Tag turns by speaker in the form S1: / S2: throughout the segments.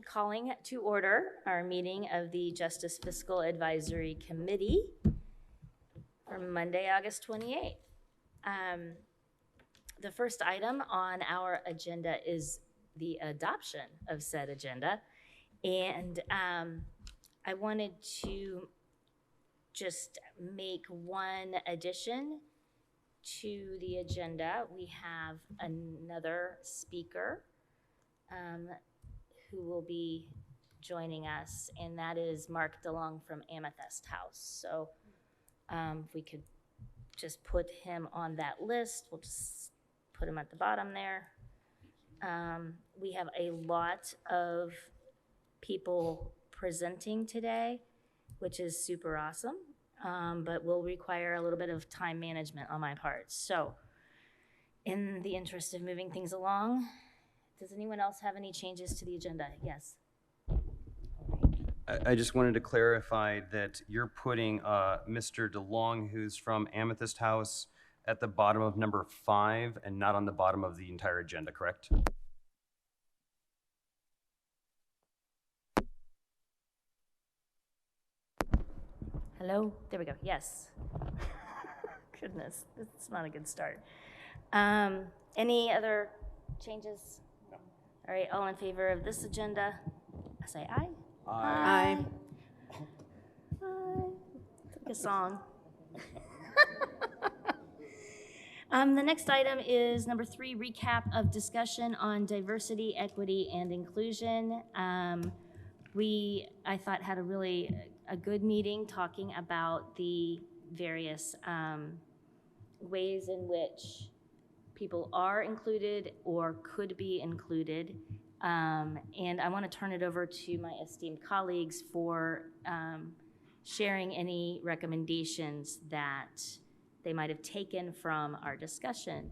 S1: Calling to order our meeting of the Justice Fiscal Advisory Committee for Monday, August 28th. The first item on our agenda is the adoption of said agenda. And I wanted to just make one addition to the agenda. We have another speaker who will be joining us, and that is Mark DeLong from Amethyst House. So if we could just put him on that list, we'll just put him at the bottom there. We have a lot of people presenting today, which is super awesome, but will require a little bit of time management on my part. So in the interest of moving things along, does anyone else have any changes to the agenda? Yes.
S2: I just wanted to clarify that you're putting Mr. DeLong, who's from Amethyst House, at the bottom of number 5 and not on the bottom of the entire agenda, correct?
S1: Hello? There we go. Yes. Goodness, it's not a good start. Any other changes? No. All right, all in favor of this agenda, say aye.
S3: Aye.
S1: Aye. It's like a song. The next item is number 3, recap of discussion on diversity, equity, and inclusion. I thought, had a good meeting talking about the various ways in which people are included or could be included. And I want to turn it over to my esteemed colleagues for sharing any recommendations that they might have taken from our discussion.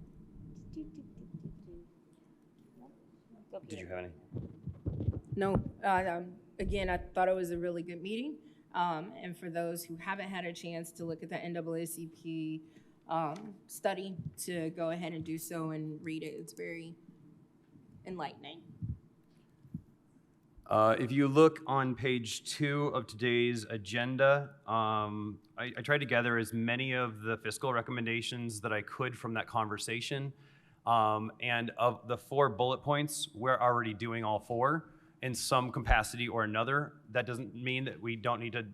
S2: Did you have any?
S3: No. Again, I thought it was a really good meeting. And for those who haven't had a chance to look at the NAACP study, to go ahead and do so and read it. It's very enlightening.
S2: If you look on page 2 of today's agenda, I tried to gather as many of the fiscal recommendations that I could from that conversation. And of the 4 bullet points, we're already doing all 4 in some capacity or another. That doesn't mean that we don't need to,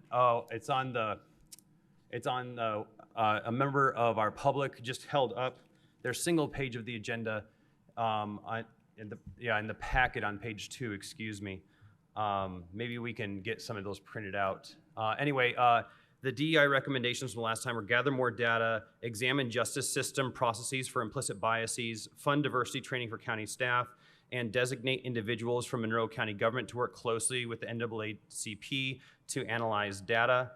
S2: a member of our public just held up their single page of the agenda in the packet on page 2, excuse me. Maybe we can get some of those printed out. Anyway, the DEI recommendations from the last time were gather more data, examine justice system processes for implicit biases, fund diversity training for county staff, and designate individuals from Monroe County government to work closely with the NAACP to analyze data.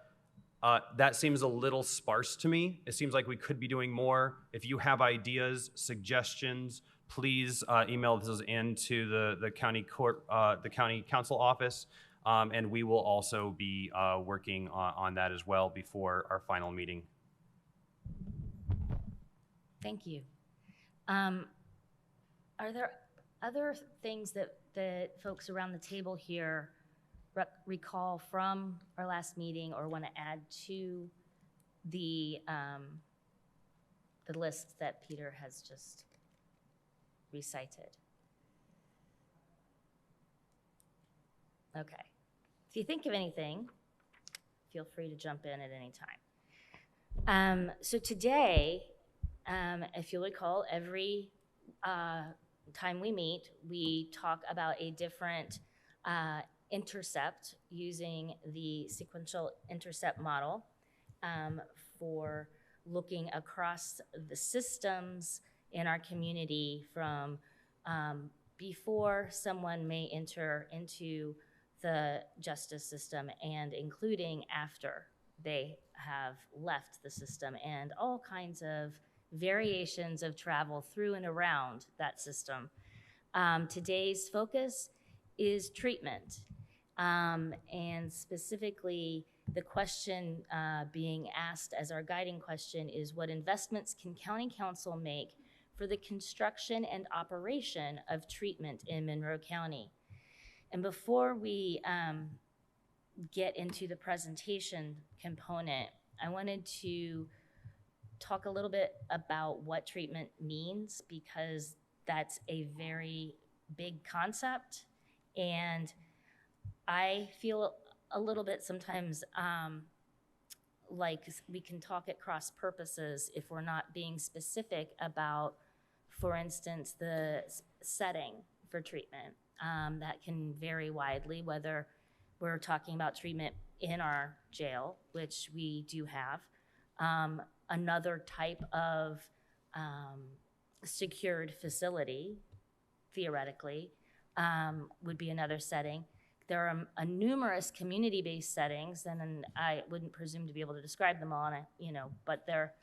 S2: That seems a little sparse to me. It seems like we could be doing more. If you have ideas, suggestions, please email those into the county court, the county council office, and we will also be working on that as well before our final meeting.
S1: Thank you. Are there other things that folks around the table here recall from our last meeting or want to add to the list that Peter has just recited? Okay. If you think of anything, feel free to jump in at any time. So today, if you'll recall, every time we meet, we talk about a different intercept using the sequential intercept model for looking across the systems in our community from before someone may enter into the justice system and including after they have left the system, and all kinds of variations of travel through and around that system. Today's focus is treatment, and specifically the question being asked as our guiding question is, what investments can County Council make for the construction and operation of treatment in Monroe County? And before we get into the presentation component, I wanted to talk a little bit about what treatment means, because that's a very big concept. And I feel a little bit sometimes like we can talk at cross purposes if we're not being specific about, for instance, the setting for treatment. That can vary widely, whether we're talking about treatment in our jail, which we do have. Another type of secured facility, theoretically, would be another setting. There are numerous community-based settings, and I wouldn't presume to be able to describe them all, but there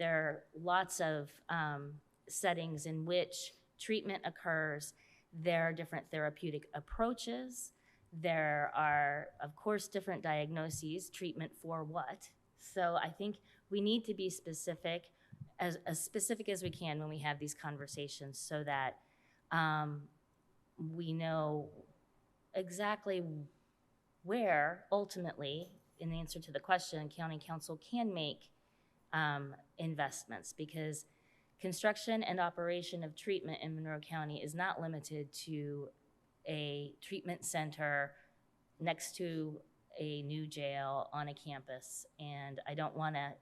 S1: are lots of settings in which treatment occurs. There are different therapeutic approaches. There are, of course, different diagnoses, treatment for what. So I think we need to be specific, as specific as we can when we have these conversations, so that we know exactly where, ultimately, in answer to the question, county council can make investments, because construction and operation of treatment in Monroe County is not limited to a treatment center next to a new jail on a campus. And I don't want to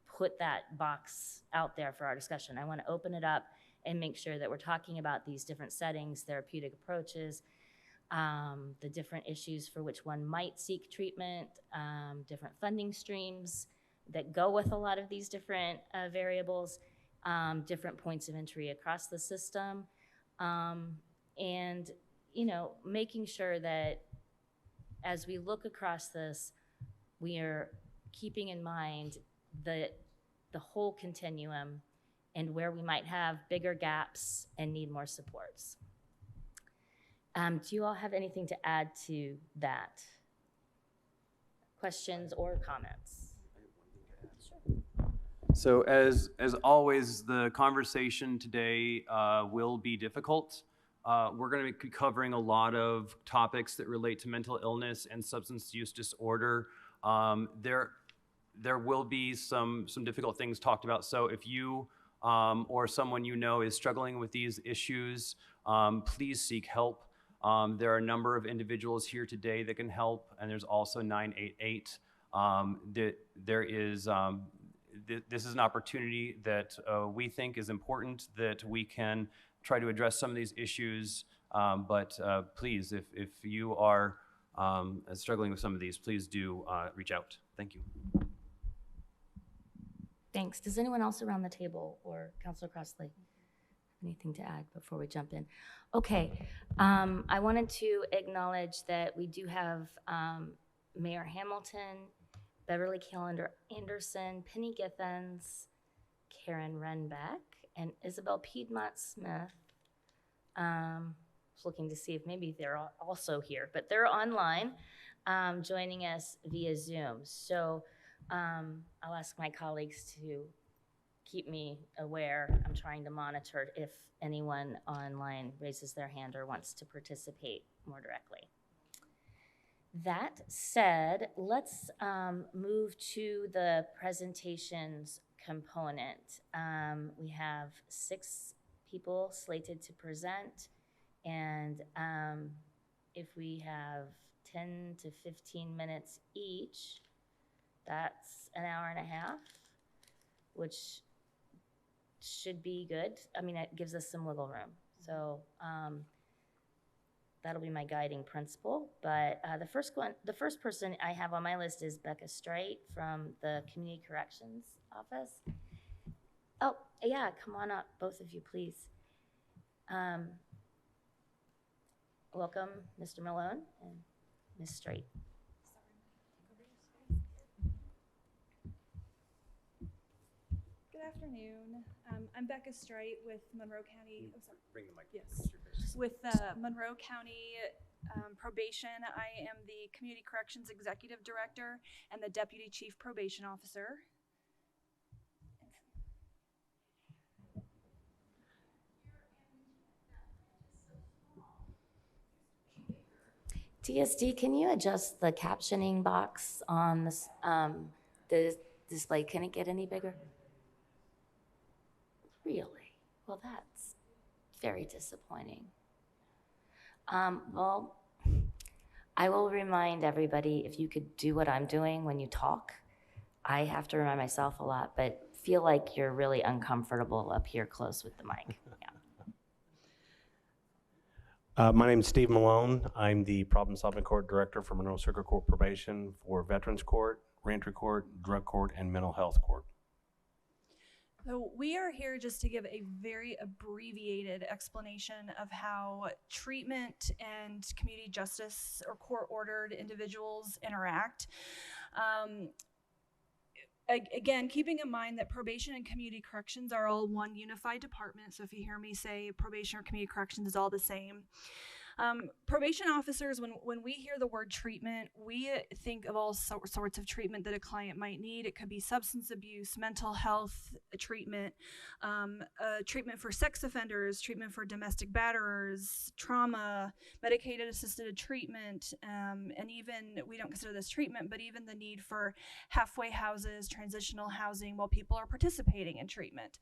S1: put that box out there for our discussion. I want to open it up and make sure that we're talking about these different settings, therapeutic approaches, the different issues for which one might seek treatment, different funding streams that go with a lot of these different variables, different points of entry across the system, and making sure that as we look across this, we are keeping in mind the whole continuum and where we might have bigger gaps and need more supports. Do you all have anything to add to that? Questions or comments?
S2: So as always, the conversation today will be difficult. We're going to be covering a lot of topics that relate to mental illness and substance use disorder. There will be some difficult things talked about. So if you or someone you know is struggling with these issues, please seek help. There are a number of individuals here today that can help, and there's also 988. This is an opportunity that we think is important, that we can try to address some of these issues. But please, if you are struggling with some of these, please do reach out. Thank you.
S1: Thanks. Does anyone else around the table or Councilor Crossley have anything to add before we jump in? Okay. I wanted to acknowledge that we do have Mayor Hamilton, Beverly Callender Anderson, Penny Githens, Karen Renbeck, and Isabel Piedmont Smith. I was looking to see if maybe they're also here, but they're online joining us via Zoom. So I'll ask my colleagues to keep me aware. I'm trying to monitor if anyone online raises their hand or wants to participate more directly. That said, let's move to the presentations component. We have 6 people slated to present, and if we have 10 to 15 minutes each, that's an hour and a half, which should be good. I mean, it gives us some wiggle room. So that'll be my guiding principle. But the first person I have on my list is Becca Straight from the Community Corrections Office. Oh, yeah, come on up, both of you, please. Welcome, Mr. Malone and Ms. Straight.
S4: Good afternoon. I'm Becca Straight with Monroe County. Oh, sorry.
S2: Bring the mic.
S4: Yes. With Monroe County Probation, I am the Community Corrections Executive Director and the Deputy Chief Probation Officer.
S1: TSD, can you adjust the captioning box on this, the display? Can it get any bigger? Really? Well, that's very disappointing. Well, I will remind everybody, if you could do what I'm doing when you talk. I have to remind myself a lot, but feel like you're really uncomfortable up here close with the mic. Yeah.
S5: My name is Steve Malone. I'm the Problem Solving Court Director for Monroe Circuit Court Probation for Veterans Court, Reentry Court, Drug Court, and Mental Health Court.
S4: So we are here just to give a very abbreviated explanation of how treatment and community justice or court-ordered individuals interact. Again, keeping in mind that probation and community corrections are all one unified department. So if you hear me say probation or community corrections is all the same. Probation officers, when we hear the word treatment, we think of all sorts of treatment that a client might need. It could be substance abuse, mental health treatment, treatment for sex offenders, treatment for domestic batterers, trauma, medicated assisted treatment, and even, we don't consider this treatment, but even the need for halfway houses, transitional housing while people are participating in treatment.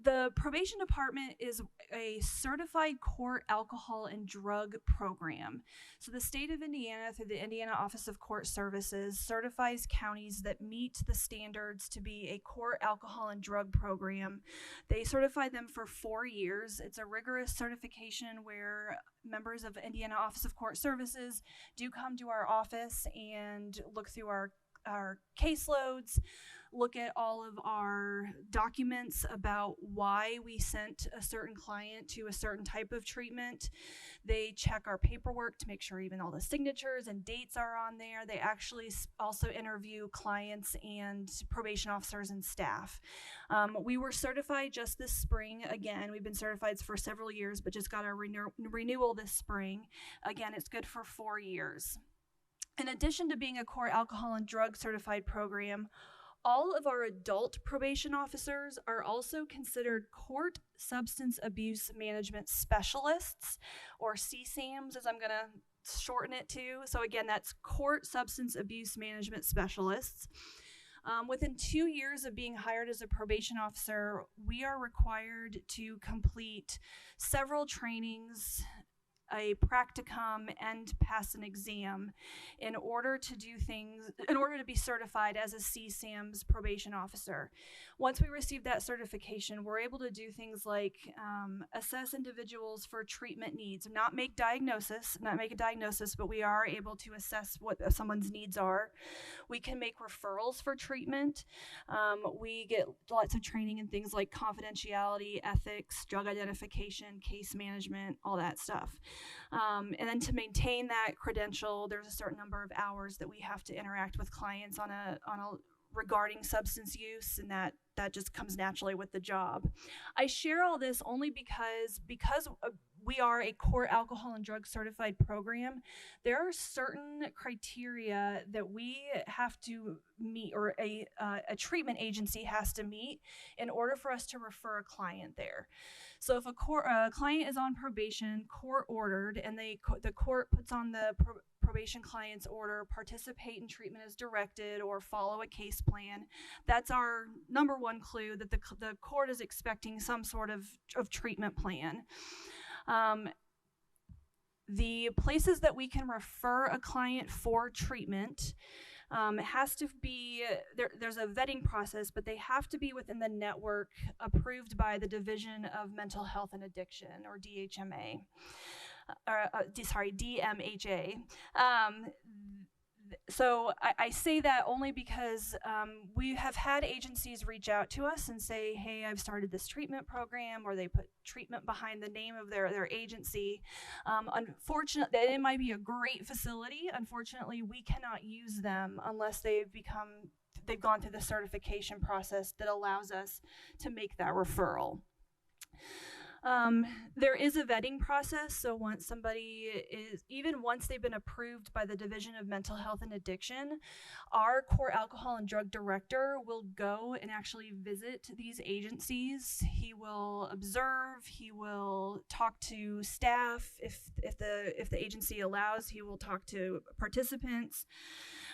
S4: The probation department is a certified court alcohol and drug program. So the state of Indiana, through the Indiana Office of Court Services, certifies counties that meet the standards to be a court alcohol and drug program. They certify them for 4 years. It's a rigorous certification where members of Indiana Office of Court Services do come to our office and look through our caseloads, look at all of our documents about why we sent a certain client to a certain type of treatment. They check our paperwork to make sure even all the signatures and dates are on there. They actually also interview clients and probation officers and staff. We were certified just this spring. Again, we've been certified for several years, but just got our renewal this spring. Again, it's good for 4 years. In addition to being a core alcohol and drug certified program, all of our adult probation officers are also considered court substance abuse management specialists, or CSAMs, as I'm going to shorten it to. So again, that's court substance abuse management specialists. Within 2 years of being hired as a probation officer, we are required to complete several trainings, a practicum, and pass an exam in order to be certified as a CSAM's probation officer. Once we receive that certification, we're able to do things like assess individuals for treatment needs, not make a diagnosis, but we are able to assess what someone's needs are. We can make referrals for treatment. We get lots of training in things like confidentiality, ethics, drug identification, case management, all that stuff. And then to maintain that credential, there's a certain number of hours that we have to interact with clients on a regarding substance use, and that just comes naturally with the job. I share all this only because we are a core alcohol and drug certified program. There are certain criteria that we have to meet, or a treatment agency has to meet, in order for us to refer a client there. So if a client is on probation, court ordered, and the court puts on the probation client's order, participate in treatment as directed, or follow a case plan, that's our number one clue that the court is expecting some sort of treatment plan. The places that we can refer a client for treatment has to be, there's a vetting process, but they have to be within the network approved by the Division of Mental Health and Addiction, or DHMA. DMHA. So I say that only because we have had agencies reach out to us and say, hey, I've started this treatment program, or they put treatment behind the name of their agency. Unfortunately, it might be a great facility. Unfortunately, we cannot use them unless they've gone through the certification process that allows us to make that referral. There is a vetting process, so once somebody even once they've been approved by the Division of Mental Health and Addiction, our core alcohol and drug director will go and actually visit these agencies. He will observe, he will talk to staff, if the agency allows, he will talk to participants.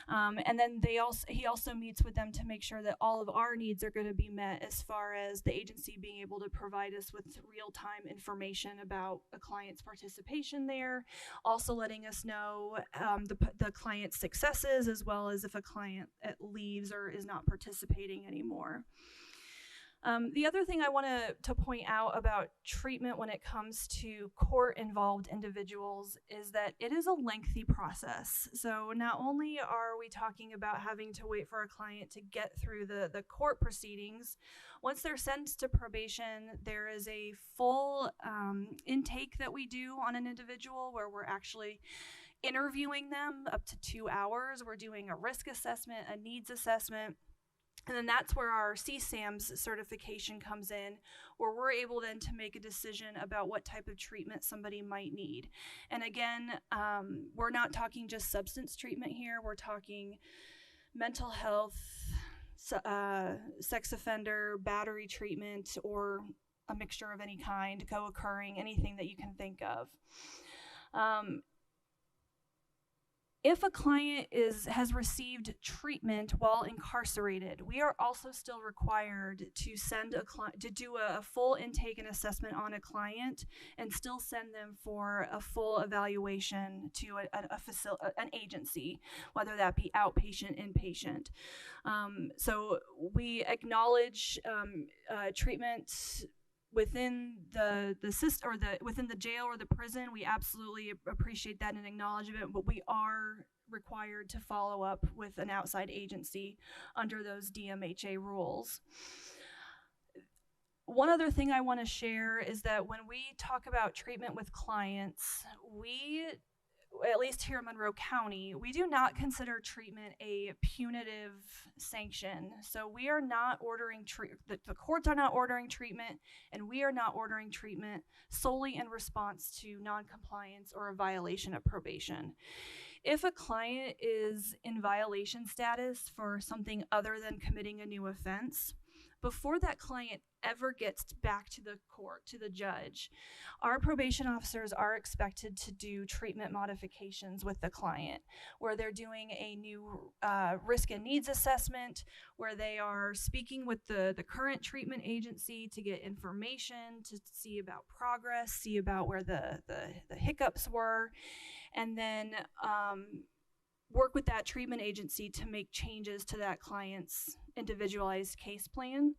S4: And then he also meets with them to make sure that all of our needs are going to be met, as far as the agency being able to provide us with real-time information about a client's participation there, also letting us know the client's successes, as well as if a client leaves or is not participating anymore. The other thing I want to point out about treatment when it comes to court-involved individuals is that it is a lengthy process. So not only are we talking about having to wait for a client to get through the court proceedings, once they're sent to probation, there is a full intake that we do on an individual, where we're actually interviewing them up to 2 hours. We're doing a risk assessment, a needs assessment. And then that's where our CSAMS certification comes in, where we're able then to make a decision about what type of treatment somebody might need. And again, we're not talking just substance treatment here. We're talking mental health, sex offender, battery treatment, or a mixture of any kind, co-occurring, anything that you can think of. If a client has received treatment while incarcerated, we are also still required to do a full intake and assessment on a client, and still send them for a full evaluation to an agency, whether that be outpatient, inpatient. So we acknowledge treatment within the system, or within the jail or the prison. We absolutely appreciate that and acknowledge it, but we are required to follow up with an outside agency under those DMHA rules. One other thing I want to share is that when we talk about treatment with clients, at least here in Monroe County, we do not consider treatment a punitive sanction. So we are not ordering the courts are not ordering treatment, and we are not ordering treatment solely in response to noncompliance or a violation of probation. If a client is in violation status for something other than committing a new offense, before that client ever gets back to the court, to the judge, our probation officers are expected to do treatment modifications with the client, where they're doing a new risk and needs assessment, where they are speaking with the current treatment agency to get information, to see about progress, see about where the hiccups were, and then work with that treatment agency to make changes to that client's individualized case plan.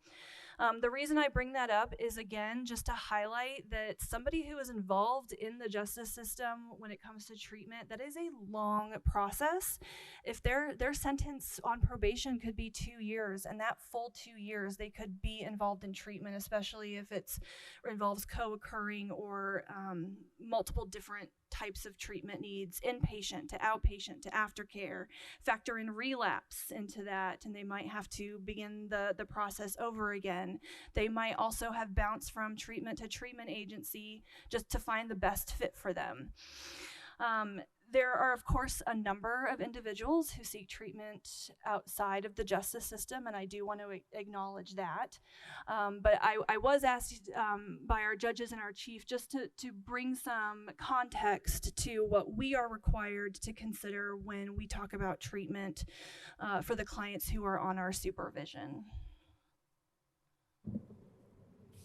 S4: The reason I bring that up is, again, just to highlight that somebody who is involved in the justice system when it comes to treatment, that is a long process. If their sentence on probation could be 2 years, and that full 2 years they could be involved in treatment, especially if it involves co-occurring or multiple different types of treatment needs, inpatient to outpatient to aftercare, factor in relapse into that, and they might have to begin the process over again. They might also have bounced from treatment to treatment agency just to find the best fit for them. There are, of course, a number of individuals who seek treatment outside of the justice system, and I do want to acknowledge that. But I was asked by our judges and our chief just to bring some context to what we are required to consider when we talk about treatment for the clients who are on our supervision.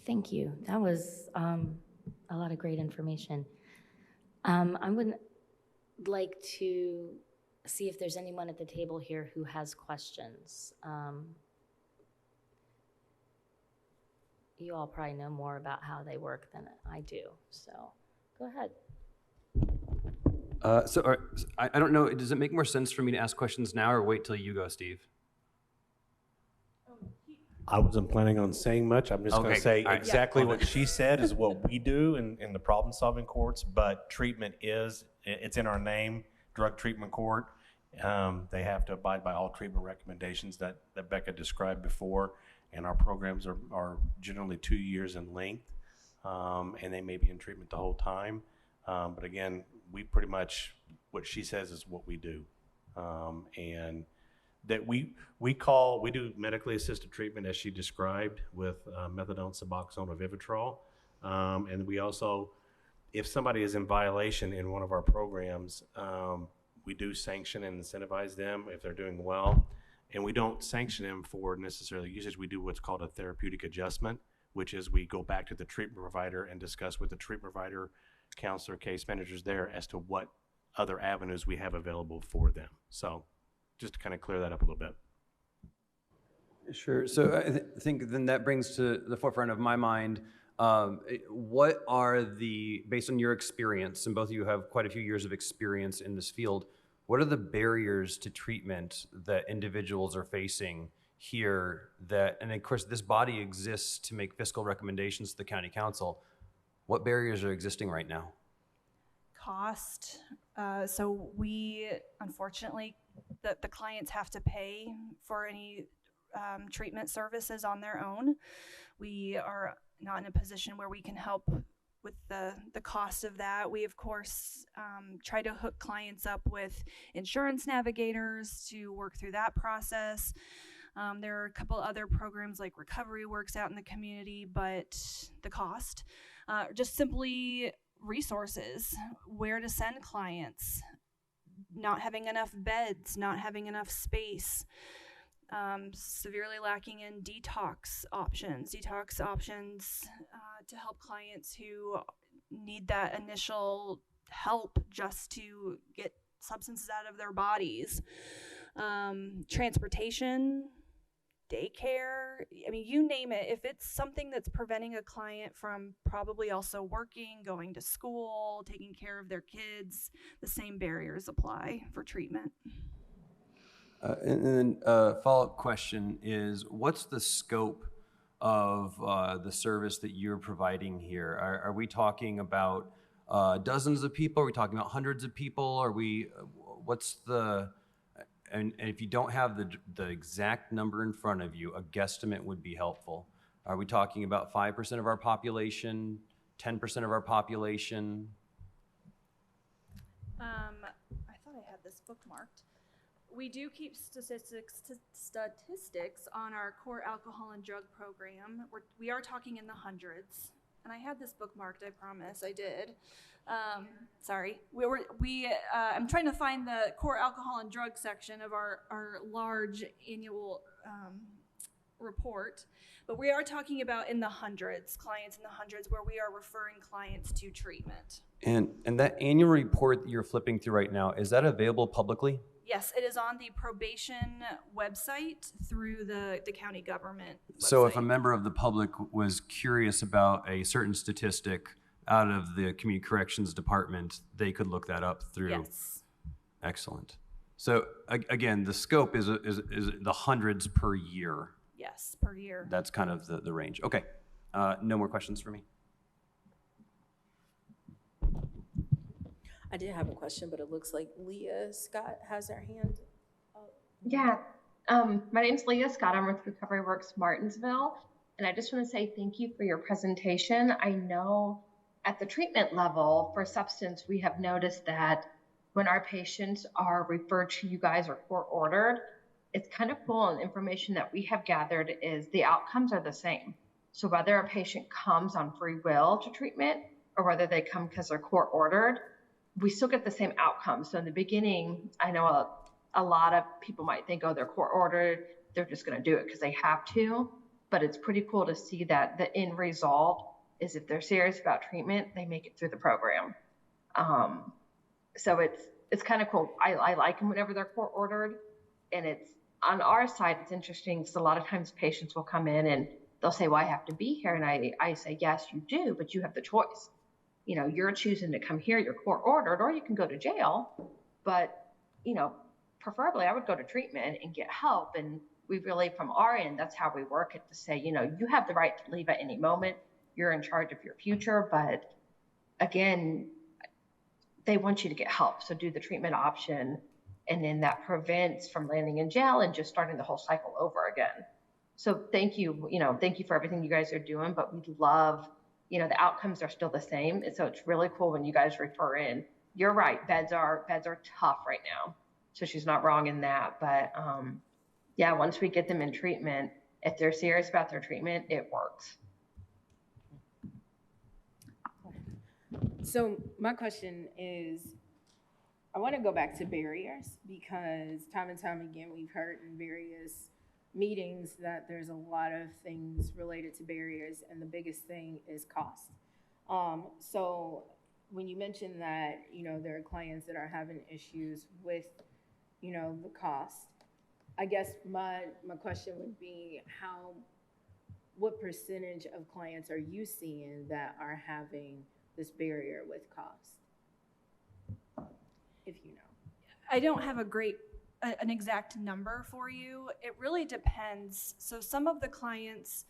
S1: Thank you. That was a lot of great information. I would like to see if there's anyone at the table here who has questions. You all probably know more about how they work than I do, so go ahead.
S2: I don't know, does it make more sense for me to ask questions now or wait till you go, Steve?
S5: I wasn't planning on saying much. I'm just going
S2: Okay,
S5: to say
S2: all right.
S5: exactly what she said is what we do in the problem-solving courts, but treatment it's in our name, drug treatment court. They have to abide by all treatment recommendations that Becca described before, and our programs are generally 2 years in length. and they may be in treatment the whole time. But again, we pretty much, what she says is what we do. And that we do medically assisted treatment as she described with methadone, Suboxone, or Vivitrol. And we also, if somebody is in violation in one of our programs, we do sanction and incentivize them if they're doing well. And we don't sanction them for necessarily usage. We do what's called a therapeutic adjustment, which is we go back to the treatment provider and discuss with the treatment provider, counselor, case managers there as to what other avenues we have available for them. So just to kind of clear that up a little bit.
S2: Sure. So I think then that brings to the forefront of my mind, what are based on your experience, and both of you have quite a few years of experience in this field, what are the barriers to treatment that individuals are facing here and of course this body exists to make fiscal recommendations to the county council. What barriers are existing right now?
S4: Cost. So we, unfortunately, the clients have to pay for any treatment services on their own. We are not in a position where we can help with the cost of that. We, of course, try to hook clients up with insurance navigators to work through that process. There are a couple other programs like Recovery Works out in the community, but the cost, just simply resources, where to send clients, not having enough beds, not having enough space, severely lacking in detox options to help clients who need that initial help just to get substances out of their bodies. Transportation, daycare, I mean, you name it. If it's something that's preventing a client from probably also working, going to school, taking care of their kids, the same barriers apply for treatment.
S2: And then a follow-up question is, what's the scope of the service that you're providing here? Are we talking about dozens of people? Are we talking about hundreds of people? And if you don't have the exact number in front of you, a guesstimate would be helpful. Are we talking about 5% of our population, 10% of our population?
S4: I thought I had this bookmarked. We do keep statistics on our core alcohol and drug program. We are talking in the hundreds. And I had this bookmarked, I promise, I did. Sorry. I'm trying to find the core alcohol and drug section of our large annual report. But we are talking about in the hundreds, clients in the hundreds, where we are referring clients to treatment.
S2: And that annual report that you're flipping through right now, is that available publicly?
S4: Yes, it is on the probation website through the county government website.
S2: So if a member of the public was curious about a certain statistic out of the community corrections department, they could look that up through.
S4: Yes.
S2: Excellent. So again, the scope is the hundreds per year.
S4: Yes, per year.
S2: That's kind of the range. Okay. No more questions for me.
S3: I did have a question, but it looks like Leah Scott has her hand up.
S6: Yeah, my name's Leah Scott. I'm with Recovery Works Martinsville, and I just want to say thank you for your presentation. I know at the treatment level for substance, we have noticed that when our patients are referred to you guys or court ordered, it's kind of cool, and information that we have gathered is the outcomes are the same. So whether a patient comes on free will to treatment or whether they come because they're court ordered, we still get the same outcomes. So in the beginning, I know a lot of people might think, oh, they're court ordered, they're just going to do it because they have to. But it's pretty cool to see that the end result is if they're serious about treatment, they make it through the program. So it's kind of cool. I like them whenever they're court ordered. And it's on our side, it's interesting because a lot of times patients will come in and they'll say, well, I have to be here. And I say, yes, you do, but you have the choice. You know, you're choosing to come here, you're court ordered, or you can go to jail. But, you know, preferably I would go to treatment and get help. And we really, from our end, that's how we work it, to say, you know, you have the right to leave at any moment. You're in charge of your future. But again, they want you to get help. So do the treatment option. And then that prevents from landing in jail and just starting the whole cycle over again. So thank you, thank you for everything you guys are doing. But we love the outcomes are still the same. And so it's really cool when you guys refer in. You're right, beds are tough right now. So she's not wrong in that. But yeah, once we get them in treatment, if they're serious about their treatment, it works.
S3: So my question is, I want to go back to barriers, because time and time again, we've heard in various meetings that there's a lot of things related to barriers, and the biggest thing is cost. So when you mentioned that, there are clients that are having issues with, the cost, I guess my question would be, what percentage of clients are you seeing that are having this barrier with cost, if you know?
S4: I don't have an exact number for you. It really depends. So some of the clients,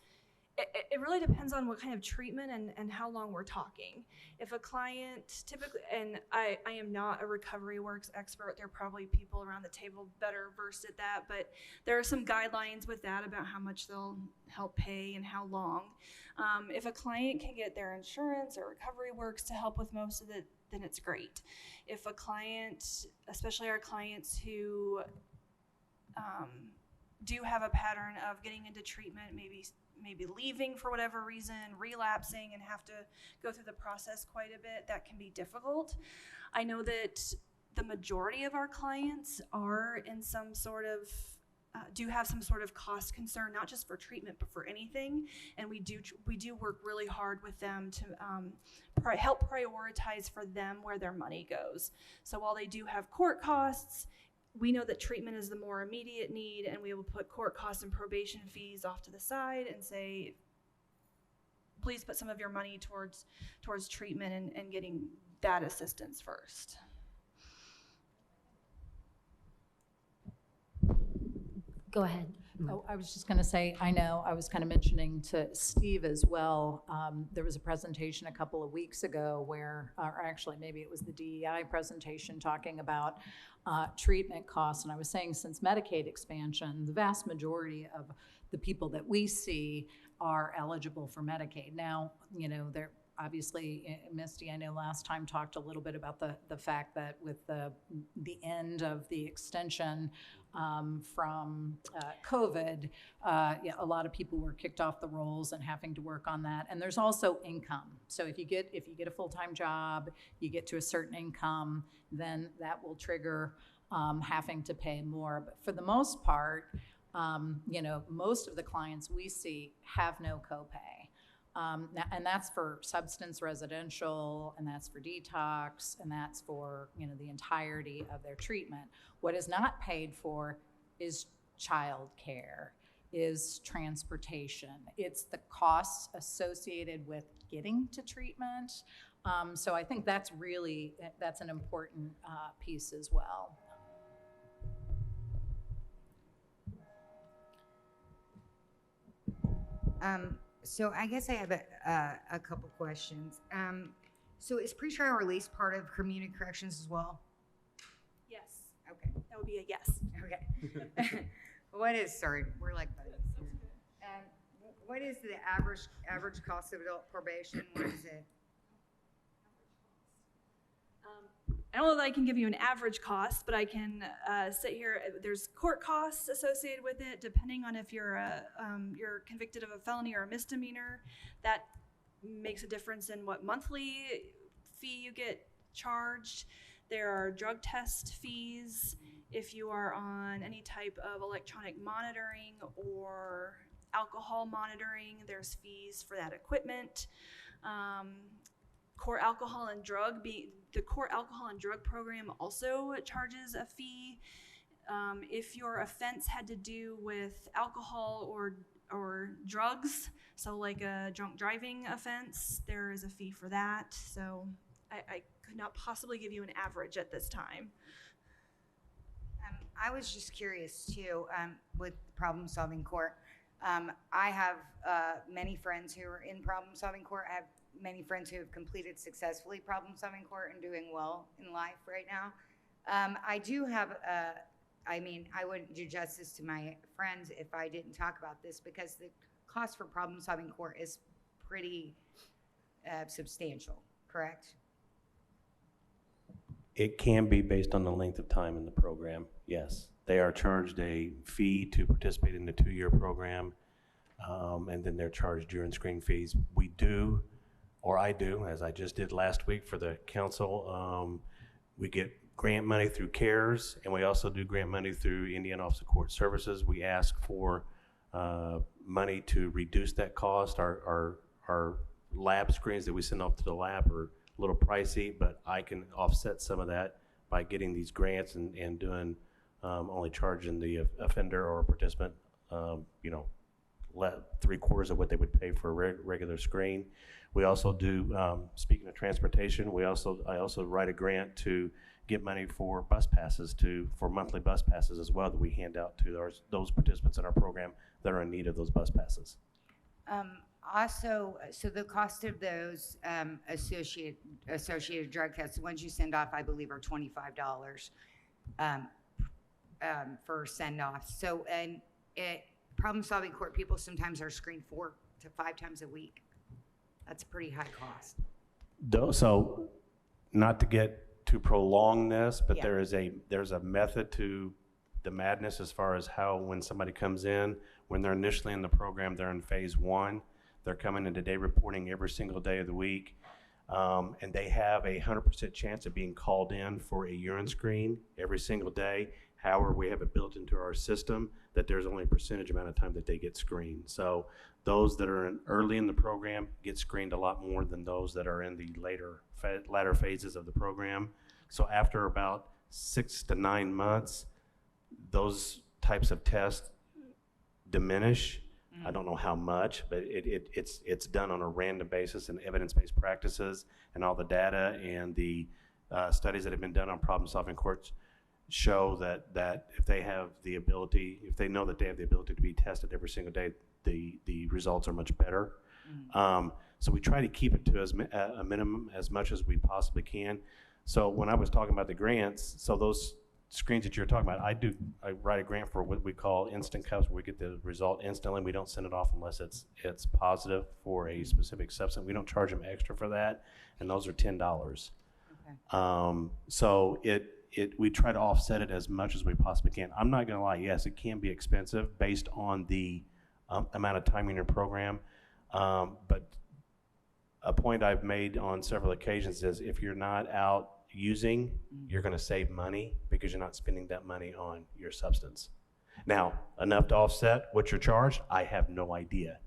S4: it really depends on what kind of treatment and how long we're talking. If a client typically, and I am not a recovery works expert, there are probably people around the table better versed at that, but there are some guidelines with that about how much they'll help pay and how long. If a client can get their insurance or recovery works to help with most of it, then it's great. If a client, especially our clients who do have a pattern of getting into treatment, maybe leaving for whatever reason, relapsing, and have to go through the process quite a bit, that can be difficult. I know that the majority of our clients are in some sort of do have some sort of cost concern, not just for treatment, but for anything. And we do work really hard with them to help prioritize for them where their money goes. So while they do have court costs, we know that treatment is the more immediate need, and we will put court costs and probation fees off to the side and say, please put some of your money towards treatment and getting that assistance first.
S1: Go ahead.
S7: Oh, I was just going to say, I know, I was kind of mentioning to Steve as well, there was a presentation a couple of weeks ago where, or actually maybe it was the DEI presentation talking about treatment costs. And I was saying, since Medicaid expansion, the vast majority of the people that we see are eligible for Medicaid. Now, they're obviously, Misty, I know last time talked a little bit about the fact that with the end of the extension from COVID, a lot of people were kicked off the rolls and having to work on that. And there's also income. So if you get a full-time job, you get to a certain income, then that will trigger having to pay more. But for the most part, most of the clients we see have no copay. And that's for substance residential, and that's for detox, and that's for the entirety of their treatment. What is not paid for is child care, is transportation. It's the costs associated with getting to treatment. So I think that's an important piece as well.
S8: So I guess I have a couple questions. So is pretrial release part of community corrections as well?
S4: Yes.
S8: Okay.
S4: That would be a yes.
S8: Okay. Sorry, we're like buddies here. What is the average cost of adult probation? What is it?
S4: I don't know that I can give you an average cost, but I can sit here. There's court costs associated with it, depending on if you're convicted of a felony or a misdemeanor. That makes a difference in what monthly fee you get charged. There are drug test fees if you are on any type of electronic monitoring or alcohol monitoring. There's fees for that equipment. Core alcohol and drug, the core alcohol and drug program also charges a fee. If your offense had to do with alcohol or drugs, so like a drunk driving offense, there is a fee for that. So I could not possibly give you an average at this time.
S8: I was just curious too, with problem solving court. I have many friends who are in problem solving court. I have many friends who have completed successfully problem-solving court and doing well in life right now. I do have, I wouldn't do justice to my friends if I didn't talk about this, because the cost for problem-solving court is pretty substantial, correct?
S5: It can be based on the length of time in the program, yes. They are charged a fee to participate in the 2-year program, and then they're charged during screen fees. We do, or I do, as I just did last week for the council, we get grant money through CARES, and we also do grant money through Indiana Office of Court Services. We ask for money to reduce that cost. Our lab screens that we send off to the lab are a little pricey, but I can offset some of that by getting these grants and doing only charging the offender or participant, 3/4 of what they would pay for a regular screen. We also do, speaking of transportation, I also write a grant to get money for bus passes for monthly bus passes as well that we hand out to those participants in our program that are in need of those bus passes.
S8: Also, so the cost of those associated drug tests, the ones you send off, I believe, are $25 for send off. So, and problem-solving court people sometimes are screened 4 to 5 times a week. That's a pretty high cost.
S5: So, not to get to prolong this, but
S8: Yeah.
S5: there's a method to the madness as far as how when somebody comes in, when they're initially in the program, they're in phase 1. They're coming into day reporting every single day of the week, and they have a 100% chance of being called in for a urine screen every single day. However, we have it built into our system that there's only a percentage amount of time that they get screened. So those that are early in the program get screened a lot more than those that are in the latter phases of the program. So after about 6 to 9 months, those types of tests diminish. I don't know how much, but it's done on a random basis, and evidence-based practices and all the data and the studies that have been done on problem-solving courts show that if they have the ability, if they know that they have the ability to be tested every single day, the results are much better. So we try to keep it to a minimum as much as we possibly can. So when I was talking about the grants, so those screens that you're talking about, I write a grant for what we call instant cups, where we get the result instantly. We don't send it off unless it's positive for a specific substance. We don't charge them extra for that, and those are $10. Okay. So we try to offset it as much as we possibly can. I'm not gonna lie, yes, it can be expensive based on the amount of time in your program, but a point I've made on several occasions is if you're not out using, you're going to save money because you're not spending that money on your substance. Now, enough to offset what you're charged, I have no idea.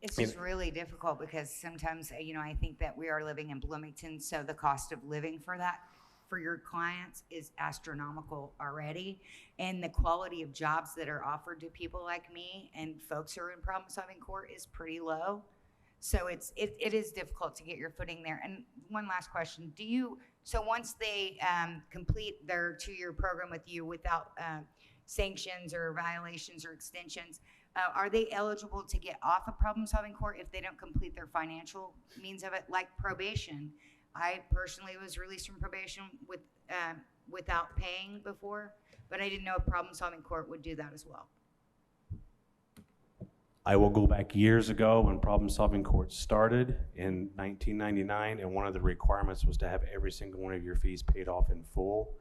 S8: It's just really difficult because sometimes, I think that we are living in Bloomington, so the cost of living for your clients is astronomical already. And the quality of jobs that are offered to people like me and folks who are in problem-solving court is pretty low. So it is difficult to get your footing there. And one last question, so once they complete their 2-year program with you without sanctions or violations or extensions, are they eligible to get off of problem-solving court if they don't complete their financial means of it, like probation? I personally was released from probation without paying before, but I didn't know if problem-solving court would do that as well.
S5: I will go back years ago when problem-solving court started in 1999, and one of the requirements was to have every single one of your fees paid off in full.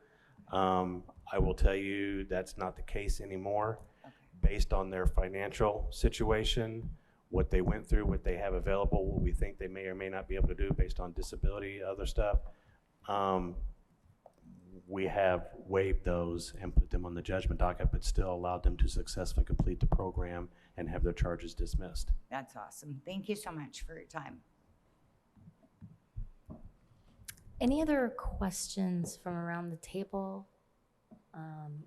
S5: I will tell you that's not the case anymore. Okay. Based on their financial situation, what they went through, what they have available, what we think they may or may not be able to do based on disability, other stuff, we have waived those and put them on the judgment docket, but still allowed them to successfully complete the program and have their charges dismissed.
S8: That's awesome. Thank you so much for your time.
S1: Any other questions from around the table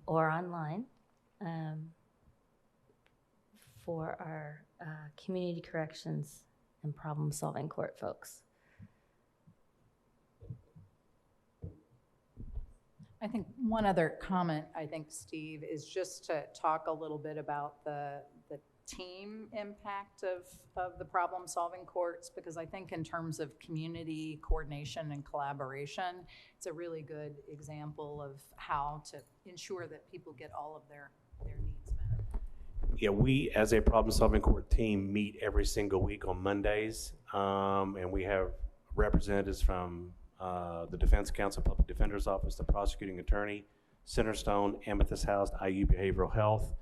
S1: or online for our community corrections and problem-solving court folks?
S7: I think one other comment, Steve, is just to talk a little bit about the team impact of the problem-solving courts, because I think in terms of community coordination and collaboration, it's a really good example of how to ensure that people get all of their needs met.
S5: Yeah, we, as a problem-solving court team, meet every single week on Mondays, and we have representatives from the Defense Counsel, Public Defender's Office, the Prosecuting Attorney, Centerstone, Amethyst House, IU Behavioral Health.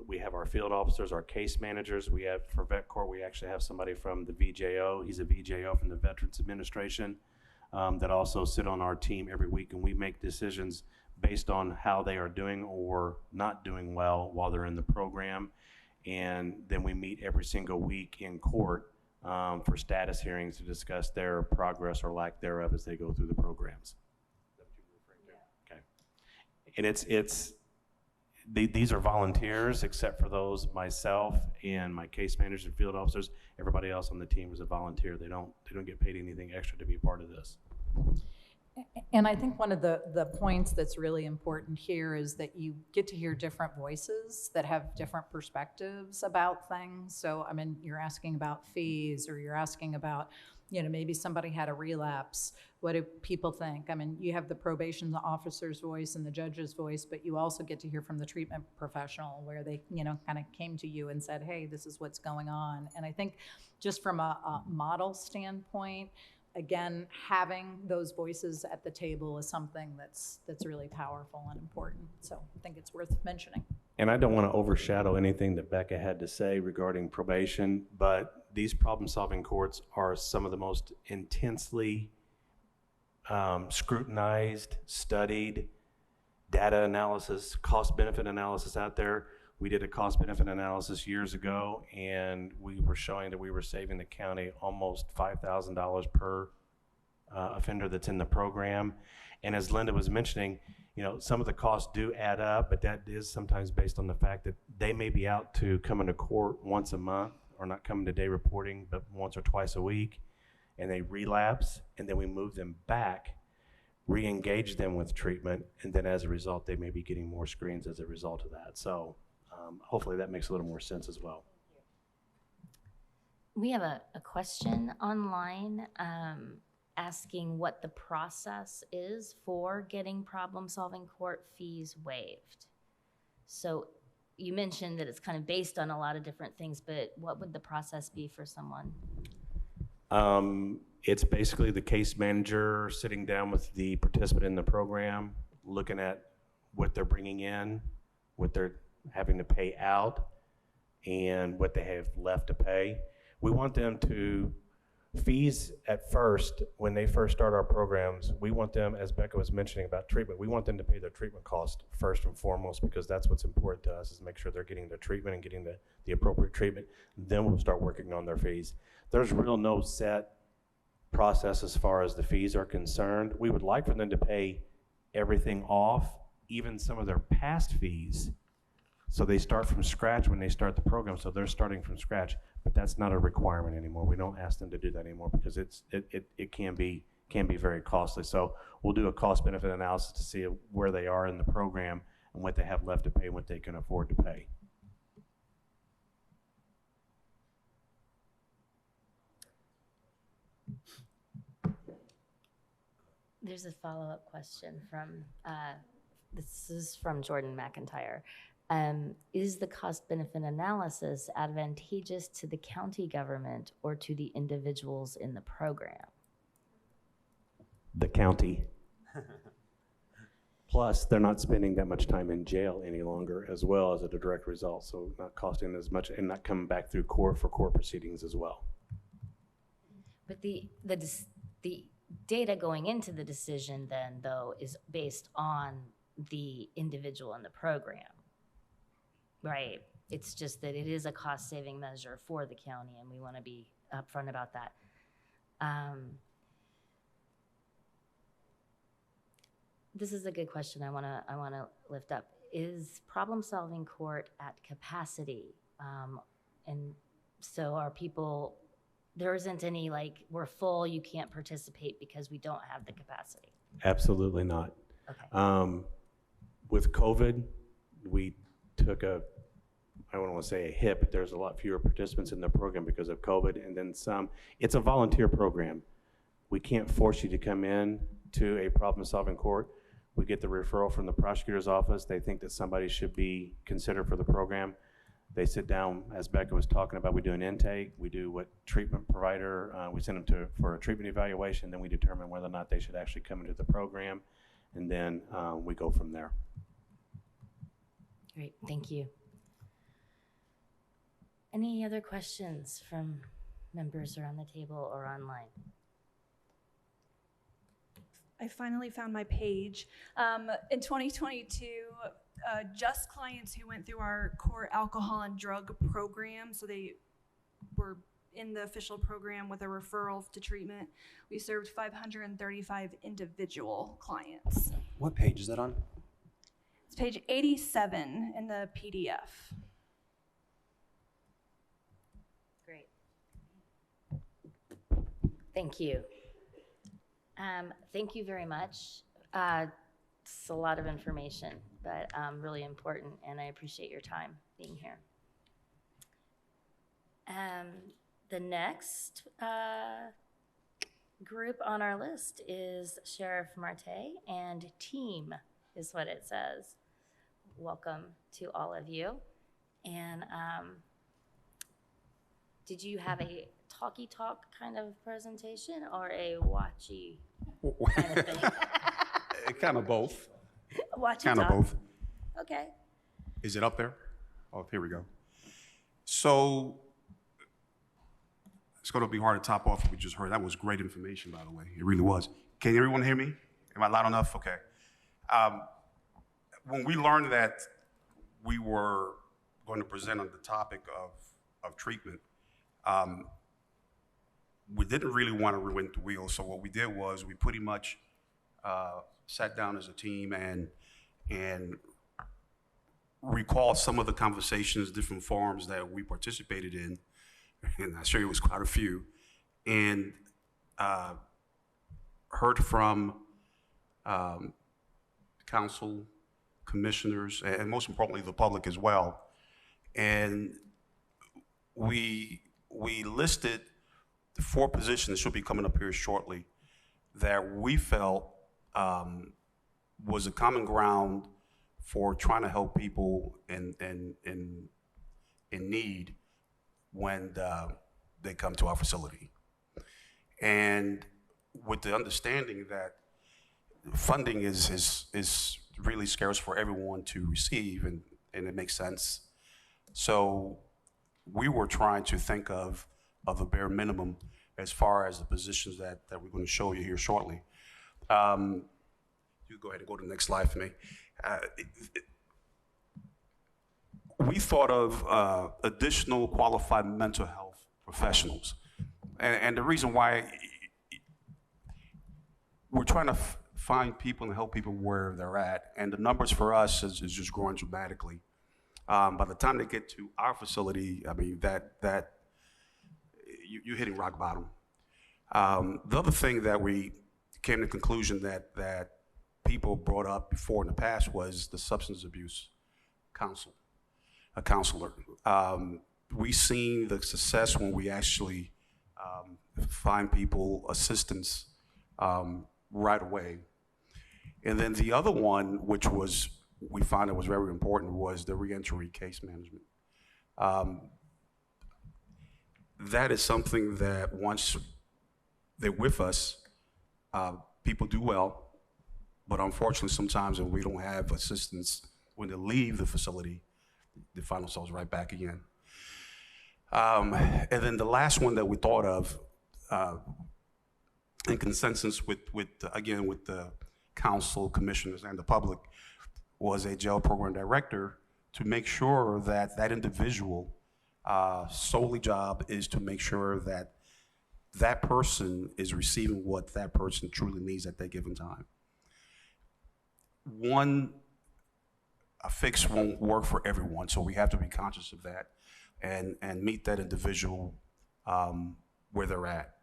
S5: We have our field officers, our case managers. We have, for vet court, we actually have somebody from the VJO. He's a VJO from the Veterans Administration that also sit on our team every week, and we make decisions based on how they are doing or not doing well while they're in the program. And then we meet every single week in court for status hearings to discuss their progress or lack thereof as they go through the programs. Okay. And these are volunteers, except for those, myself and my case managers and field officers. Everybody else on the team is a volunteer. They don't get paid anything extra to be a part of this.
S7: And I think one of the points that's really important here is that you get to hear different voices that have different perspectives about things. So, I mean, you're asking about fees, or you're asking about, maybe somebody had a relapse. What do people think? I mean, you have the probation officer's voice and the judge's voice, but you also get to hear from the treatment professional where they, kind of came to you and said, hey, this is what's going on. And I think just from a model standpoint, again, having those voices at the table is something that's really powerful and important. So I think it's worth mentioning.
S5: And I don't want to overshadow anything that Becca had to say regarding probation, but these problem-solving courts are some of the most intensely scrutinized, studied data analysis, cost-benefit analysis out there. We did a cost-benefit analysis years ago, and we were showing that we were saving the county almost $5,000 per offender that's in the program. And as Linda was mentioning, some of the costs do add up, but that is sometimes based on the fact that they may be out to coming to court once a month, or not coming to day reporting, but once or twice a week, and they relapse, and then we move them back, re-engage them with treatment, and then as a result, they may be getting more screens as a result of that. So hopefully that makes a little more sense as well.
S1: We have a question online asking what the process is for getting problem-solving court fees waived. So you mentioned that it's kind of based on a lot of different things, but what would the process be for someone?
S5: It's basically the case manager sitting down with the participant in the program, looking at what they're bringing in, what they're having to pay out, and what they have left to pay. We want them to, fees at first, when they first start our programs, we want them, as Becca was mentioning about treatment, we want them to pay their treatment cost first and foremost, because that's what's important to us, is make sure they're getting their treatment and getting the appropriate treatment. Then we'll start working on their fees. There's no set process as far as the fees are concerned. We would like for them to pay everything off, even some of their past fees. So they start from scratch when they start the program, so they're starting from scratch, but that's not a requirement anymore. We don't ask them to do that anymore because it can be very costly. So we'll do a cost benefit analysis to see where they are in the program and what they have left to pay and what they can afford to pay.
S1: There's a follow-up question from, this is from Jordan McIntyre. Is the cost-benefit analysis advantageous to the county government or to the individuals in the program?
S5: The county. Plus, they're not spending that much time in jail any longer as well as a direct result, so not costing as much and not coming back through court for court proceedings as well.
S1: But the data going into the decision then, though, is based on the individual in the program, right? It's just that it is a cost-saving measure for the county, and we want to be upfront about that. This is a good question I want to lift up. Is problem-solving court at capacity? And so are people, there isn't any like, we're full, you can't participate because we don't have the capacity?
S5: Absolutely not.
S1: Okay.
S5: With COVID, we took I don't want to say a hit, but there's a lot fewer participants in the program because of COVID, and then some. It's a volunteer program. We can't force you to come in to a problem-solving court. We get the referral from the prosecutor's office. They think that somebody should be considered for the program. They sit down, as Becca was talking about, we do an intake, we do what treatment provider, we send them for a treatment evaluation, then we determine whether or not they should actually come into the program, and then we go from there.
S1: Great, thank you. Any other questions from members around the table or online?
S4: I finally found my page. In 2022, just clients who went through our core alcohol and drug program, so they were in the official program with a referral to treatment, we served 535 individual clients.
S9: What page is that on?
S4: It's page 87 in the PDF.
S1: Great. Thank you. Thank you very much. It's a lot of information, but really important, and I appreciate your time being here. The next group on our list is Sheriff Marte and team is what it says. Welcome to all of you. And did you have a talky talk kind of presentation or a watchy kind of thing?
S9: Kind of both.
S1: Watchy
S9: Kind of
S1: talk?
S9: both.
S1: Okay.
S9: Is it up there? Oh, here we go. So it's going to be hard to top off what we just heard. That was great information, by the way. It really was. Can everyone hear me? Am I loud enough? Okay. When we learned that we were going to present on the topic of treatment, we didn't really want to reinvent the wheel. So what we did was we pretty much sat down as a team and recalled some of the conversations, different forums that we participated in, and I assure you it was quite a few, and heard from council, commissioners, and most importantly, the public as well. And we listed the 4 positions that should be coming up here shortly that we felt was a common ground for trying to help people in need when they come to our facility. And with the understanding that funding is really scarce for everyone to receive, and it makes sense. So we were trying to think of a bare minimum as far as the positions that we're going to show you here shortly. You go ahead and go to the next slide for me. We thought of additional qualified mental health professionals. And the reason why we're trying to find people and help people where they're at. And the numbers for us is just growing dramatically. By the time they get to our facility, I mean, you're hitting rock bottom. The other thing that we came to the conclusion that people brought up before in the past was the substance abuse a counselor. We've seen the success when we actually find people assistance right away. And then the other one, which was, we found it was very important, was the reentry case management. That is something that once they're with us, people do well, but unfortunately sometimes when we don't have assistance, when they leave the facility, they find themselves right back again. And then the last one that we thought of, in consensus with the council, commissioners, and the public, was a jail program director to make sure that that individual solely job is to make sure that that person is receiving what that person truly needs at that given time. A fix won't work for everyone, so we have to be conscious of that and meet that individual where they're at.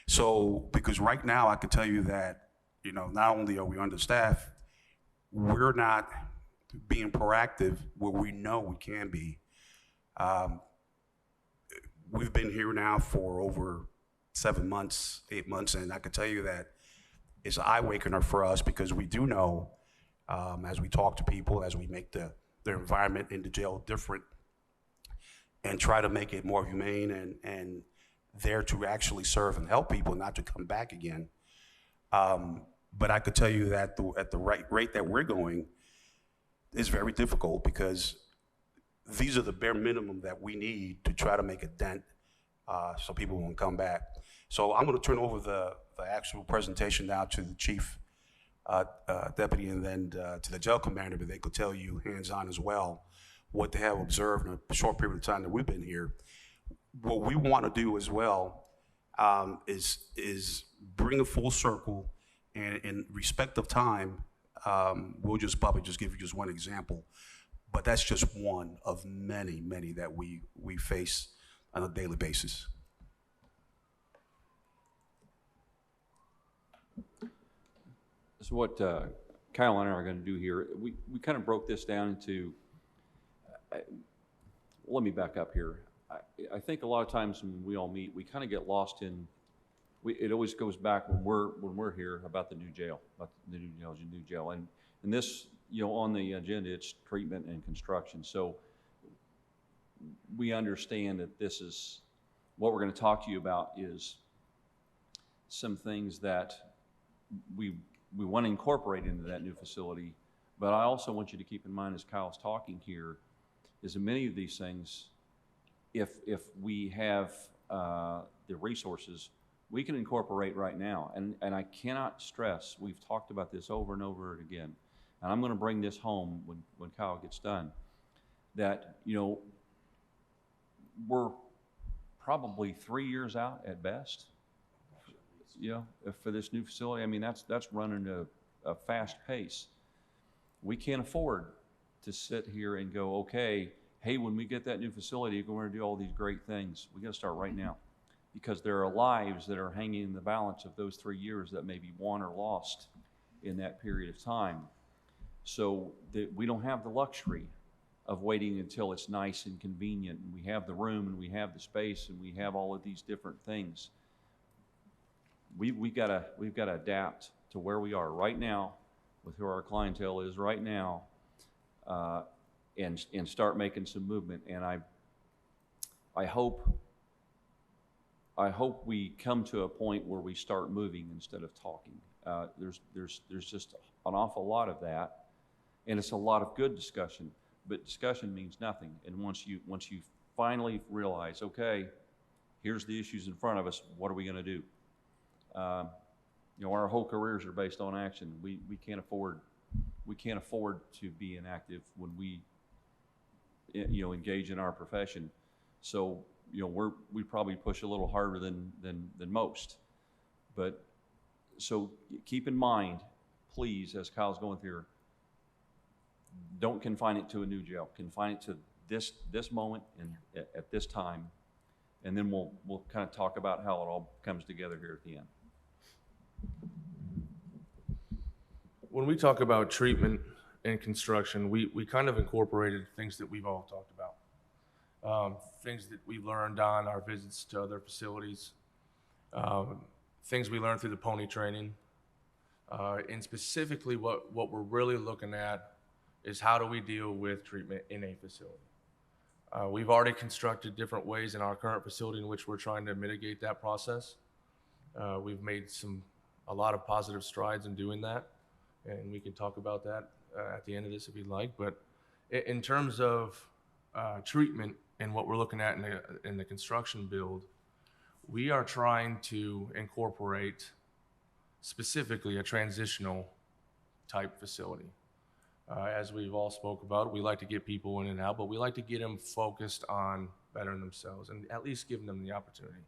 S9: So, because right now I can tell you that, not only are we understaffed, we're not being proactive where we know we can be. We've been here now for over 7 months, 8 months, and I can tell you that is an eye awakener for us, because we do know, as we talk to people, as we make their environment in the jail different and try to make it more humane and there to actually serve and help people, not to come back again. But I could tell you that at the rate that we're going is very difficult, because these are the bare minimum that we need to try to make a dent so people won't come back. So I'm going to turn over the actual presentation now to the chief deputy and then to the jail commander, but they could tell you hands-on as well what they have observed in a short period of time that we've been here. What we want to do as well is bring a full circle, and in respect of time, we'll probably just give you just one example, but that's just one of many, many that we face on a daily basis.
S10: So what Kyle and I are going to do here, we kind of broke this down into, let me back up here. I think a lot of times when we all meet, we kind of get lost in, it always goes back when we're here about the new jail, about the new jail. And this, on the agenda, it's treatment and construction. So we understand that this is, what we're going to talk to you about is some things that we want to incorporate into that new facility. But I also want you to keep in mind, as Kyle's talking here, is that many of these things, if we have the resources, we can incorporate right now. And I cannot stress, we've talked about this over and over again, and I'm going to bring this home when Kyle gets done, that, we're probably 3 years out at best, for this new facility. I mean, that's running a fast pace. We can't afford to sit here and go, okay, hey, when we get that new facility, we're going to do all these great things. We got to start right now, because there are lives that are hanging in the balance of those 3 years that may be won or lost in that period of time. So that we don't have the luxury of waiting until it's nice and convenient, and we have the room and we have the space and we have all of these different things. We've got to adapt to where we are right now, with who our clientele is right now, and start making some movement. And I hope we come to a point where we start moving instead of talking. There's just an awful lot of that, and it's a lot of good discussion. But discussion means nothing. And once you finally realize, okay, here's the issues in front of us, what are we going to do? Our whole careers are based on action. We can't afford to be inactive when we engage in our profession. So we probably push a little harder than most. But so keep in mind, please, as Kyle's going through, don't confine it to a new jail. Confine it to this moment and at this time, and then we'll kind of talk about how it all comes together here at the end.
S11: When we talk about treatment and construction, we kind of incorporated things that we've all talked about, things that we learned on our visits to other facilities, things we learned through the pony training, and specifically what we're really looking at is how do we deal with treatment in a facility. We've already constructed different ways in our current facility in which we're trying to mitigate that process. We've made a lot of positive strides in doing that, and we can talk about that at the end of this if you'd like. But in terms of treatment and what we're looking at in the construction build, we are trying to incorporate specifically a transitional type facility. As we've all spoke about, we like to get people in and out, but we like to get them focused on bettering themselves and at least giving them the opportunity.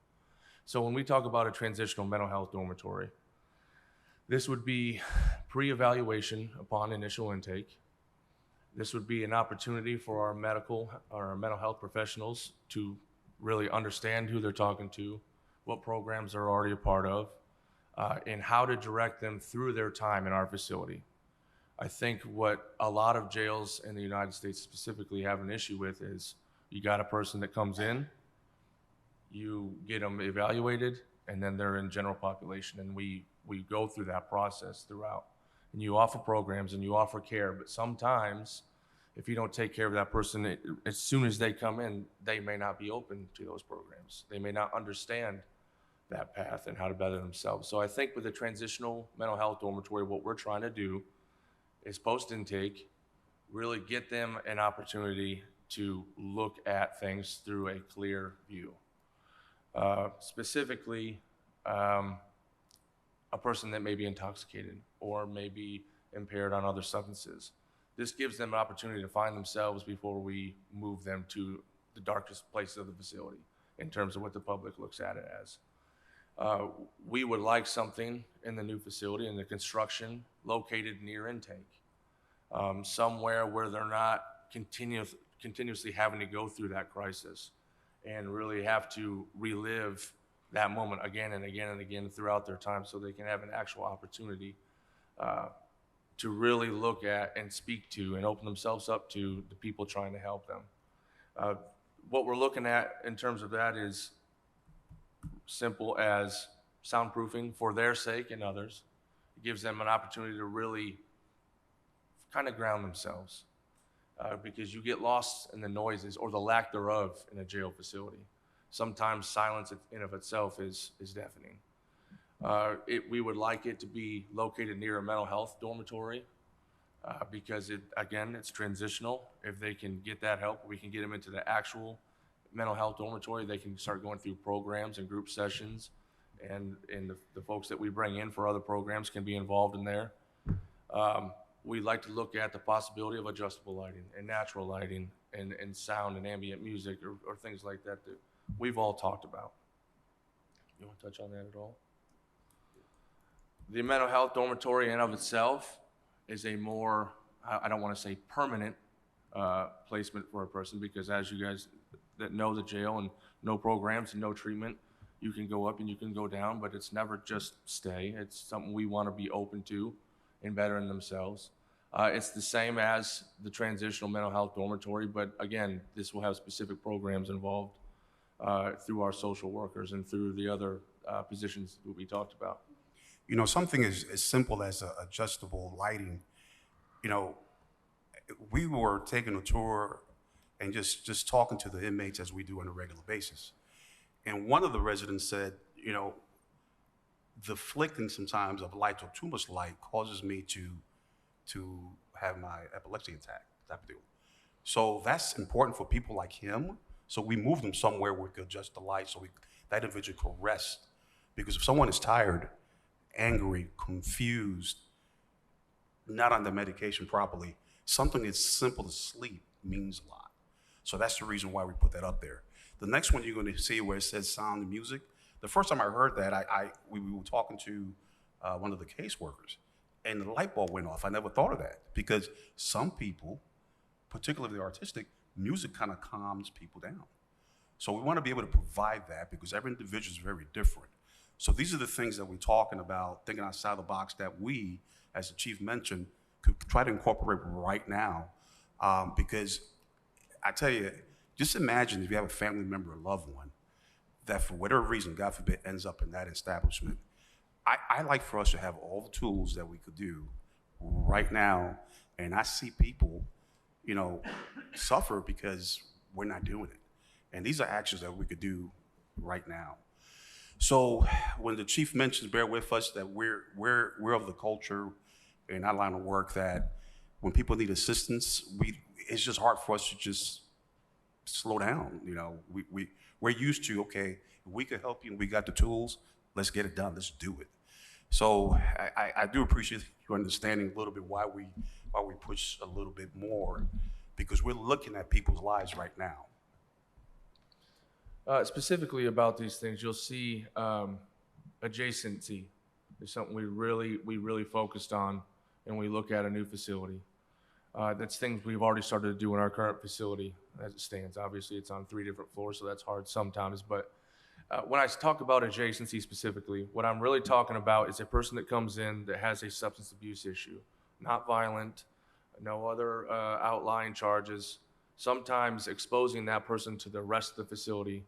S11: So when we talk about a transitional mental health dormitory, this would be pre-evaluation upon initial intake. This would be an opportunity for our mental health professionals to really understand who they're talking to, what programs they're already a part of, and how to direct them through their time in our facility. I think what a lot of jails in the United States specifically have an issue with is you got a person that comes in, you get them evaluated, and then they're in general population, and we we go through that process throughout. And you offer programs and you offer care, but sometimes if you don't take care of that person, as soon as they come in, they may not be open to those programs. They may not understand that path and how to better themselves. So I think with the transitional mental health dormitory, what we're trying to do is post-intake, really get them an opportunity to look at things through a clear view. Specifically, a person that may be intoxicated or may be impaired on other substances. This gives them an opportunity to find themselves before we move them to the darkest places of the facility in terms of what the public looks at it as. We would like something in the new facility, in the construction, located near intake. Somewhere where they're not continuously having to go through that crisis and really have to relive that moment again and again and again throughout their time, so they can have an actual opportunity to really look at and speak to and open themselves up to the people trying to help them. What we're looking at in terms of that is simple as soundproofing for their sake and others. It gives them an opportunity to really kind of ground themselves, because you get lost in the noises or the lack thereof in a jail facility. Sometimes silence in of itself is deafening. We would like it to be located near a mental health dormitory, because it's transitional. If they can get that help, we can get them into the actual mental health dormitory. They can start going through programs and group sessions, and the folks that we bring in for other programs can be involved in there. We'd like to look at the possibility of adjustable lighting and natural lighting and sound and ambient music or things like that that we've all talked about. You want to touch on that at all? The mental health dormitory in and of itself is a more, I don't want to say permanent placement for a person, because as you guys that know the jail and know programs and know treatment, you can go up and you can go down, but it's never just stay. It's something we want to be open to and bettering themselves. It's the same as the transitional mental health dormitory, but again, this will have specific programs involved through our social workers and through the other positions that we talked about.
S9: You know, something as simple as adjustable lighting. You know, we were taking a tour and just talking to the inmates as we do on a regular basis. And one of the residents said, you know, the flicking sometimes of lights or too much light causes me to have my epilepsy attack type of deal. So that's important for people like him. So we moved him somewhere where we could adjust the light so that individual could rest. Because if someone is tired, angry, confused, not on the medication properly, something as simple as sleep means a lot. So that's the reason why we put that up there. The next one you're going to see where it says sound and music. The first time I heard that, we were talking to one of the caseworkers, and the light bulb went off. I never thought of that, because some people, particularly the artistic, music kind of calms people down. So we want to be able to provide that, because every individual is very different. So these are the things that we're talking about, thinking outside the box, that we, as the chief mentioned, could try to incorporate right now. Because I tell you, just imagine if you have a family member or loved one that for whatever reason, God forbid, ends up in that establishment. I like for us to have all the tools that we could do right now. And I see people, you know, suffer because we're not doing it. And these are actions that we could do right now. So when the chief mentions, bear with us, that we're of the culture in our line of work that when people need assistance, it's just hard for us to just slow down. You know, we're used to, okay, if we can help you and we got the tools, let's get it done, let's do it. So I do appreciate your understanding a little bit why we push a little bit more, because we're looking at people's lives right now.
S11: Specifically about these things, you'll see adjacency is something we really focused on, and we look at a new facility. That's things we've already started to do in our current facility as it stands. Obviously, it's on 3 different floors, so that's hard sometimes. But when I talk about adjacency specifically, what I'm really talking about is a person that comes in that has a substance abuse issue, not violent, no other outlying charges. Sometimes exposing that person to the rest of the facility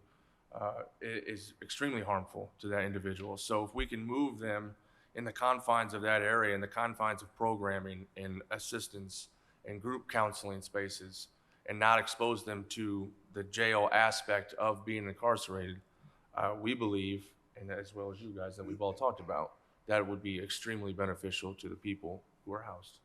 S11: is extremely harmful to that individual. So if we can move them in the confines of that area, in the confines of programming and assistance and group counseling spaces, and not expose them to the jail aspect of being incarcerated, we believe, and as well as you guys that we've all talked about, that it would be extremely beneficial to the people who are housed.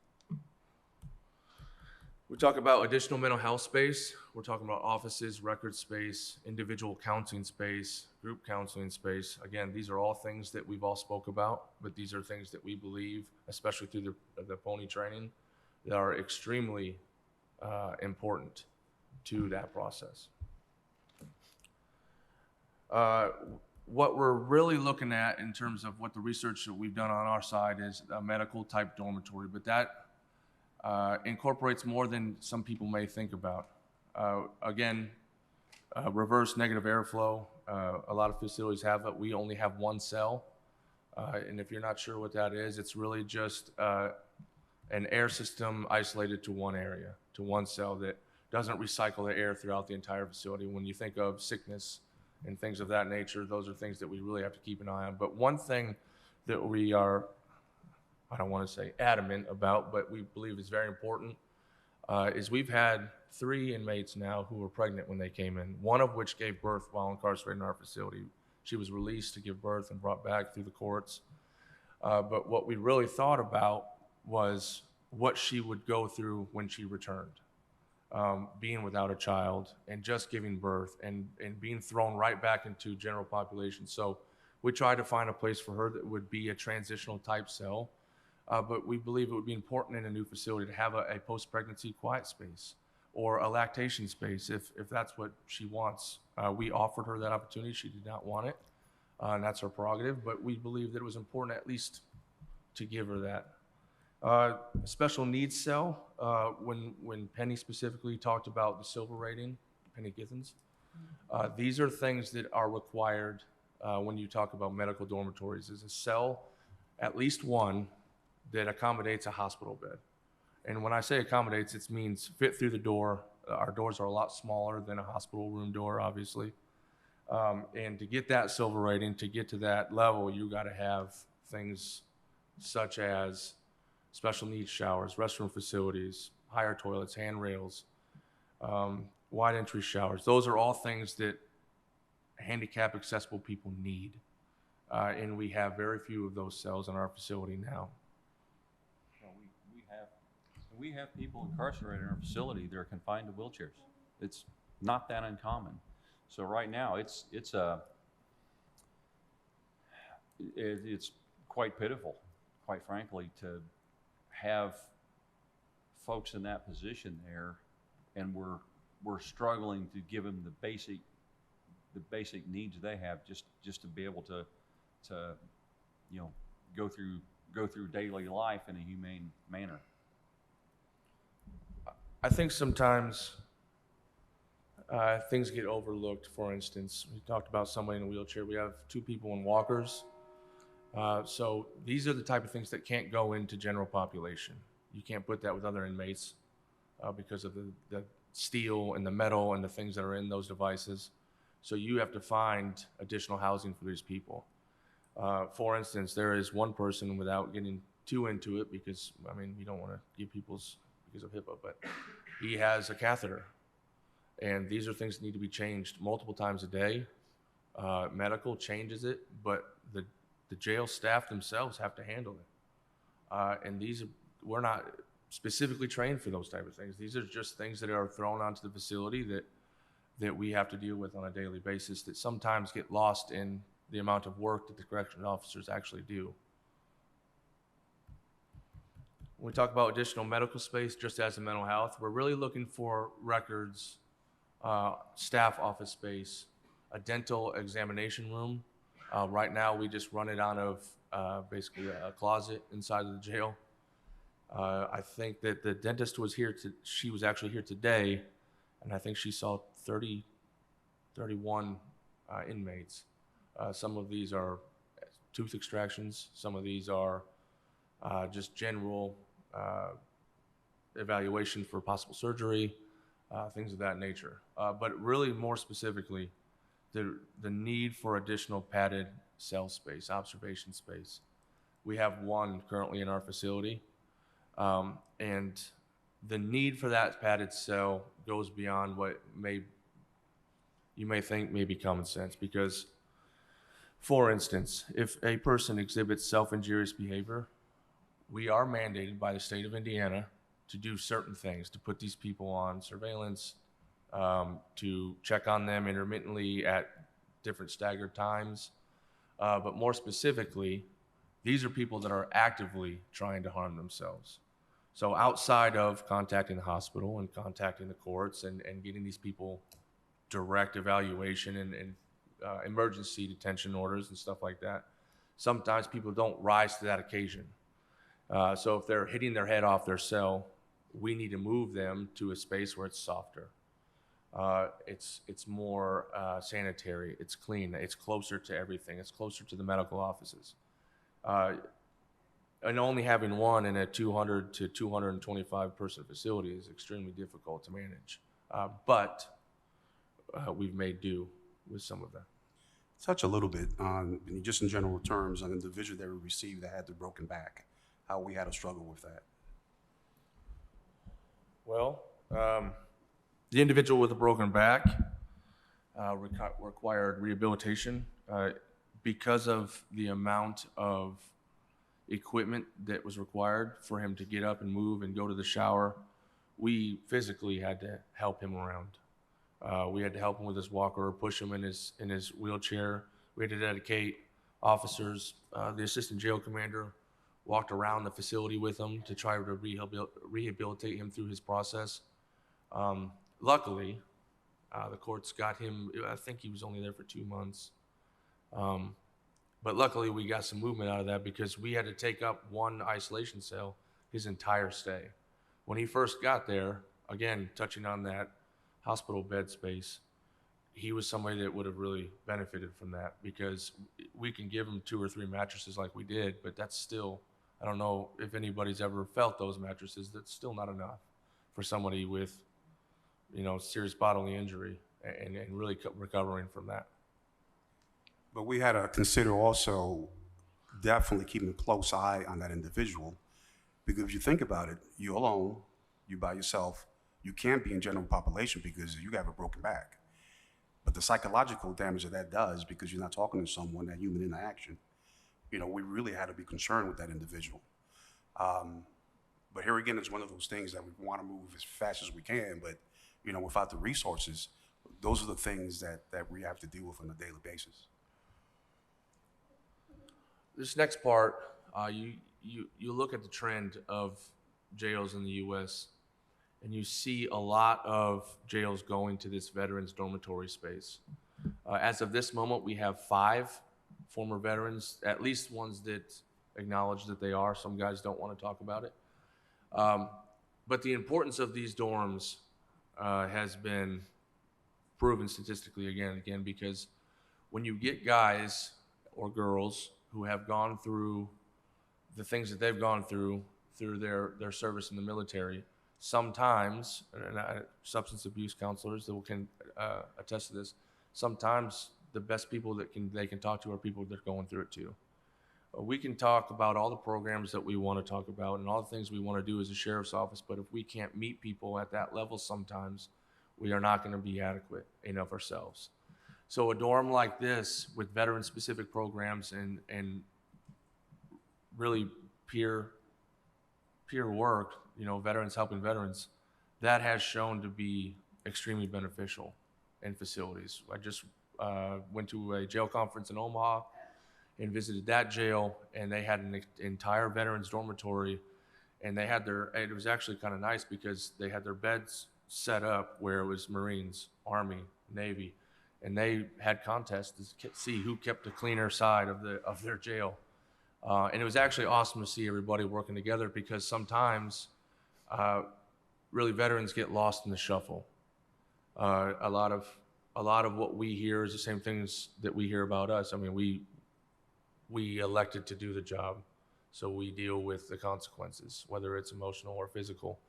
S11: We talk about additional mental health space. We're talking about offices, record space, individual counseling space, group counseling space. Again, these are all things that we've all spoke about, but these are things that we believe, especially through the pony training, that are extremely important to that process. What we're really looking at in terms of what the research that we've done on our side is a medical type dormitory, but that incorporates more than some people may think about. Again, reverse negative airflow. A lot of facilities have it. We only have one cell. And if you're not sure what that is, it's really just an air system isolated to one area, to one cell that doesn't recycle the air throughout the entire facility. When you think of sickness and things of that nature, those are things that we really have to keep an eye on. But one thing that we are, I don't want to say adamant about, but we believe is very important, is we've had 3 inmates now who were pregnant when they came in, one of which gave birth while incarcerated in our facility. She was released to give birth and brought back through the courts. But what we really thought about was what she would go through when she returned, being without a child and just giving birth and being thrown right back into general population. So we tried to find a place for her that would be a transitional type cell. But we believe it would be important in a new facility to have a post-pregnancy quiet space or a lactation space if that's what she wants. We offered her that opportunity. She did not want it, and that's her prerogative, but we believe that it was important at least to give her that. Special needs cell, when Penny specifically talked about the silver rating, Penny Githens, these are things that are required when you talk about medical dormitories, is a cell, at least one, that accommodates a hospital bed. And when I say accommodates, it means fit through the door. Our doors are a lot smaller than a hospital room door, obviously. And to get that silver rating, to get to that level, you got to have things such as special needs showers, restroom facilities, higher toilets, handrails, wide entry showers. Those are all things that handicap accessible people need. And we have very few of those cells in our facility now.
S10: We have people incarcerated in our facility that are confined to wheelchairs. It's not that uncommon. So right now, it's quite pitiful, quite frankly, to have folks in that position there, and we're struggling to give them the basic needs they have just to be able to go through daily life in a humane manner.
S11: I think sometimes things get overlooked. For instance, we talked about somebody in a wheelchair. We have 2 people in walkers. So these are the type of things that can't go into general population. You can't put that with other inmates because of the steel and the metal and the things that are in those devices. So you have to find additional housing for these people. For instance, there is one person, without getting too into it, because, I mean, we don't want to give people's because of HIPAA, but he has a catheter. And these are things that need to be changed multiple times a day. Medical changes it, but the jail staff themselves have to handle it. And we're not specifically trained for those type of things. These are just things that are thrown onto the facility that we have to deal with on a daily basis that sometimes get lost in the amount of work that the correctional officers actually do. When we talk about additional medical space, just as in mental health, we're really looking for records, staff office space, a dental examination room. Right now, we just run it out of basically a closet inside of the jail. I think that the dentist was here, she was actually here today, and I think she saw 31 inmates. Some of these are tooth extractions. Some of these are just general evaluation for possible surgery, things of that nature. But really more specifically, the need for additional padded cell space, observation space. We have one currently in our facility. And the need for that padded cell goes beyond what you may think may be common sense, because, for instance, if a person exhibits self-injurious behavior, we are mandated by the state of Indiana to do certain things, to put these people on surveillance, to check on them intermittently at different staggered times. But more specifically, these are people that are actively trying to harm themselves. So outside of contacting the hospital and contacting the courts and getting these people direct evaluation and emergency detention orders and stuff like that, sometimes people don't rise to that occasion. So if they're hitting their head off their cell, we need to move them to a space where it's softer. It's more sanitary, it's clean, it's closer to everything, it's closer to the medical offices. And only having one in a 200 to 225 person facility is extremely difficult to manage. But we've made do with some of that.
S9: Touch a little bit on, just in general terms, on an individual that we received that had the broken back, how we had to struggle with that.
S11: Well, the individual with a broken back required rehabilitation because of the amount of equipment that was required for him to get up and move and go to the shower. We physically had to help him around. We had to help him with his walker, push him in his wheelchair. We had to dedicate officers. The assistant jail commander walked around the facility with him to try to rehabilitate him through his process. Luckily, the courts got him, I think he was only there for 2 months. But luckily we got some movement out of that, because we had to take up one isolation cell his entire stay. When he first got there, again, touching on that hospital bed space, he was somebody that would have really benefited from that, because we can give him 2 or 3 mattresses like we did, but that's still, I don't know if anybody's ever felt those mattresses, that's still not enough for somebody with, serious bodily injury and really recovering from that.
S9: But we had to consider also definitely keeping a close eye on that individual, because if you think about it, you're alone, you by yourself, you can't be in general population because you have a broken back. But the psychological damage that does, because you're not talking to someone, that human interaction, we really had to be concerned with that individual. But here again, it's one of those things that we want to move as fast as we can, but without the resources, those are the things that we have to deal with on a daily basis.
S11: This next part, you look at the trend of jails in the U.S., and you see a lot of jails going to this veterans dormitory space. As of this moment, we have 5 former veterans, at least ones that acknowledge that they are. Some guys don't want to talk about it. But the importance of these dorms has been proven statistically again and again, because when you get guys or girls who have gone through the things that they've gone through their service in the military, sometimes, and substance abuse counselors that can attest to this, sometimes the best people they can talk to are people that are going through it too. We can talk about all the programs that we want to talk about and all the things we want to do as a sheriff's office, but if we can't meet people at that level, sometimes we are not going to be adequate enough ourselves. So a dorm like this with veteran-specific programs and really peer work, veterans helping veterans, that has shown to be extremely beneficial in facilities. I just went to a jail conference in Omaha and visited that jail, and they had an entire veterans dormitory, and it was actually kind of nice because they had their beds set up where it was Marines, Army, Navy, and they had contests to see who kept the cleaner side of their jail. And it was actually awesome to see everybody working together, because sometimes really veterans get lost in the shuffle. A lot of what we hear is the same things that we hear about us. I mean, we elected to do the job, so we deal with the consequences, whether it's emotional or physical.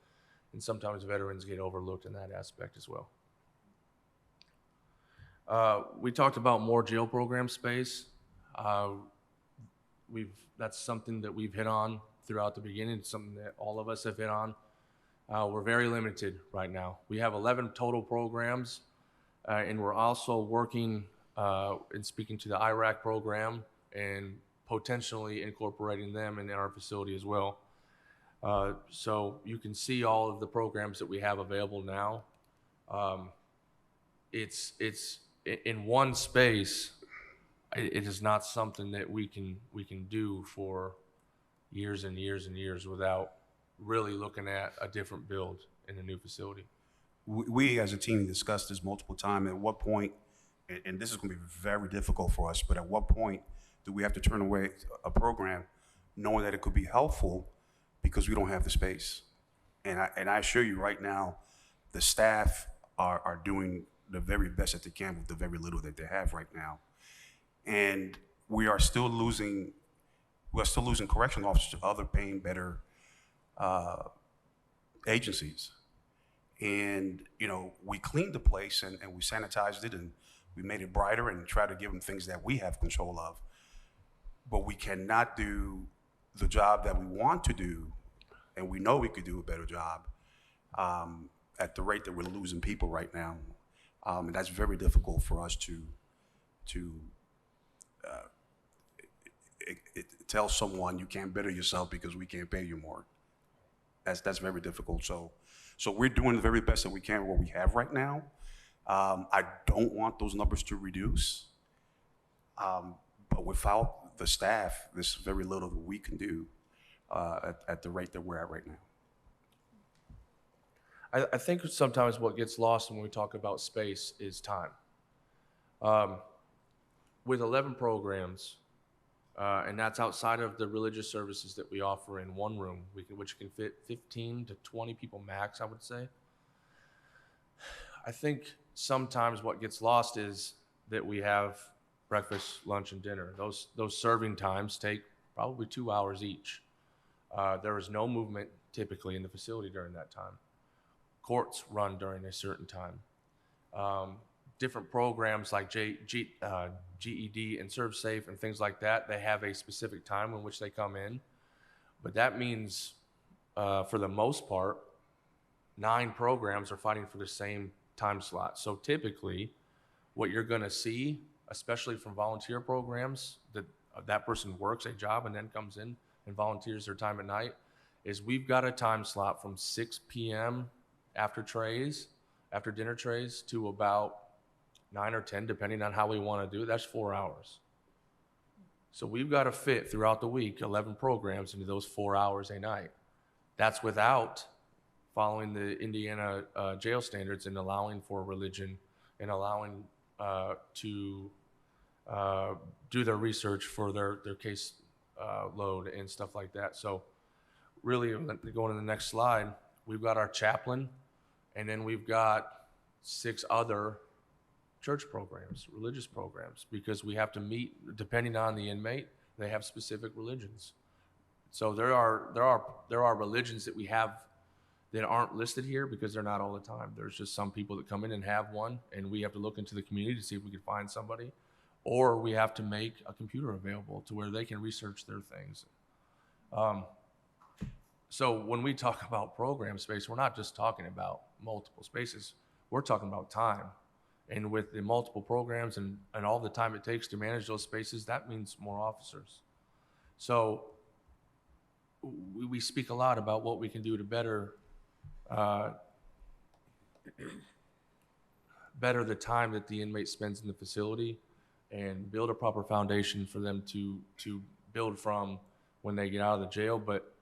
S11: And sometimes veterans get overlooked in that aspect as well. We talked about more jail program space. that's something that we've hit on throughout the beginning. It's something that all of us have hit on. We're very limited right now. We have 11 total programs, and we're also working and speaking to the IRAC program and potentially incorporating them in our facility as well. So you can see all of the programs that we have available now. It's in one space. It is not something that we can do for years and years and years without really looking at a different build in a new facility.
S9: We as a team discussed this multiple times. At what point, and this is going to be very difficult for us, but at what point do we have to turn away a program knowing that it could be helpful because we don't have the space? And I assure you right now, the staff are doing the very best that they can with the very little that they have right now. And we are still losing correctional officers to other paying better agencies. And, you know, we cleaned the place and we sanitized it and we made it brighter and tried to give them things that we have control of. But we cannot do the job that we want to do, and we know we could do a better job at the rate that we're losing people right now. And that's very difficult for us to tell someone you can't better yourself because we can't pay you more. That's very difficult. So we're doing the very best that we can with what we have right now. I don't want those numbers to reduce, but without the staff, there's very little that we can do at the rate that we're at right now.
S11: I think sometimes what gets lost when we talk about space is time. With 11 programs, and that's outside of the religious services that we offer in one room, which can fit 15 to 20 people max, I would say. I think sometimes what gets lost is that we have breakfast, lunch, and dinner. Those serving times take probably 2 hours each. There is no movement typically in the facility during that time. Courts run during a certain time. Different programs like GED and ServSafe and things like that, they have a specific time in which they come in. But that means, for the most part, 9 programs are fighting for the same time slot. So typically, what you're going to see, especially from volunteer programs, that person works a job and then comes in and volunteers their time at night, is we've got a time slot from 6 p.m. after dinner trays, to about 9 or 10, depending on how we want to do it. That's 4 hours. So we've got to fit throughout the week 11 programs into those 4 hours a night. That's without following the Indiana jail standards and allowing for religion and allowing to do their research for their case load and stuff like that. So really, going to the next slide, we've got our chaplain, and then we've got 6 other church programs, religious programs, because we have to meet, depending on the inmate, they have specific religions. So there are religions that we have that aren't listed here because they're not all the time. There's just some people that come in and have one, and we have to look into the community to see if we can find somebody, or we have to make a computer available to where they can research their things. So when we talk about program space, we're not just talking about multiple spaces. We're talking about time. And with the multiple programs and all the time it takes to manage those spaces, that means more officers. So we speak a lot about what we can do to better the time that the inmate spends in the facility and build a proper foundation for them to build from when they get out of the jail. But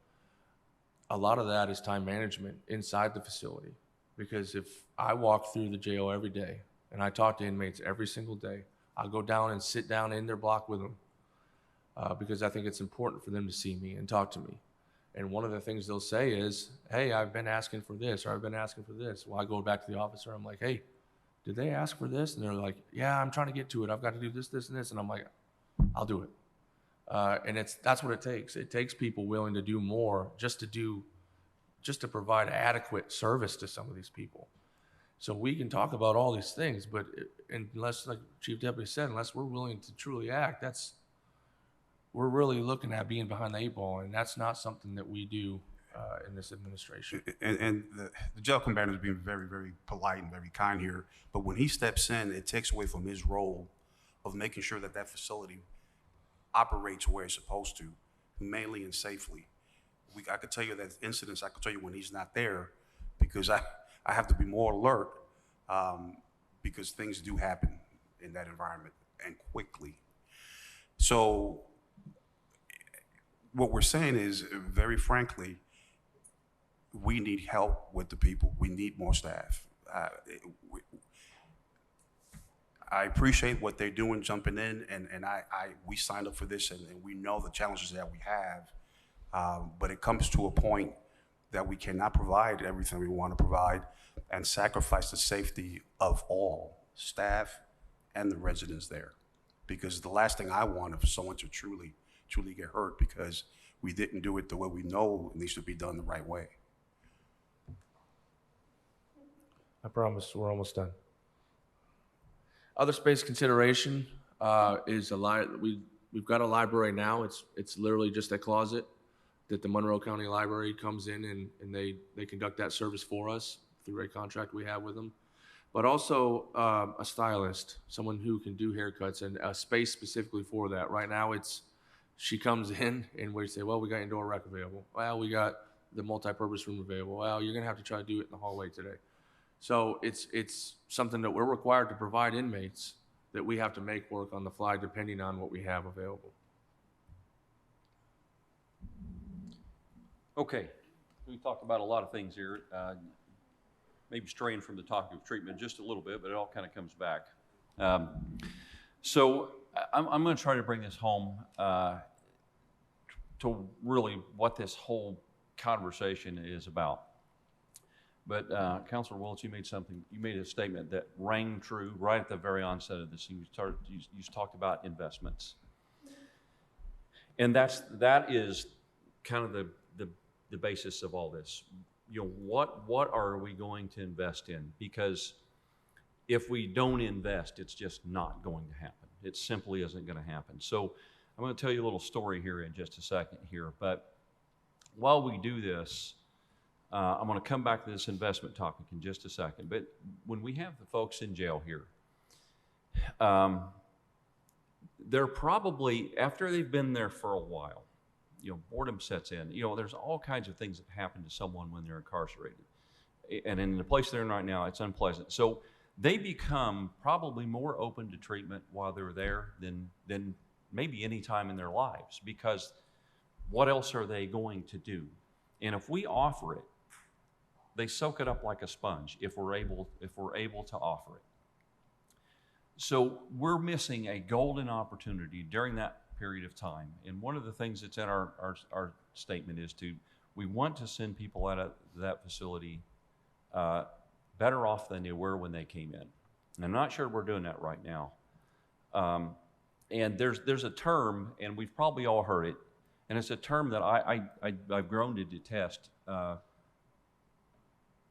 S11: a lot of that is time management inside the facility. Because if I walk through the jail every day and I talk to inmates every single day, I'll go down and sit down in their block with them because I think it's important for them to see me and talk to me. And one of the things they'll say is, hey, I've been asking for this, or I've been asking for this. Well, I go back to the officer. I'm like, hey, did they ask for this? And they're like, yeah, I'm trying to get to it. I've got to do this, this, and this. And I'm like, I'll do it. And that's what it takes. It takes people willing to do more just to provide adequate service to some of these people. So we can talk about all these things, but unless, like Chief Deputy said, unless we're willing to truly act, we're really looking at being behind the 8 ball, and that's not something that we do in this administration.
S9: And the jail commander is being very, very polite and very kind here, but when he steps in, it takes away from his role of making sure that that facility operates where it's supposed to, humanely and safely. I could tell you that incidents, I could tell you when he's not there, because I have to be more alert, because things do happen in that environment and quickly. So what we're saying is, very frankly, we need help with the people. We need more staff. I appreciate what they're doing, jumping in, and we signed up for this, and we know the challenges that we have, but it comes to a point that we cannot provide everything we want to provide and sacrifice the safety of all staff and the residents there. Because the last thing I want is for someone to truly get hurt because we didn't do it the way we know it needs to be done the right way.
S11: I promise we're almost done. Other space consideration is we've got a library now. It's literally just a closet that the Monroe County Library comes in and they conduct that service for us through a contract we have with them. But also a stylist, someone who can do haircuts, and a space specifically for that. Right now she comes in and we say, well, we got indoor rec available. Well, we got the multi-purpose room available. Well, you're gonna have to try to do it in the hallway today. So it's something that we're required to provide inmates that we have to make work on the fly depending on what we have available.
S10: Okay, we talked about a lot of things here, maybe straying from the topic of treatment just a little bit, but it all kind of comes back. So I'm going to try to bring this home to really what this whole conversation is about. But Councilor Willis, you made a statement that rang true right at the very onset of this. You talked about investments, and that is kind of the basis of all this. You know, what are we going to invest in? Because if we don't invest, it's just not going to happen. It simply isn't going to happen. So I'm going to tell you a little story here in just a second here. But while we do this, I'm going to come back to this investment topic in just a second. But when we have the folks in jail here, they're probably, after they've been there for a while, you know, boredom sets in. You know, there's all kinds of things that happen to someone when they're incarcerated. And in the place they're in right now, it's unpleasant. So they become probably more open to treatment while they're there than maybe any time in their lives, because what else are they going to do? And if we offer it, they soak it up like a sponge if we're able to offer it. So we're missing a golden opportunity during that period of time. And one of the things that's in our statement is we want to send people out of that facility better off than they were when they came in. And I'm not sure we're doing that right now. And there's a term, and we've probably all heard it, and it's a term that I've grown to detest,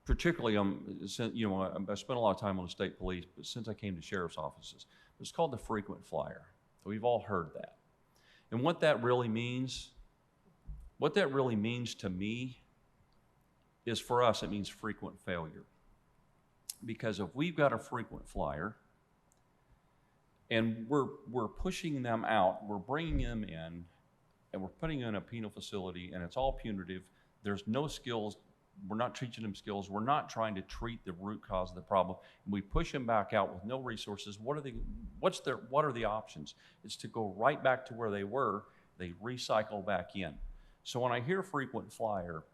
S10: particularly, you know, I spent a lot of time on the state police, but since I came to sheriff's offices, it's called the frequent flyer. We've all heard that. And what that really means to me is, for us, it means frequent failure. Because if we've got a frequent flyer and we're pushing them out, we're bringing them in, and we're putting them in a penal facility, and it's all punitive, there's no skills, we're not teaching them skills, we're not trying to treat the root cause of the problem, and we push them back out with no resources, what are the options? It's to go right back to where they were, they recycle back in. So when I hear frequent flyer,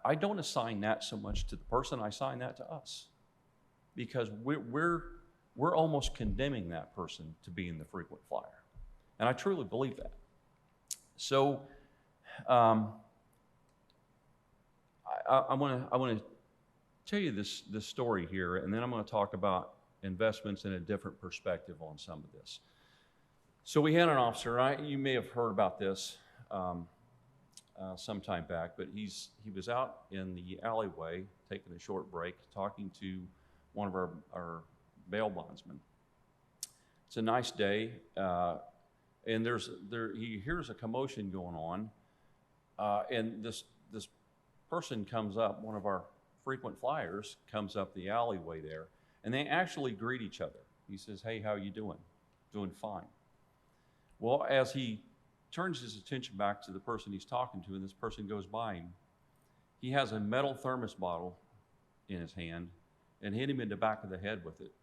S10: I don't assign that so much to the person, I assign that to us. Because we're almost condemning that person to be in the frequent flyer. And I truly believe that. So I want to tell you this story here, and then I'm going to talk about investments in a different perspective on some of this. So we had an officer, you may have heard about this some time back, but he was out in the alleyway taking a short break, talking to one of our bail bondsmen. It's a nice day. And he hears a commotion going on, and this person comes up, one of our frequent flyers comes up the alleyway there, and they actually greet each other. He says, "Hey, how you doing?" "Doing fine." Well, as he turns his attention back to the person he's talking to, and this person goes by him, he has a metal thermos bottle in his hand and hit him in the back of the head with it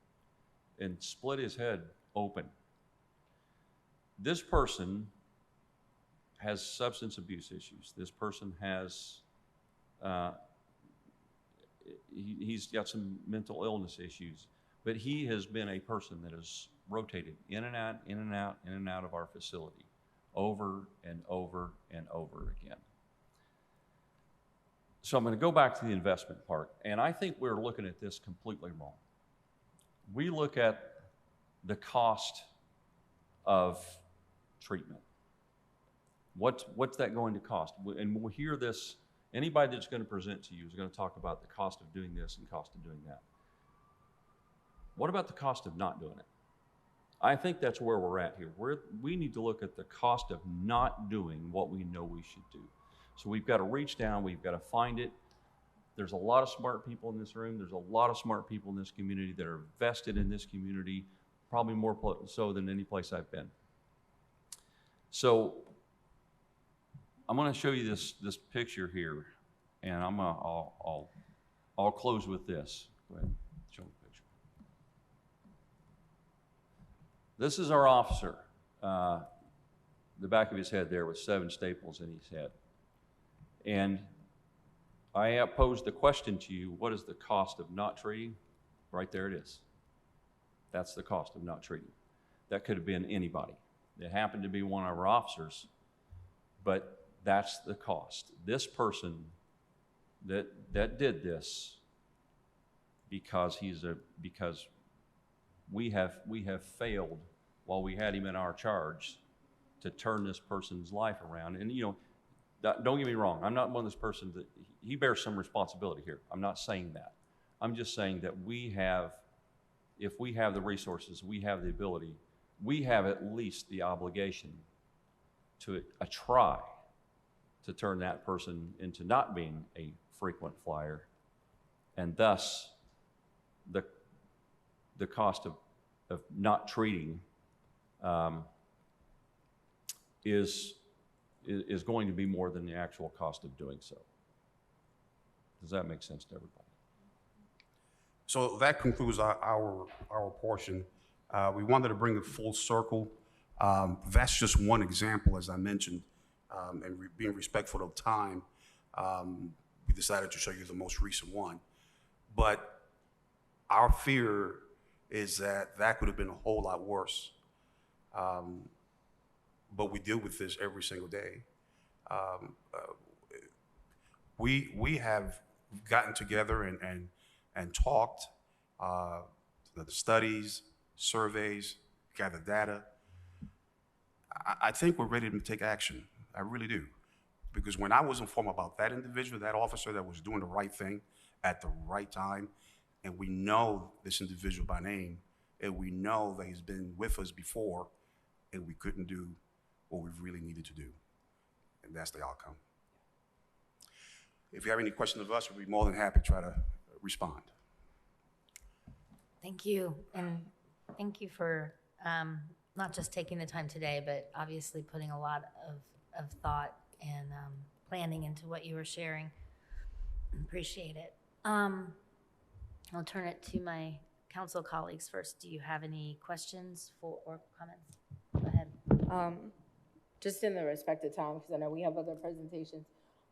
S10: and split his head open. This person has substance abuse issues. This person has, he's got some mental illness issues, but he has been a person that has rotated in and out, in and out, in and out of our facility over and over and over again. So I'm going to go back to the investment part, and I think we're looking at this completely wrong. We look at the cost of treatment. What's that going to cost? And we'll hear this, anybody that's going to present to you is going to talk about the cost of doing this and cost of doing that. What about the cost of not doing it? I think that's where we're at here. We need to look at the cost of not doing what we know we should do. So we've got to reach down, we've got to find it. There's a lot of smart people in this room. There's a lot of smart people in this community that are vested in this community, probably more so than any place I've been. So I'm going to show you this picture here, and I'll close with this. Go ahead, show the picture. This is our officer. The back of his head there with 7 staples in his head. And I posed the question to you, what is the cost of not treating? Right there it is. That's the cost of not treating. That could have been anybody. It happened to be one of our officers, but that's the cost. This person that did this because we have failed while we had him in our charge to turn this person's life around. And don't get me wrong, I'm not one of those persons that, he bears some responsibility here. I'm not saying that. I'm just saying that if we have the resources, we have the ability, we have at least the obligation to try to turn that person into not being a frequent flyer, and thus the cost of not treating is going to be more than the actual cost of doing so. Does that make sense to everybody?
S9: So that concludes our portion. We wanted to bring it full circle. That's just one example, as I mentioned, and being respectful of time, we decided to show you the most recent one. But our fear is that could have been a whole lot worse. But we deal with this every single day. We have gotten together and talked, the studies, surveys, gathered data. I think we're ready to take action. I really do. Because when I was informed about that individual, that officer that was doing the right thing at the right time, and we know this individual by name, and we know that he's been with us before, and we couldn't do what we really needed to do. And that's the outcome. If you have any questions of us, we'll be more than happy to try to respond.
S1: Thank you, and thank you for not just taking the time today, but obviously putting a lot of thought and planning into what you were sharing. Appreciate it. I'll turn it to my council colleagues first. Do you have any questions or comments? Go ahead.
S3: Just in the respect of time, because I know we have other presentations.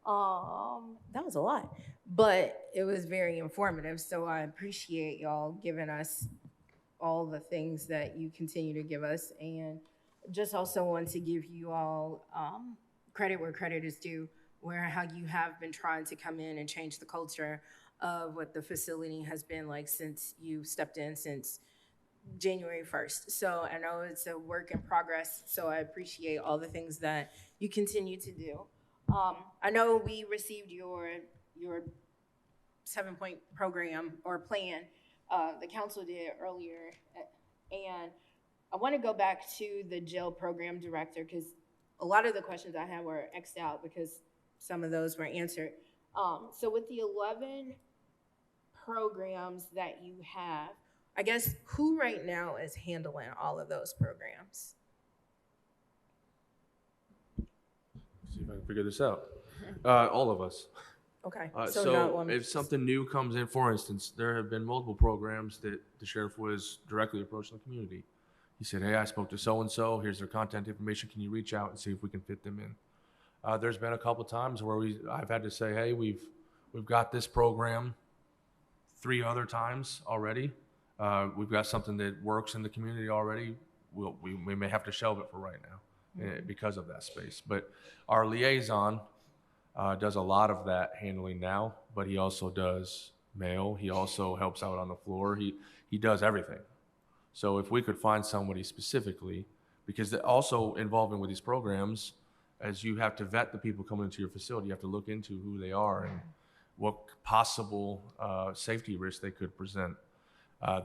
S3: That was a lot, but it was very informative. So I appreciate y'all giving us all the things that you continue to give us, and just also want to give you all credit where credit is due, how you have been trying to come in and change the culture of what the facility has been like since you stepped in, since January 1st. So I know it's a work in progress, so I appreciate all the things that you continue to do. I know we received your 7-point program or plan, the council did earlier, and I want to go back to the jail program director because a lot of the questions I had were X'd out because some of those were answered. So with the 11 programs that you have, I guess who right now is handling all of those programs?
S11: See if I can figure this out. All of us.
S3: Okay.
S11: So
S3: one.
S11: if something new comes in, for instance, there have been multiple programs that the sheriff was directly approaching the community. He said, hey, I spoke to so-and-so, here's their contact information, can you reach out and see if we can fit them in? There's been a couple times where I've had to say, hey, we've got this program 3 other times already. We've got something that works in the community already. We may have to shelve it for right now because of that space. But our liaison does a lot of that handling now, but he also does mail. He also helps out on the floor. He does everything. So if we could find somebody specifically, because also involving with these programs, as you have to vet the people coming into your facility, you have to look into who they are and what possible safety risks they could present.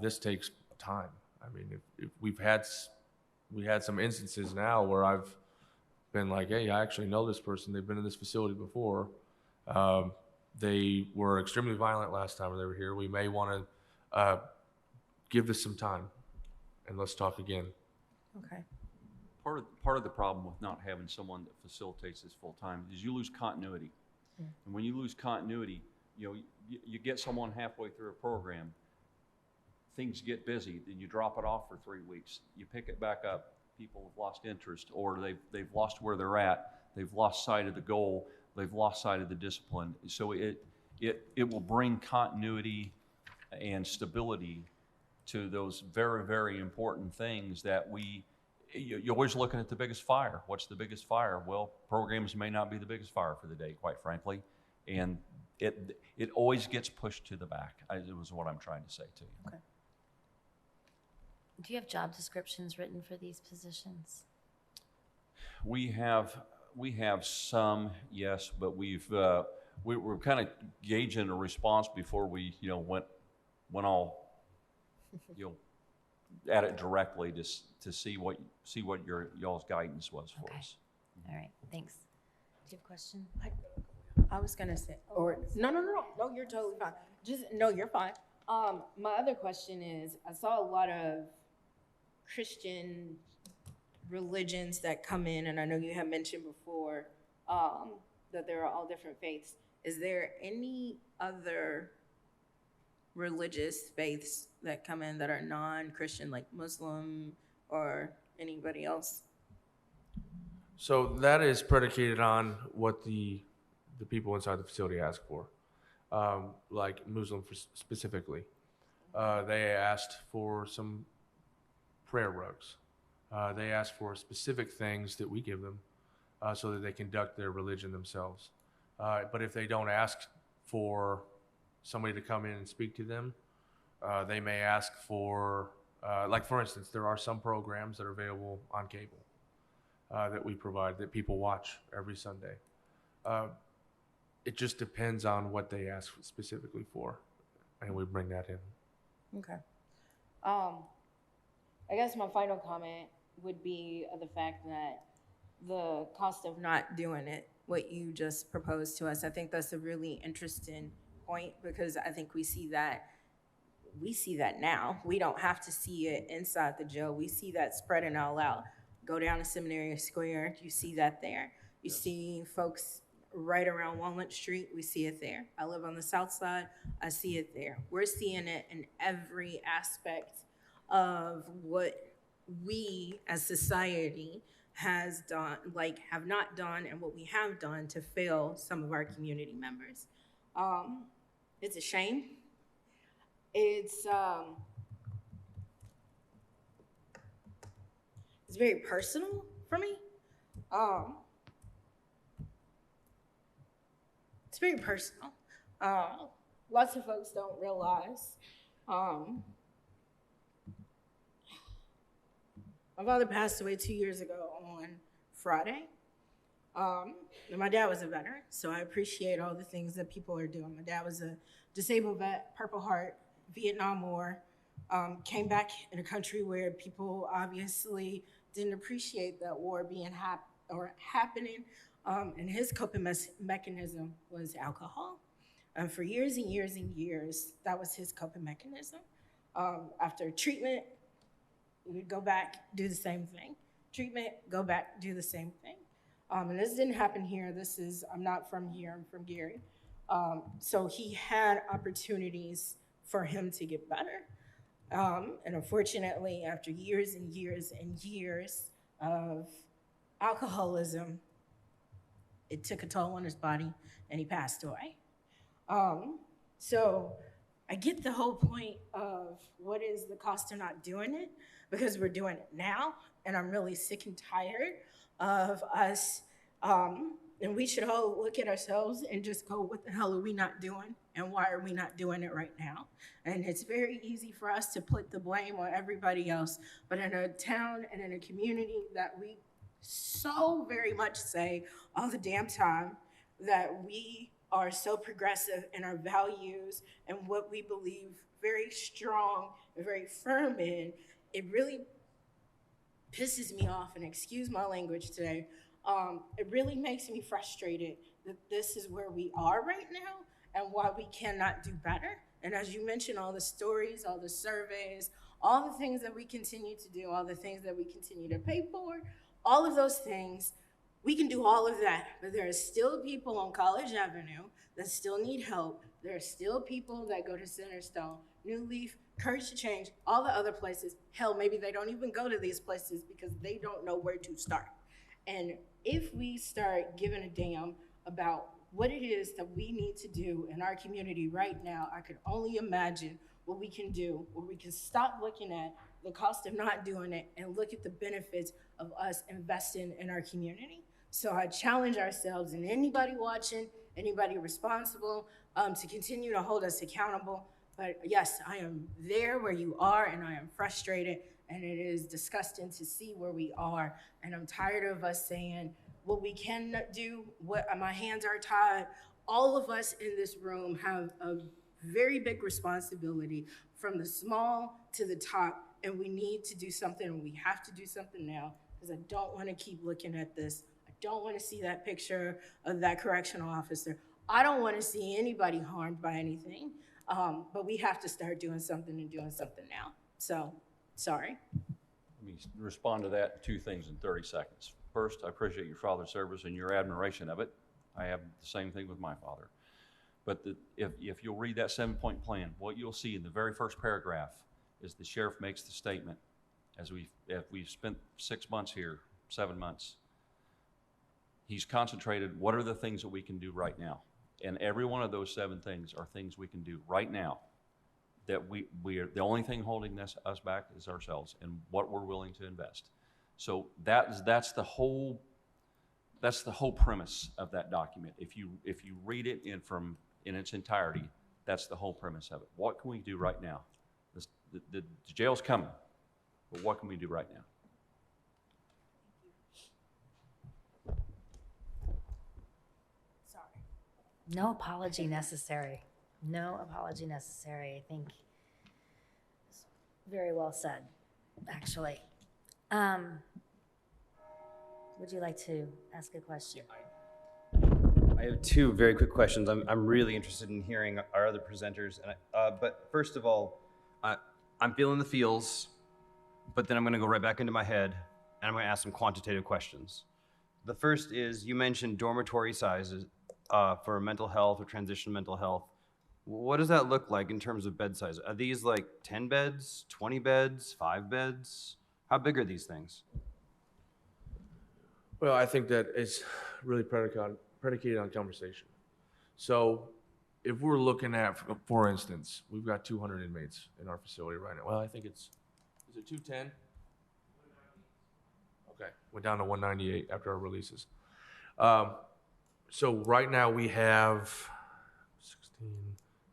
S11: This takes time. I mean, if we had some instances now where I've been like, hey, I actually know this person. They've been in this facility before. They were extremely violent last time they were here. We may want to give this some time and let's talk again.
S3: Okay.
S10: Part of the problem with not having someone that facilitates this full time is you lose continuity. And when you lose continuity, you get someone halfway through a program, things get busy, then you drop it off for 3 weeks. You pick it back up, people have lost interest, or they've lost where they're at, they've lost sight of the goal, they've lost sight of the discipline. So it will bring continuity and stability to those very, very important things that you're always looking at the biggest fire. What's the biggest fire? Well, programs may not be the biggest fire for the day, quite frankly. And it always gets pushed to the back, it was what I'm trying to say to you.
S3: Okay.
S1: Do you have job descriptions written for these positions?
S10: We have some, yes, but we're kind of gauging a response before we, went all, at it directly to see what y'all's guidance was for us.
S1: All right, thanks. Do you have a question?
S3: I was gonna say, or no, you're totally fine. You're fine. My other question is, I saw a lot of Christian religions that come in, and I know you have mentioned before that there are all different faiths. Is there any other religious faiths that come in that are non-Christian, like Muslim or anybody else?
S11: So that is predicated on what the people inside the facility ask for, like Muslim specifically. They asked for some prayer rugs. They asked for specific things that we give them so that they conduct their religion themselves. But if they don't ask for somebody to come in and speak to them, they may ask for, like for instance, there are some programs that are available on cable that we provide that people watch every Sunday. It just depends on what they ask specifically for, and we bring that in.
S3: Okay. I guess my final comment would be the fact that the cost of not doing it, what you just proposed to us, I think that's a really interesting point, because I think we see that now. We don't have to see it inside the jail. We see that spreading all out. Go down to Seminary Square, you see that there. You see folks right around Walnut Street, we see it there. I live on the south side, I see it there. We're seeing it in every aspect of what we as society has done, have not done, and what we have done to fail some of our community members. It's a shame. It's very personal for me. It's very personal. Lots of folks don't realize. My father passed away 2 years ago on Friday. And my dad was a veteran, so I appreciate all the things that people are doing. My dad was a disabled vet, Purple Heart, Vietnam War, came back in a country where people obviously didn't appreciate that war being happening, and his coping mechanism was alcohol. And for years and years and years, that was his coping mechanism. After treatment, he would go back, do the same thing. Treatment, go back, do the same thing. And this didn't happen here. I'm not from here, I'm from Gary. So he had opportunities for him to get better. And unfortunately, after years and years and years of alcoholism, it took a toll on his body and he passed away. So I get the whole point of what is the cost of not doing it, because we're doing it now, and I'm really sick and tired of us, and we should all look at ourselves and just go, what the hell are we not doing, and why are we not doing it right now? And it's very easy for us to put the blame on everybody else, but in a town and in a community that we so very much say all the damn time that we are so progressive in our values and what we believe very strong and very firm in, it really pisses me off, and excuse my language today, it really makes me frustrated that this is where we are right now and why we cannot do better. And as you mentioned, all the stories, all the surveys, all the things that we continue to do, all the things that we continue to pay for, all of those things, we can do all of that, but there are still people on College Avenue that still need help. There are still people that go to Centerstone, New Leaf, Courage to Change, all the other places. Hell, maybe they don't even go to these places because they don't know where to start. And if we start giving a damn about what it is that we need to do in our community right now, I could only imagine what we can do, where we can stop looking at the cost of not doing it and look at the benefits of us investing in our community. So I challenge ourselves and anybody watching, anybody responsible, to continue to hold us accountable. But yes, I am there where you are, and I am frustrated, and it is disgusting to see where we are. And I'm tired of us saying what we can do, what my hands are tied. All of us in this room have a very big responsibility, from the small to the top, and we need to do something, and we have to do something now, because I don't want to keep looking at this. I don't want to see that picture of that correctional officer. I don't want to see anybody harmed by anything, but we have to start doing something and doing something now. So, sorry.
S10: Let me respond to that, two things in 30 seconds. First, I appreciate your father's service and your admiration of it. I have the same thing with my father. But if you'll read that 7-point plan, what you'll see in the very first paragraph is the sheriff makes the statement, as we've spent 6 months here, 7 months, he's concentrated, what are the things that we can do right now? And every one of those 7 things are things we can do right now, that we are, the only thing holding us back is ourselves and what we're willing to invest. So that's the whole premise of that document. If you read it in its entirety, that's the whole premise of it. What can we do right now? The jail's coming, but what can we do right now?
S3: Sorry.
S1: No apology necessary. No apology necessary. I think it's very well said, actually. Would you like to ask a question?
S2: I have 2 very quick questions. I'm really interested in hearing our other presenters. But first of all, I'm feeling the feels, but then I'm going to go right back into my head, and I'm going to ask some quantitative questions. The first is, you mentioned dormitory sizes for mental health or transition mental health. What does that look like in terms of bed size? Are these like 10 beds, 20 beds, 5 beds? How big are these things?
S11: Well, I think that it's really predicated on conversation. So if we're looking at, for instance, we've got 200 inmates in our facility right now. Well, I think is it 210? Okay, went down to 198 after our releases. So right now we have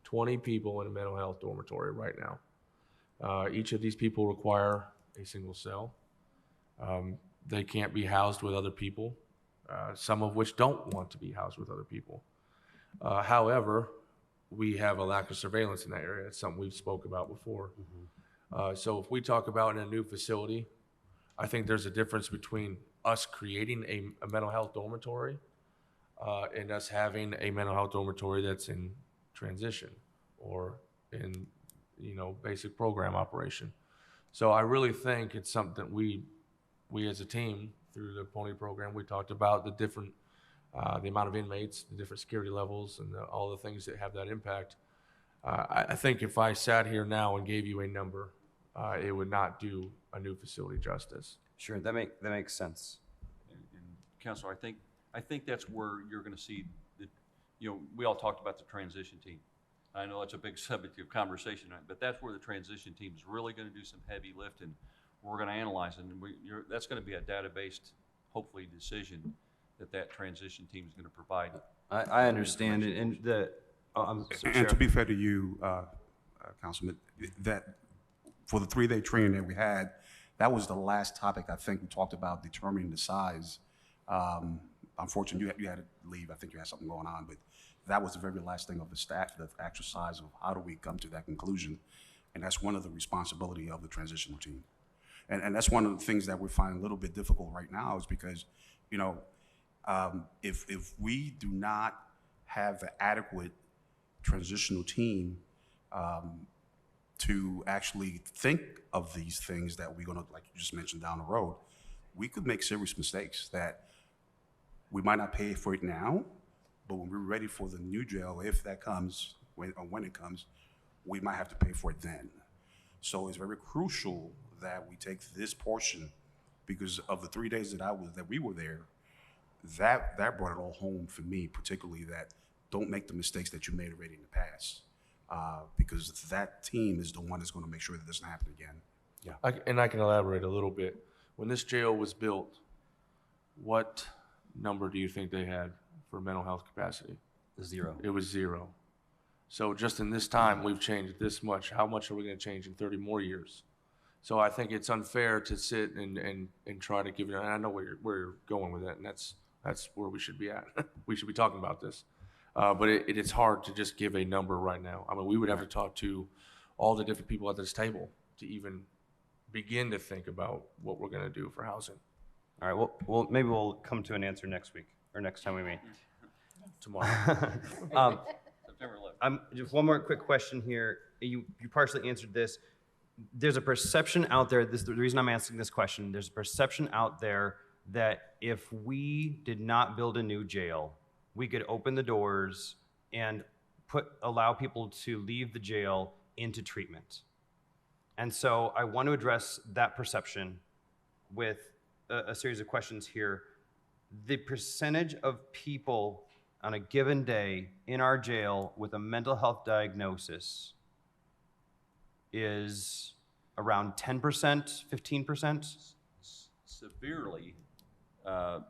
S11: 20 people in a mental health dormitory right now. Each of these people require a single cell. They can't be housed with other people, some of which don't want to be housed with other people. However, we have a lack of surveillance in that area. It's something we've spoke about before. So if we talk about in a new facility, I think there's a difference between us creating a mental health dormitory and us having a mental health dormitory that's in transition or in, basic program operation. So I really think it's something we as a team through the Pony program, we talked about the amount of inmates, the different security levels, and all the things that have that impact. I think if I sat here now and gave you a number, it would not do a new facility justice.
S2: Sure, that makes sense.
S10: And Counselor, I think that's where you're going to see we all talked about the transition team. I know it's a big subject of conversation, but that's where the transition team is really going to do some heavy lifting. We're going to analyze it, and that's going to be a data-based, hopefully, decision that transition team is going to provide.
S2: I understand,
S9: And to be fair to you, Councilman, that for the 3-day training that we had, that was the last topic I think we talked about, determining the size. Unfortunately, you had to leave. I think you had something going on, but that was the very last thing of the actual size of how do we come to that conclusion. And that's one of the responsibility of the transitional team. And that's one of the things that we're finding a little bit difficult right now is because, if we do not have the adequate transitional team to actually think of these things that we're gonna, like you just mentioned, down the road, we could make serious mistakes that we might not pay for it now, but when we're ready for the new jail, if that comes, when it comes, we might have to pay for it then. So it's very crucial that we take this portion, because of the 3 days that we were there, that brought it all home for me, particularly that don't make the mistakes that you made already in the past, because that team is the one that's going to make sure that doesn't happen again. Yeah.
S11: I can elaborate a little bit. When this jail was built, what number do you think they had for mental health capacity?
S2: 0.
S11: It was 0. So just in this time, we've changed this much. How much are we going to change in 30 more years? So I think it's unfair to sit and try to give it, and I know where you're going with that, and that's where we should be at. We should be talking about this. But it's hard to just give a number right now. I mean, we would have to talk to all the different people at this table to even begin to think about what we're going to do for housing.
S2: All right, well, maybe we'll come to an answer next week or next time we meet.
S11: Tomorrow.
S10: September 11th.
S2: Just one more quick question here. You partially answered this. There's a perception out there, the reason I'm asking this question, there's a perception out there that if we did not build a new jail, we could open the doors and allow people to leave the jail into treatment. And so I want to address that perception with a series of questions here. The percentage of people on a given day in our jail with a mental health diagnosis is around 10%, 15%?
S10: Severely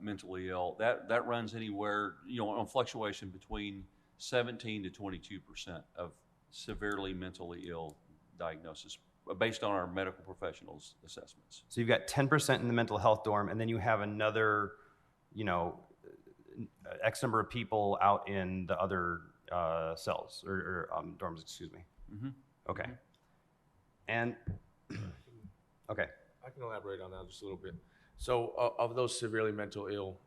S10: mentally ill, that runs anywhere, on fluctuation between 17 to 22% of severely mentally ill diagnosis based on our medical professionals' assessments.
S2: So you've got 10% in the mental health dorm, and then you have another, X number of people out in the other cells or dorms, excuse me.
S10: Mm-hmm.
S2: Okay. And, okay.
S11: I can elaborate on that just a little bit. So of those severely mental ill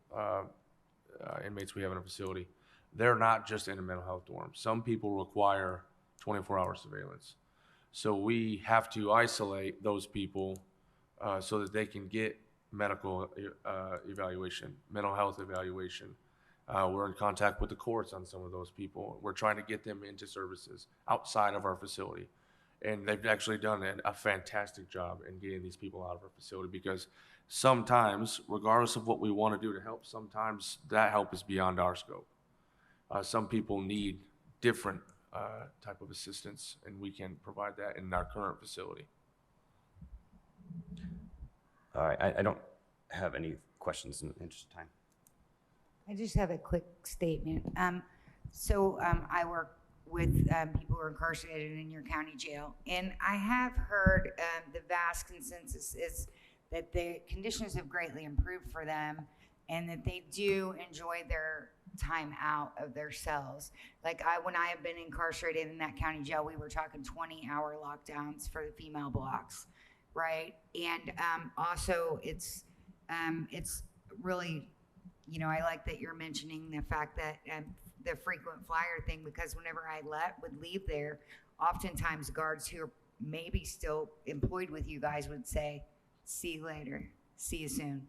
S11: inmates we have in a facility, they're not just in a mental health dorm. Some people require 24-hour surveillance. So we have to isolate those people so that they can get medical evaluation, mental health evaluation. We're in contact with the courts on some of those people. We're trying to get them into services outside of our facility. And they've actually done a fantastic job in getting these people out of our facility, because sometimes, regardless of what we want to do to help, sometimes that help is beyond our scope. Some people need different type of assistance, and we can provide that in our current facility.
S2: All right, I don't have any questions in the interest of time.
S8: I just have a quick statement. I work with people who are incarcerated in your county jail, and I have heard the vast consensus is that the conditions have greatly improved for them, and that they do enjoy their time out of their cells. Like when I have been incarcerated in that county jail, we were talking 20-hour lockdowns for the female blocks, right? And also it's really, you know, I like that you're mentioning the fact that the frequent flyer thing, because whenever I would leave there, oftentimes guards who are maybe still employed with you guys would say, "See you later, see you soon,"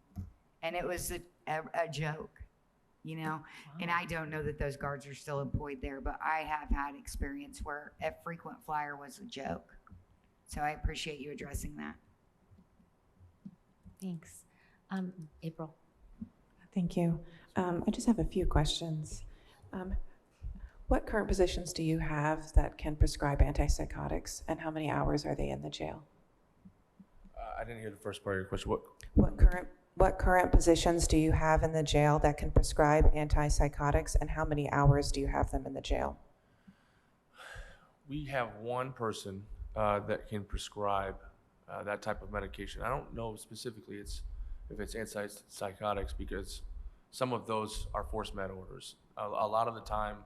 S8: and it was a joke, you know. And I don't know that those guards are still employed there, but I have had experience where a frequent flyer was a joke. So I appreciate you addressing that.
S1: Thanks. April.
S12: Thank you. I just have a few questions. What current positions do you have that can prescribe antipsychotics, and how many hours are they in the jail?
S11: I didn't hear the first part of your question.
S12: What current positions do you have in the jail that can prescribe antipsychotics, and how many hours do you have them in the jail?
S11: We have one person that can prescribe that type of medication. I don't know specifically if it's antipsychotics, because some of those are forced med orders. A lot of the time,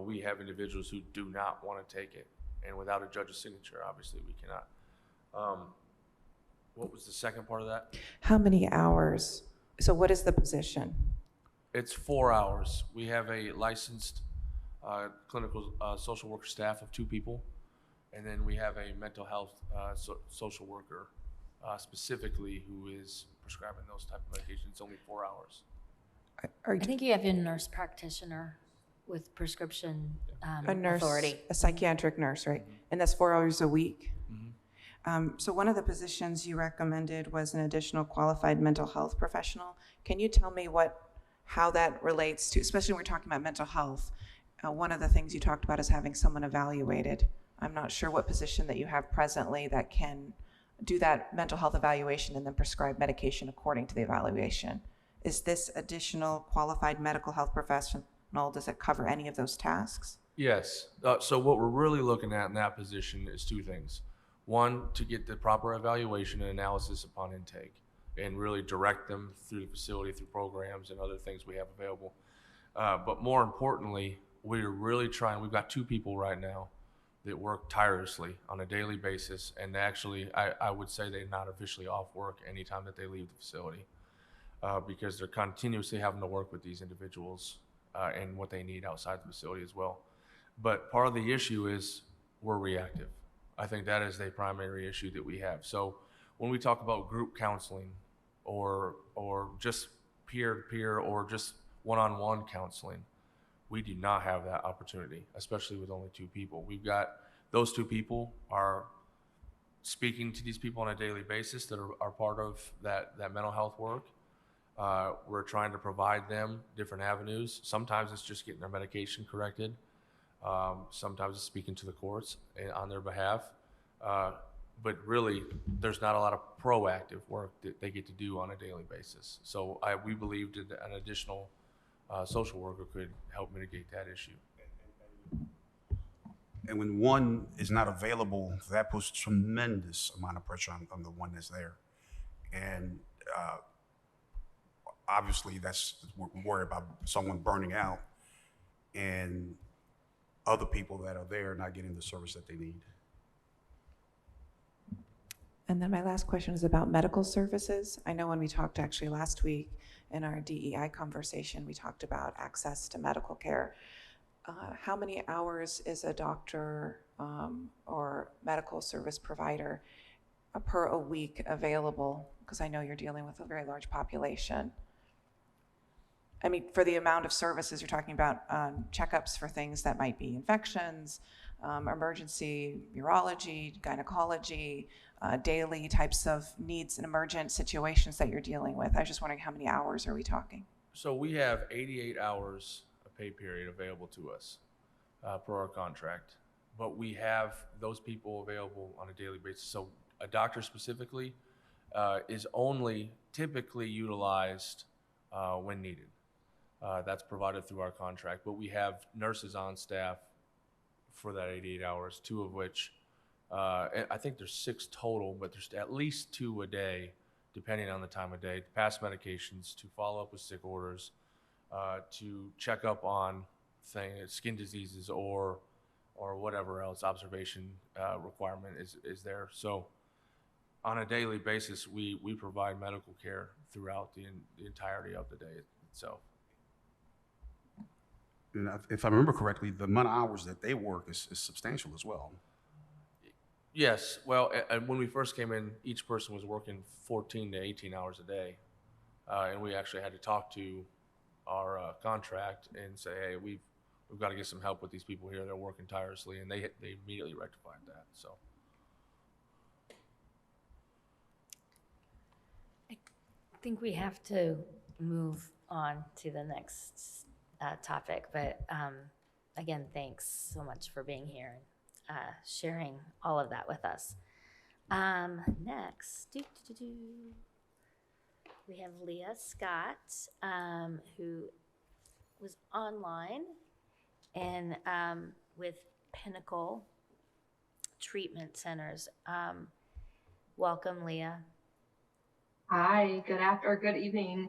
S11: we have individuals who do not want to take it, and without a judge's signature, obviously, we cannot. What was the second part of that?
S12: How many hours? So what is the position?
S11: It's 4 hours. We have a licensed clinical social worker staff of 2 people, and then we have a mental health social worker specifically who is prescribing those type of medications. It's only 4 hours.
S1: I think you have a nurse practitioner with prescription
S12: A nurse,
S1: authority.
S12: a psychiatric nurse, right? And that's 4 hours a week?
S11: Mm-hmm.
S12: So one of the positions you recommended was an additional qualified mental health professional. Can you tell me how that relates to, especially when we're talking about mental health, one of the things you talked about is having someone evaluated. I'm not sure what position that you have presently that can do that mental health evaluation and then prescribe medication according to the evaluation. Is this additional qualified medical health professional, does it cover any of those tasks?
S11: Yes. So what we're really looking at in that position is 2 things. One, to get the proper evaluation and analysis upon intake, and really direct them through the facility, through programs and other things we have available. But more importantly, we're really trying, we've got 2 people right now that work tirelessly on a daily basis, and actually, I would say they're not officially off work anytime that they leave the facility, because they're continuously having to work with these individuals and what they need outside the facility as well. But part of the issue is we're reactive. I think that is the primary issue that we have. So when we talk about group counseling or just peer-to-peer or just one-on-one counseling, we do not have that opportunity, especially with only 2 people. We've got those 2 people are speaking to these people on a daily basis that are part of that mental health work. We're trying to provide them different avenues. Sometimes it's just getting their medication corrected. Sometimes it's speaking to the courts on their behalf. But really, there's not a lot of proactive work that they get to do on a daily basis. So we believed that an additional social worker could help mitigate that issue.
S9: And when one is not available, that puts tremendous amount of pressure on the one that's there. And obviously, we're worried about someone burning out and other people that are there not getting the service that they need.
S12: And then my last question is about medical services. I know when we talked actually last week in our DEI conversation, we talked about access to medical care. How many hours is a doctor or medical service provider per a week available? Because I know you're dealing with a very large population. I mean, for the amount of services you're talking about, checkups for things that might be infections, emergency urology, gynecology, daily types of needs and emergent situations that you're dealing with. I was just wondering how many hours are we talking?
S11: So we have 88 hours of pay period available to us per our contract, but we have those people available on a daily basis. So a doctor specifically is only typically utilized when needed. That's provided through our contract, but we have nurses on staff for that 88 hours, 2 of which, I think there's 6 total, but there's at least 2 a day, depending on the time of day, to pass medications, to follow up with sick orders, to check up on skin diseases or whatever else observation requirement is there. So on a daily basis, we provide medical care throughout the entirety of the day itself.
S9: And if I remember correctly, the amount of hours that they work is substantial as well.
S11: Yes, well, and when we first came in, each person was working 14 to 18 hours a day. And we actually had to talk to our contract and say, hey, we've got to get some help with these people here. They're working tirelessly, and they immediately rectified that. So
S1: I think we have to move on to the next topic, but again, thanks so much for being here and sharing all of that with us. Next, we have Leah Scott, who was online and with Pinnacle Treatment Centers. Welcome, Leah.
S6: Hi, good evening.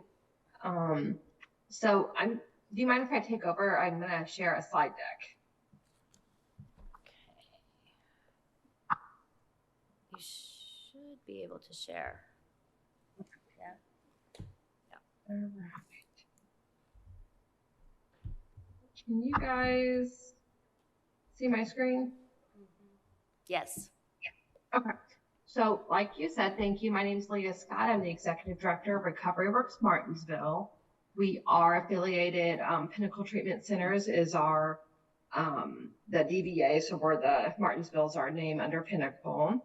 S6: Do you mind if I take over? I'm gonna share a slide deck.
S1: Okay. You should be able to share. Yeah.
S6: All right. Can you guys see my screen?
S1: Yes.
S6: Okay. So like you said, thank you. My name is Leah Scott. I'm the Executive Director of Recovery Works Martinsville. We are affiliated. Pinnacle Treatment Centers is our, the DBA, so we're the Martinsville is our name under Pinnacle.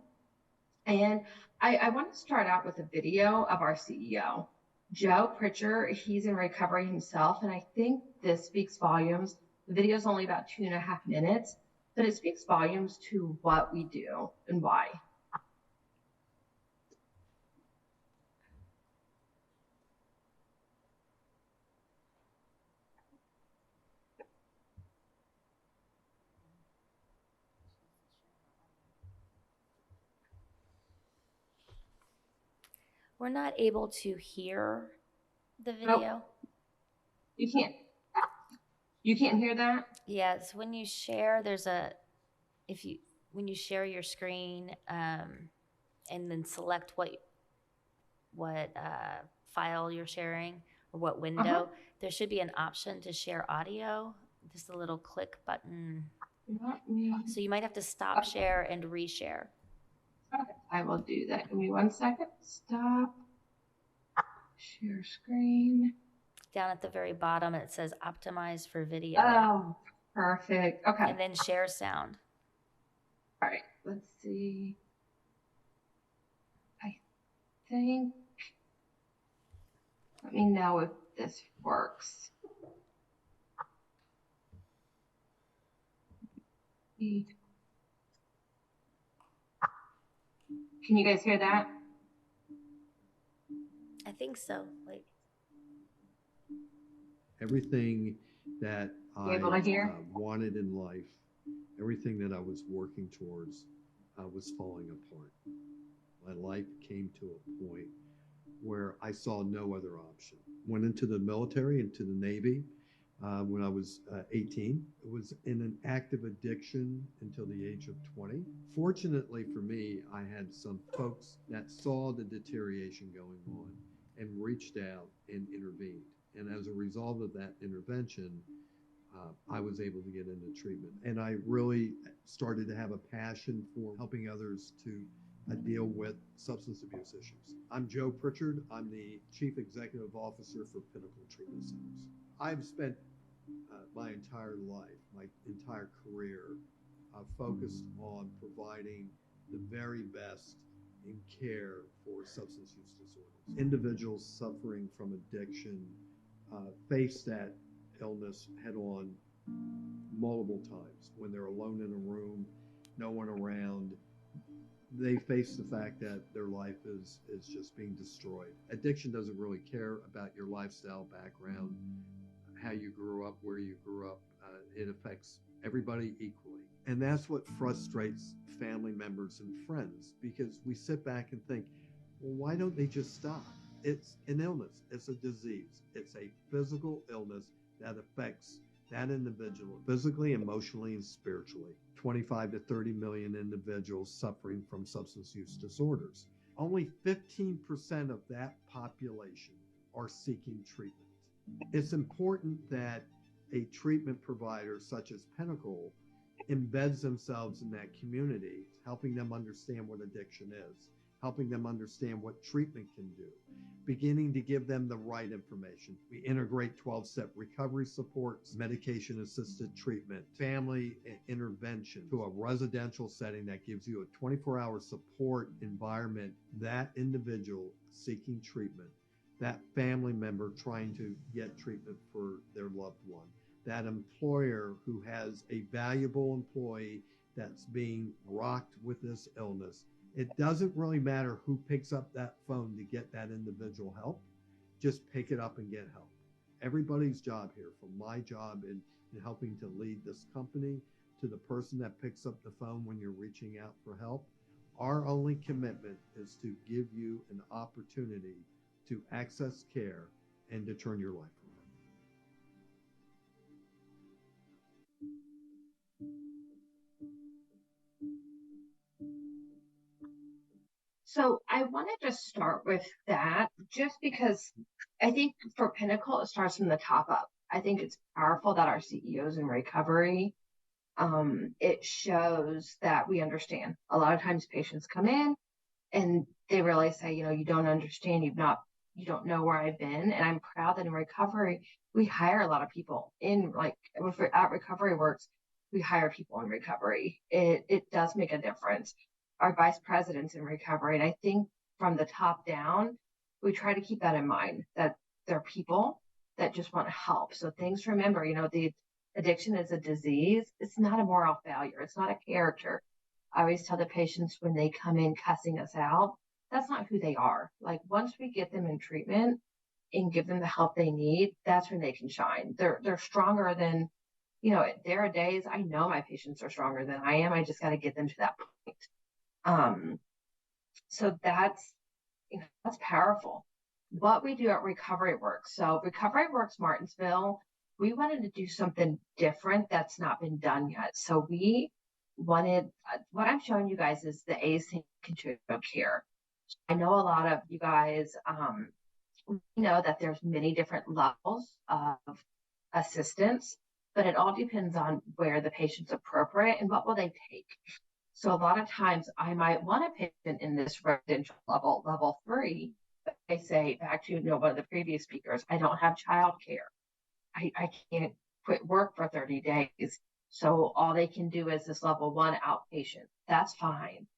S6: And I want to start out with a video of our CEO, Joe Pritchard. He's in recovery himself, and I think this speaks volumes. The video is only about 2.5 minutes, but it speaks volumes to what we do and why.
S1: We're not able to hear the video.
S6: Nope. You can't hear that?
S1: Yes, when you share, when you share your screen, and then select what file you're sharing or what window, there should be an option to share audio. Just a little click button. So you might have to stop share and reshare.
S6: Okay, I will do that. Give me 1 second. Stop. Share screen.
S1: Down at the very bottom, it says optimize for video.
S6: Oh, perfect. Okay.
S1: And then share sound.
S6: All right, let's see. I think, let me know if this works. Can you guys hear that?
S1: I think so. Wait.
S13: Everything that I
S6: wanted
S13: in life, everything that I was working towards, was falling apart. My life came to a point where I saw no other option. Went into the military, into the Navy, when I was 18. I was in an active addiction until the age of 20. Fortunately for me, I had some folks that saw the deterioration going on and reached out and intervened. And as a result of that intervention, I was able to get into treatment. And I really started to have a passion for helping others to deal with substance abuse issues. I'm Joe Pritchard. I'm the Chief Executive Officer for Pinnacle Treatment Centers. I've spent my entire life, my entire career, focused on providing the very best in care for substance use disorders. Individuals suffering from addiction face that illness head on multiple times. When they're alone in a room, no one around, they face the fact that their life is just being destroyed. Addiction doesn't really care about your lifestyle background, how you grew up, where you grew up. It affects everybody equally. And that's what frustrates family members and friends, because we sit back and think, well, why don't they just stop? It's an illness. It's a disease. It's a physical illness that affects that individual physically, emotionally, and spiritually. 25 to 30 million individuals suffering from substance use disorders. Only 15% of that population are seeking treatment. It's important that a treatment provider such as Pinnacle embeds themselves in that community, helping them understand what addiction is, helping them understand what treatment can do, beginning to give them the right information. We integrate 12-step recovery supports, medication-assisted treatment, family intervention to a residential setting that gives you a 24-hour support environment. That individual seeking treatment, that family member trying to get treatment for their loved one, that employer who has a valuable employee that's being rocked with this illness. It doesn't really matter who picks up that phone to get that individual help. Just pick it up and get help. Everybody's job here, from my job in helping to lead this company to the person that picks up the phone when you're reaching out for help, our only commitment is to give you an opportunity to access care and to turn your life around.
S6: So I wanted to start with that just because I think for Pinnacle, it starts from the top up. I think it's powerful that our CEOs in recovery, it shows that we understand. A lot of times patients come in and they really say, you don't understand, you don't know where I've been. And I'm proud that in recovery, we hire a lot of people at Recovery Works, we hire people in recovery. It does make a difference. Our vice presidents in recovery, and I think from the top down, we try to keep that in mind, that they're people that just want help. So things to remember, the addiction is a disease. It's not a moral failure. It's not a character. I always tell the patients when they come in cussing us out, that's not who they are. Like once we get them in treatment and give them the help they need, that's when they can shine. They're stronger than, there are days I know my patients are stronger than I am. I just got to get them to that point. So that's powerful. What we do at Recovery Works. So Recovery Works Martinsville, we wanted to do something different that's not been done yet. So we wanted, what I'm showing you guys is the async continuum of care. I know a lot of you guys know that there's many different levels of assistance, but it all depends on where the patient's appropriate and what will they take. So a lot of times I might want a patient in this residential level 3, but they say back to one of the previous speakers, I don't have childcare. I can't quit work for 30 days. So all they can do is this level 1 outpatient. That's fine.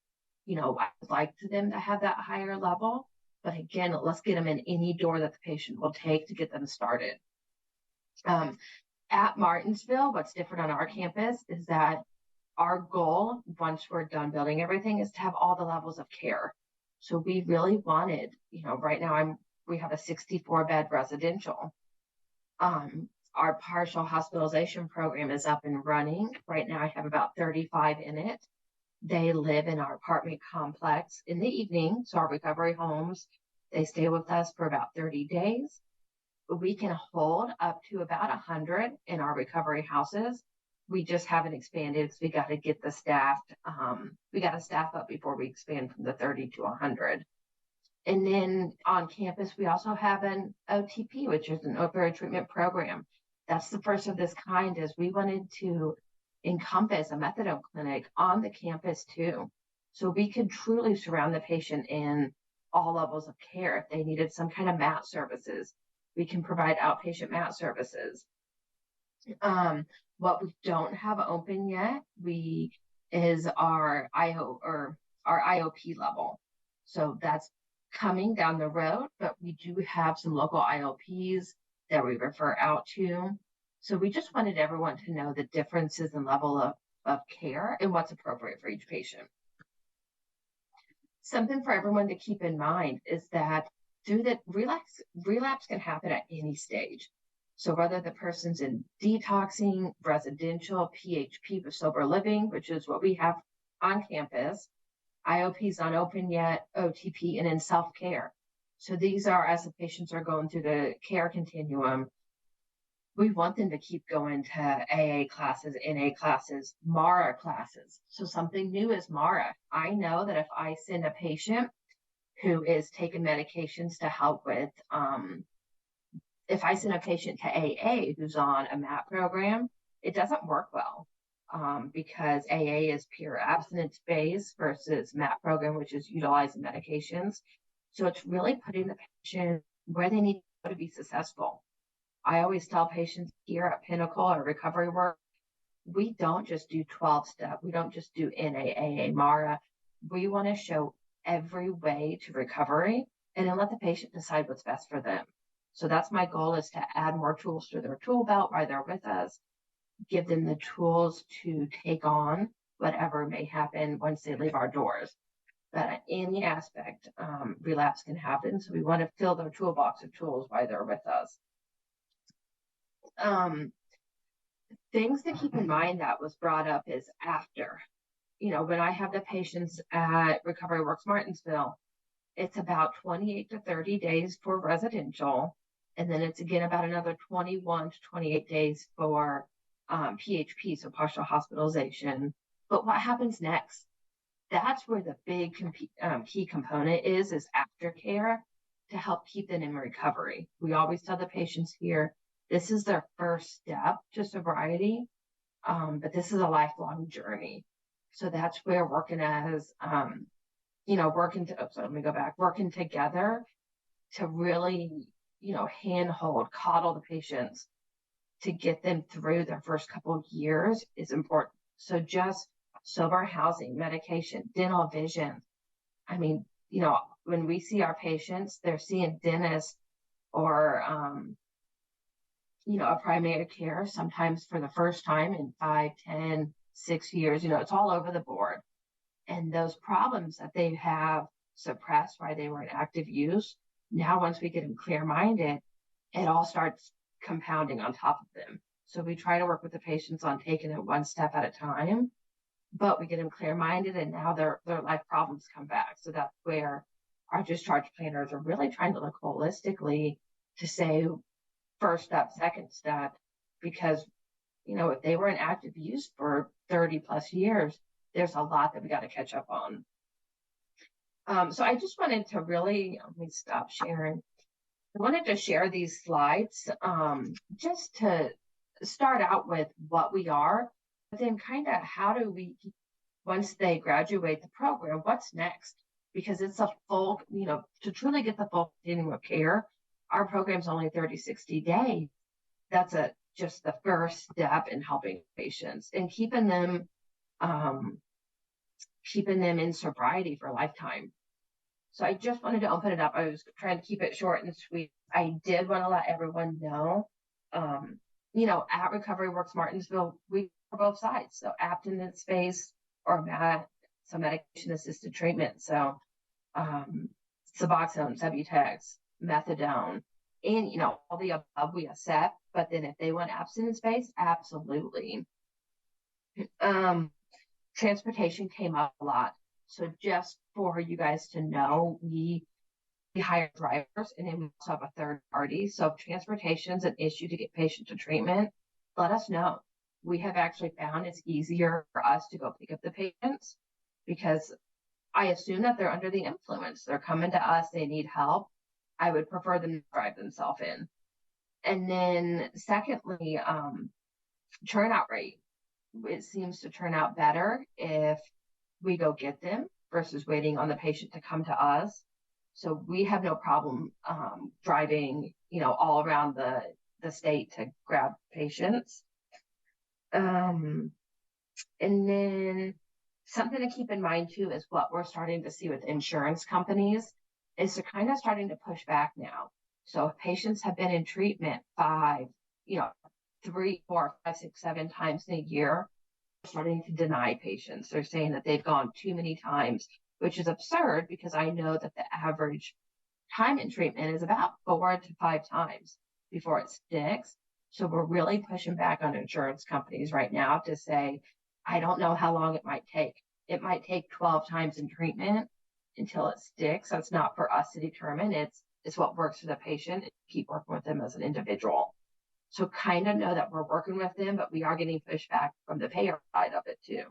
S6: I would like for them to have that higher level, but again, let's get them in any door that the patient will take to get them started. At Martinsville, what's different on our campus is that our goal, once we're done building everything, is to have all the levels of care. So we really wanted, right now we have a 64-bed residential. Our partial hospitalization program is up and running. Right now I have about 35 in it. They live in our apartment complex in the evening. So our recovery homes, they stay with us for about 30 days. We can hold up to about 100 in our recovery houses. We just haven't expanded because we got to get the staff. We got to staff up before we expand from the 30 to 100. And then on campus, we also have an OTP, which is an opioid treatment program. That's the first of this kind, as we wanted to encompass a methadone clinic on the campus too. So we could truly surround the patient in all levels of care. If they needed some kind of MAT services, we can provide outpatient MAT services. What we don't have open yet is our IOP level. So that's coming down the road, but we do have some local IOPs that we refer out to. So we just wanted everyone to know the differences in level of care and what's appropriate for each patient. Something for everyone to keep in mind is that relapse can happen at any stage. So whether the person's in detoxing, residential, PHP for sober living, which is what we have on campus, IOP's not open yet, OTP, and in self-care. So these are, as the patients are going through the care continuum, we want them to keep going to AA classes, NA classes, MARA classes. So something new is MARA. I know that if I send a patient who is taking medications to help with, if I send a patient to AA who's on a MAP program, it doesn't work well because AA is pure abstinence based versus MAP program, which is utilizing medications. So it's really putting the patient where they need to go to be successful. I always tell patients here at Pinnacle or Recovery Work, we don't just do 12-step. We don't just do NAAA, MARA. We want to show every way to recovery and then let the patient decide what's best for them. So that's my goal, is to add more tools to their tool belt while they're with us, give them the tools to take on whatever may happen once they leave our doors. But at any aspect, relapse can happen. So we want to fill their toolbox of tools while they're with us. Things to keep in mind that was brought up is after. You know, when I have the patients at Recovery Works Martinsville, it's about 28 to 30 days for residential, and then it's again about another 21 to 28 days for PHP, so partial hospitalization. But what happens next? That's where the big key component is aftercare to help keep them in recovery. We always tell the patients here, this is their first step to sobriety, but this is a lifelong journey. So that's where working as, working together to really, handhold, coddle the patients to get them through their first couple of years is important. So just sober housing, medication, dental vision. I mean, when we see our patients, they're seeing dentists or, a primary care sometimes for the first time in 5, 10, 6 years. It's all over the board. And those problems that they have suppressed while they were in active use, now once we get them clear-minded, it all starts compounding on top of them. So we try to work with the patients on taking it one step at a time, but we get them clear-minded, and now their life problems come back. So that's where our discharge planners are really trying to look holistically to say first step, second step, because, if they were in active use for 30 plus years, there's a lot that we got to catch up on. So I just wanted to really, let me stop sharing. I wanted to share these slides just to start out with what we are, but then kind of how do we, once they graduate the program, what's next? Because it's a full, to truly get the full continuum of care, our program's only 30, 60 days. That's just the first step in helping patients and keeping them in sobriety for a lifetime. So I just wanted to open it up. I was trying to keep it short and sweet. I did want to let everyone know, at Recovery Works Martinsville, we are both sides. So abstinence space or MAT, so medication assisted treatment. So Suboxone, Subutex, methadone, and all the above we accept. But then if they want abstinence based, absolutely. Transportation came up a lot. So just for you guys to know, we hire drivers, and then we also have a third party. So if transportation is an issue to get patients to treatment, let us know. We have actually found it's easier for us to go pick up the patients because I assume that they're under the influence. They're coming to us, they need help. I would prefer them to drive themselves in. And then secondly, turnout rate. It seems to turn out better if we go get them versus waiting on the patient to come to us. So we have no problem driving, all around the state to grab patients. And then something to keep in mind too is what we're starting to see with insurance companies is they're kind of starting to push back now. So if patients have been in treatment 3, 4, 5, 6, 7 times in a year, they're starting to deny patients. They're saying that they've gone too many times, which is absurd because I know that the average time in treatment is about 4 to 5 times before it sticks. So we're really pushing back on insurance companies right now to say, I don't know how long it might take. It might take 12 times in treatment until it sticks. That's not for us to determine. It's is what works for the patient, and keep working with them as an individual. So kind of know that we're working with them, but we are getting pushback from the payer side of it too.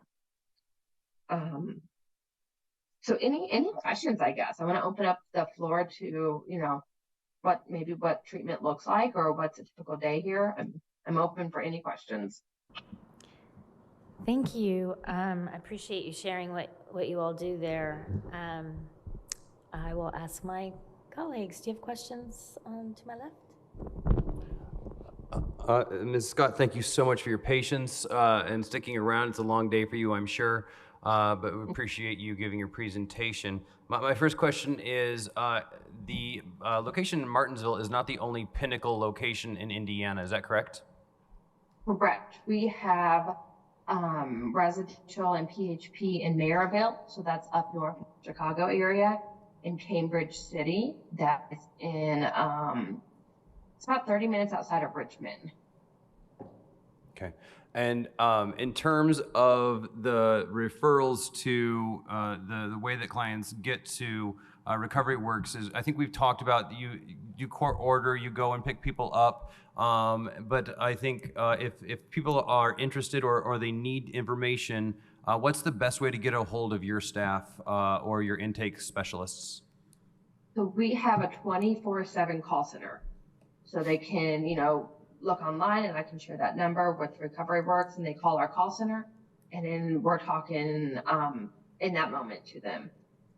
S6: So any questions, I guess? I want to open up the floor to, what treatment looks like or what's a typical day here. I'm open for any questions.
S1: Thank you. I appreciate you sharing what you all do there. I will ask my colleagues. Do you have questions to my left?
S2: Ms. Scott, thank you so much for your patience and sticking around. It's a long day for you, I'm sure, but we appreciate you giving your presentation. My first question is, the location in Martinsville is not the only Pinnacle location in Indiana, is that correct?
S6: Correct. We have residential and PHP in Maryville, so that's up north Chicago area, in Cambridge City, that is in, it's about 30 minutes outside of Richmond.
S2: Okay. And in terms of the referrals to the way that clients get to Recovery Works is, I think we've talked about you court order, you go and pick people up. But I think if people are interested or they need information, what's the best way to get a hold of your staff or your intake specialists?
S6: So we have a 24/7 call center. So they can, look online, and I can share that number with Recovery Works, and they call our call center, and then we're talking in that moment to them.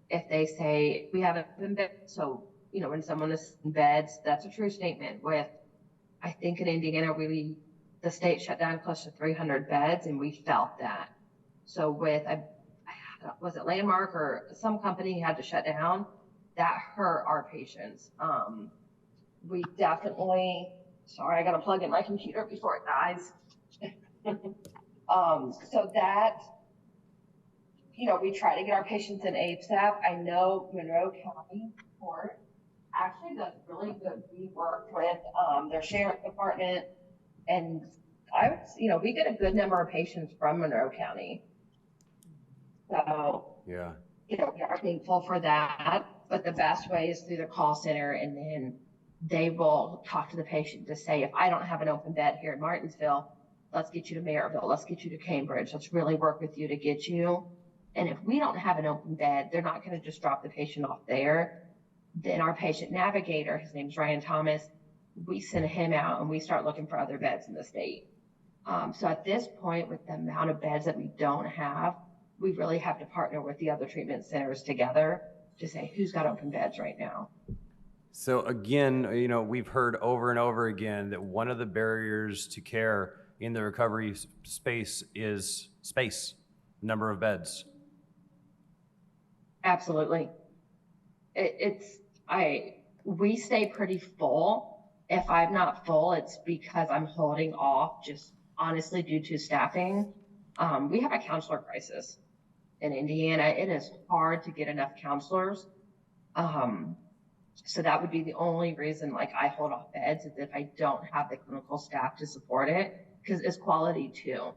S6: If they say we haven't been bed, so when someone is in beds, that's a true statement. With, I think in Indiana, the state shut down close to 300 beds, and we felt that. So with was it Landmark or some company had to shut down, that hurt our patients. We definitely, sorry, I got to plug in my computer before it dies. So that, we try to get our patients in ASAP. I know Monroe County Court actually does really good. We work with their sheriff department, and we get a good number of patients from Monroe County. So,
S2: yeah,
S6: we are thankful for that. But the best way is through the call center, and then they will talk to the patient to say, if I don't have an open bed here in Martinsville, let's get you to Maryville, let's get you to Cambridge, let's really work with you to get you. And if we don't have an open bed, they're not going to just drop the patient off there. Then our patient navigator, his name's Ryan Thomas, we send him out and we start looking for other beds in the state. So at this point, with the amount of beds that we don't have, we really have to partner with the other treatment centers together to say who's got open beds right now.
S2: So again, we've heard over and over again that one of the barriers to care in the recovery space is space, number of beds.
S6: Absolutely. We stay pretty full. If I'm not full, it's because I'm holding off, just honestly due to staffing. We have a counselor crisis in Indiana. It is hard to get enough counselors. So that would be the only reason I hold off beds, is if I don't have the clinical staff to support it, because it's quality too.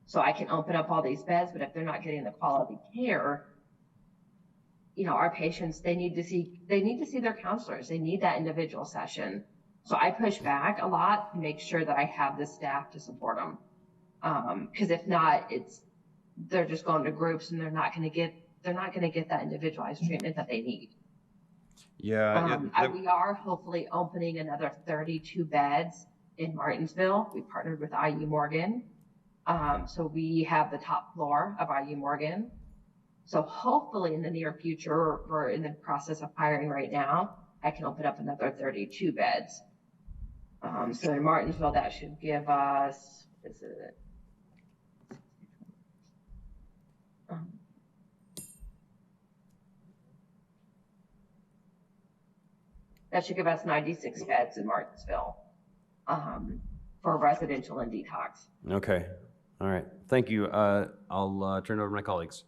S6: So I can open up all these beds, but if they're not getting the quality care, our patients, they need to see their counselors. They need that individual session. So I push back a lot to make sure that I have the staff to support them. Because if not, they're just going to groups, and they're not going to get that individualized treatment that they need.
S2: Yeah.
S6: We are hopefully opening another 32 beds in Martinsville. We partnered with IU Morgan. So we have the top floor of IU Morgan. So hopefully in the near future, we're in the process of hiring right now, I can open up another 32 beds. So in Martinsville, that should give us, that should give us 96 beds in Martinsville for residential and detox.
S2: Okay. All right. Thank you. I'll turn it over to my colleagues.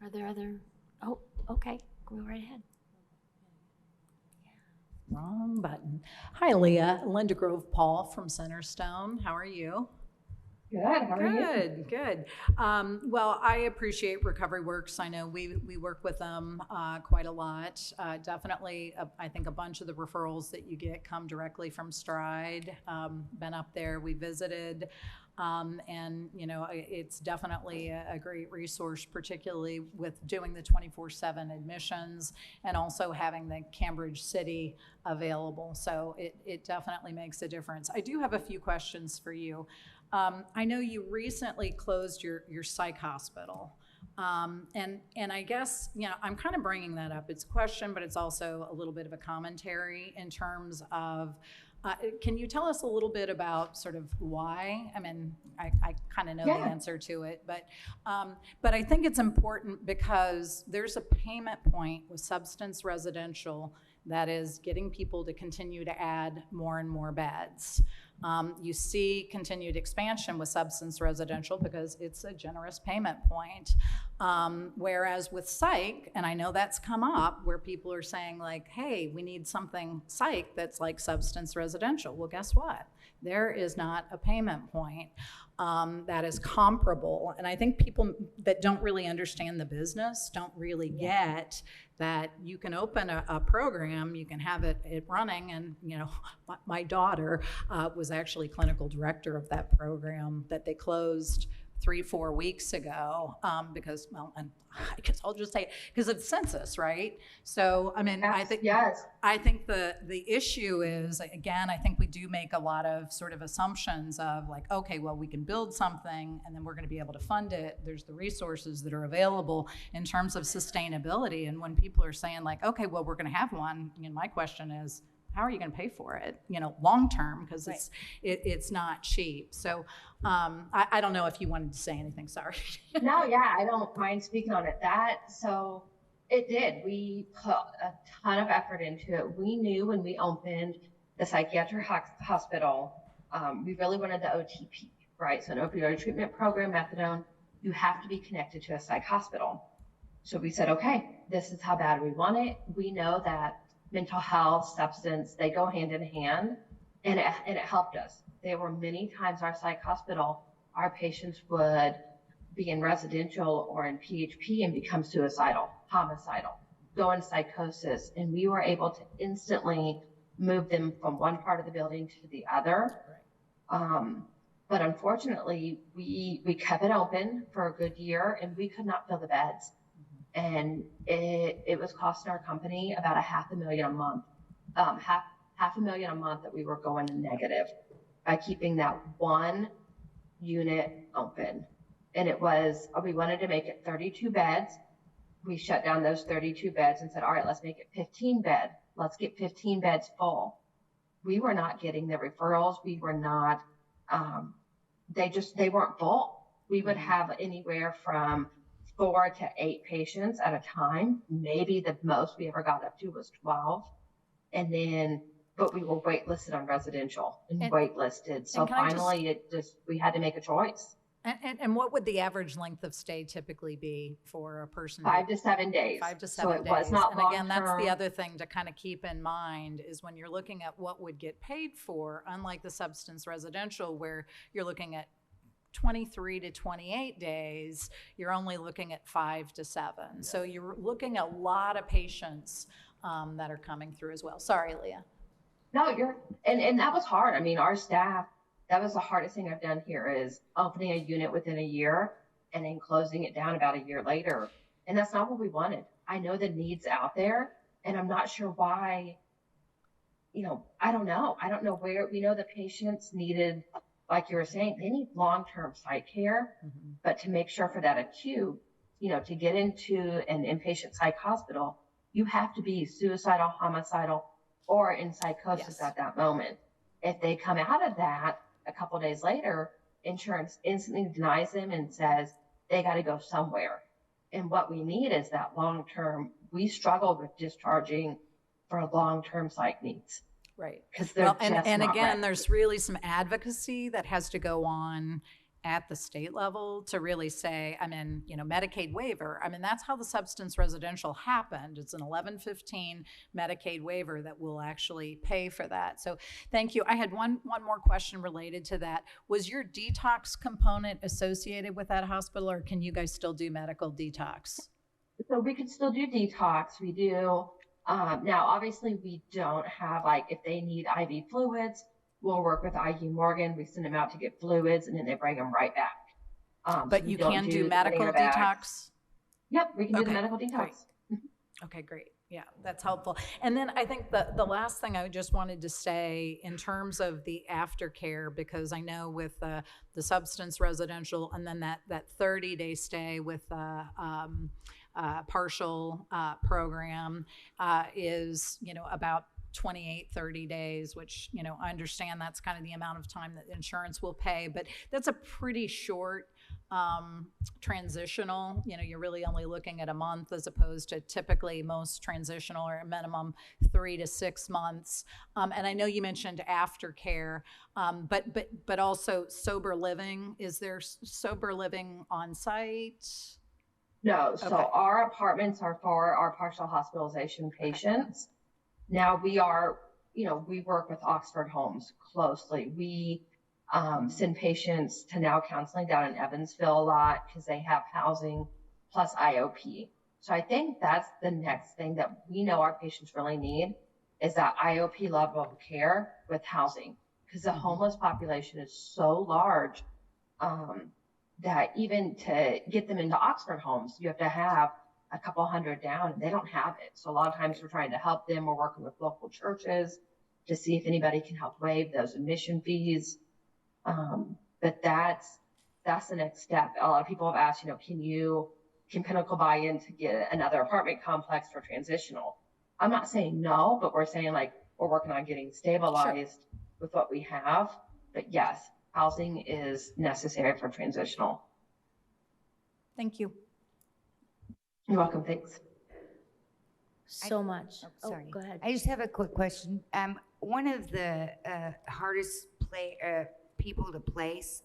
S1: Are there other? Oh, okay. Go right ahead.
S7: Wrong button. Hi, Leah. Linda Grove Paul from Centerstone. How are you?
S6: Good. How are you?
S7: Good, good. Well, I appreciate Recovery Works. I know we work with them quite a lot. Definitely, I think a bunch of the referrals that you get come directly from Stride. Been up there, we visited. And, you know, it's definitely a great resource, particularly with doing the 24/7 admissions and also having the Cambridge City available. So it definitely makes a difference. I do have a few questions for you. I know you recently closed your psych hospital. And I guess, you know, I'm kind of bringing that up. It's a question, but it's also a little bit of a commentary in terms of, can you tell us a little bit about sort of why? I mean, I kind of know the answer to it, but I think it's important because there's a payment point with substance residential that is getting people to continue to add more and more beds. You see continued expansion with substance residential because it's a generous payment point. Whereas with psych, and I know that's come up where people are saying like, hey, we need something psych that's like substance residential. Well, guess what? There is not a payment point that is comparable. And I think people that don't really understand the business don't really get that you can open a program, you can have it running, and you know, my daughter was actually clinical director of that program that they closed 3-4 weeks ago because, well, and I guess I'll just say it because of the census, right? So, I mean, I think the issue is, again, I think we do make a lot of sort of assumptions of like, okay, well, we can build something and then we're going to be able to fund it. There's the resources that are available in terms of sustainability. And when people are saying like, okay, well, we're going to have one, you know, my question is, how are you going to pay for it, you know, long term, because it's not cheap. So I don't know if you wanted to say anything. Sorry.
S6: No, yeah, I don't mind speaking on it. So it did. We put a ton of effort into it. We knew when we opened the psychiatric hospital, we really wanted the OTP, right? So an opioid treatment program, methadone, you have to be connected to a psych hospital. So we said, okay, this is how bad we want it. We know that mental health, substance, they go hand in hand, and it helped us. There were many times our psych hospital, our patients would be in residential or in PHP and become suicidal, homicidal, go in psychosis, and we were able to instantly move them from one part of the building to the other. But unfortunately, we kept it open for a good year, and we could not fill the beds. And it was costing our company about $500,000 a month, $500,000 a month that we were going negative by keeping that one unit open. And it was, we wanted to make it 32 beds. We shut down those 32 beds and said, all right, let's make it 15 bed. Let's get 15 beds full. We were not getting the referrals. We were not, they weren't full. We would have anywhere from 4 to 8 patients at a time. Maybe the most we ever got up to was 12. And then, but we were waitlisted on residential and waitlisted. So finally we had to make a choice.
S7: And what would the average length of stay typically be for a person?
S6: 5 to 7 days.
S7: 5 to 7 days.
S6: So it was not
S7: and again, that's
S6: long-term.
S7: the other thing to kind of keep in mind is when you're looking at what would get paid for, unlike the substance residential where you're looking at 23 to 28 days, you're only looking at 5 to 7. Yeah. So you're looking at a lot of patients that are coming through as well. Sorry, Leah.
S6: No, and that was hard. I mean, our staff, that was the hardest thing I've done here is opening a unit within a year and then closing it down about a year later. And that's not what we wanted. I know the needs out there, and I'm not sure why, you know, I don't know. I don't know where. We know the patients needed, like you were saying, they need long-term psych care, but to make sure for that acute, you know, to get into an inpatient psych hospital, you have to be suicidal, homicidal, or in psychosis at that moment. If they come out of that a couple of days later, insurance instantly denies them and says they got to go somewhere. And what we need is that long-term. We struggled with discharging for long-term psych needs.
S7: Right.
S6: Because they're
S7: and again,
S6: ready.
S7: there's really some advocacy that has to go on at the state level to really say, I mean, you know, Medicaid waiver. I mean, that's how the substance residential happened. It's an 1115 Medicaid waiver that will actually pay for that. So thank you. I had one more question related to that. Was your detox component associated with that hospital, or can you guys still do medical detox?
S6: So we could still do detox. We do. Now, obviously, we don't have, like, if they need IV fluids, we'll work with IU Morgan. We send them out to get fluids, and then they bring them right back.
S7: But
S6: so
S7: you
S6: don't
S7: can do medical
S6: container bags.
S7: detox?
S6: Yep, we can do the
S7: Okay,
S6: medical detox.
S7: great. Okay, great. Yeah, that's helpful. And then I think the last thing I just wanted to say in terms of the aftercare, because I know with the substance residential and then that 30-day stay with the partial program is, you know, about 28, 30 days, which, you know, I understand that's kind of the amount of time that insurance will pay, but that's a pretty short transitional. You know, you're really only looking at a month as opposed to typically most transitional are a minimum 3 to 6 months. And I know you mentioned aftercare, but also sober living. Is there sober living on site?
S6: No, so
S7: Okay.
S6: our apartments are for our partial hospitalization patients. Now we are, you know, we work with Oxford Homes closely. We send patients to now counseling down in Evansville a lot because they have housing plus IOP. So I think that's the next thing that we know our patients really need is that IOP level of care with housing, because the homeless population is so large that even to get them into Oxford Homes, you have to have a couple hundred down, and they don't have it. So a lot of times we're trying to help them. We're working with local churches to see if anybody can help waive those admission fees. But that's the next step. A lot of people have asked, you know, can Pinnacle buy in to get another apartment complex for transitional? I'm not saying no, but we're saying like we're working on getting stabilized with what we have. But yes, housing is necessary for transitional.
S7: Thank you.
S6: You're welcome. Thanks.
S1: So much.
S8: Sorry.
S1: Go ahead.
S8: I just have a quick question. One of the hardest people to place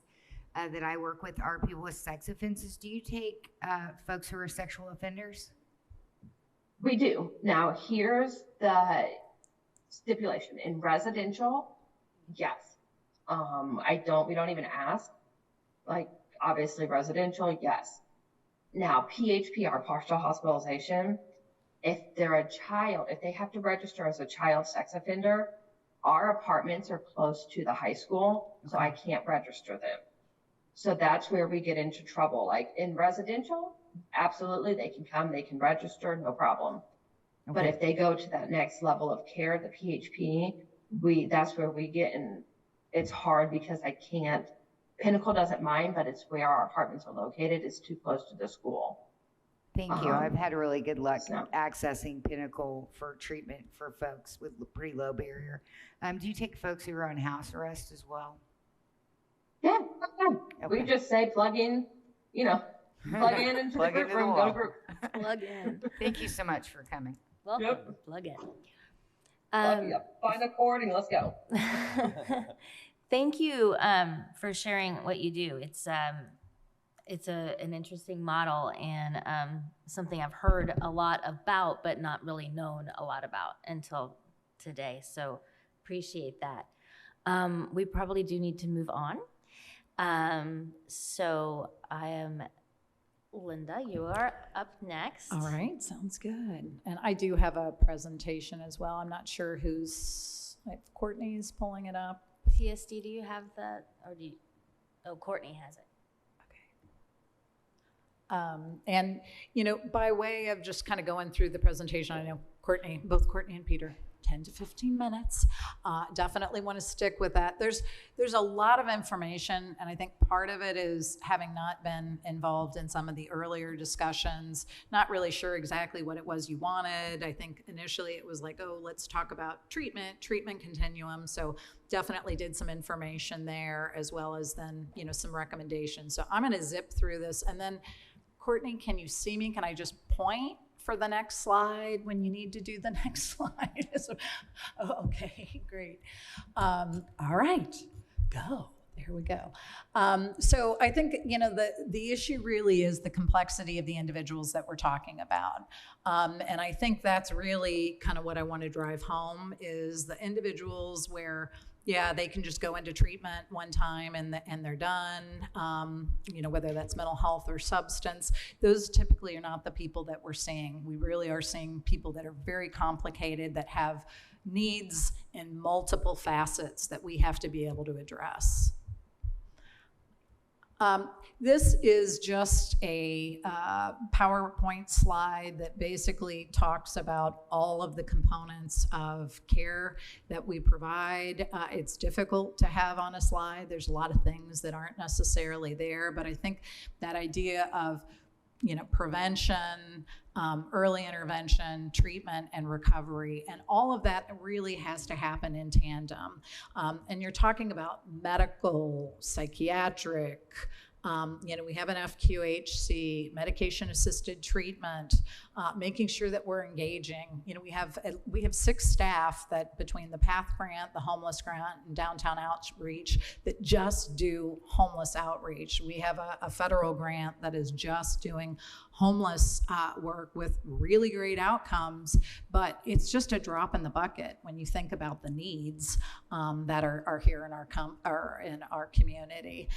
S8: that I work with are people with sex offenses. Do you take folks who are sexual offenders?
S6: We do. Now, here's the stipulation. In residential, yes. We don't even ask. Like, obviously residential, yes. Now, PHP, our partial hospitalization, if they're a child, if they have to register as a child sex offender, our apartments are close to the high school, so I can't register them. So that's where we get into trouble. Like in residential, absolutely, they can come, they can register, no problem. Okay. But if they go to that next level of care, the PHP, that's where we get in. It's hard because I can't. Pinnacle doesn't mind, but it's where our apartments are located. It's too close to the school.
S8: Thank you. I've had really good luck accessing Pinnacle for treatment for folks with pretty low barrier. Do you take folks who are on house arrest as well?
S6: Yeah. Okay. We just say plug in, plug in into the group room, go to group.
S1: Plug in.
S8: Thank you so much for coming.
S1: Welcome.
S6: Yep.
S1: Plug in.
S6: Find a cord and let's go.
S1: Thank you for sharing what you do. It's an interesting model and something I've heard a lot about, but not really known a lot about until today. So appreciate that. We probably do need to move on. So I am Linda. You are up next.
S7: All right, sounds good. And I do have a presentation as well. I'm not sure if Courtney's pulling it up.
S1: TSD, do you have that, or Courtney has it.
S7: And, by way of just kind of going through the presentation, I know both Courtney and Peter, 10 to 15 minutes. Definitely want to stick with that. There's a lot of information, and I think part of it is having not been involved in some of the earlier discussions, not really sure exactly what it was you wanted. I think initially it was like, oh, let's talk about treatment continuum. So definitely did some information there, as well as then, some recommendations. So I'm going to zip through this, and then Courtney, can you see me? Can I just point for the next slide when you need to do the next slide? Okay, great. All right, go. There we go. So I think, the issue really is the complexity of the individuals that we're talking about. And I think that's really kind of what I want to drive home is the individuals where, yeah, they can just go into treatment one time and they're done, whether that's mental health or substance. Those typically are not the people that we're seeing. We really are seeing people that are very complicated, that have needs in multiple facets that we have to be able to address. This is just a PowerPoint slide that basically talks about all of the components of care that we provide. It's difficult to have on a slide. There's a lot of things that aren't necessarily there, but I think that idea of prevention, early intervention, treatment, and recovery, and all of that really has to happen in tandem. And you're talking about medical, psychiatric, we have an FQHC, medication-assisted treatment, making sure that we're engaging. We have 6 staff that between the PATH grant, the homeless grant, and downtown outreach that just do homeless outreach. We have a federal grant that is just doing homeless work with really great outcomes, but it's just a drop in the bucket when you think about the needs that are here in our community.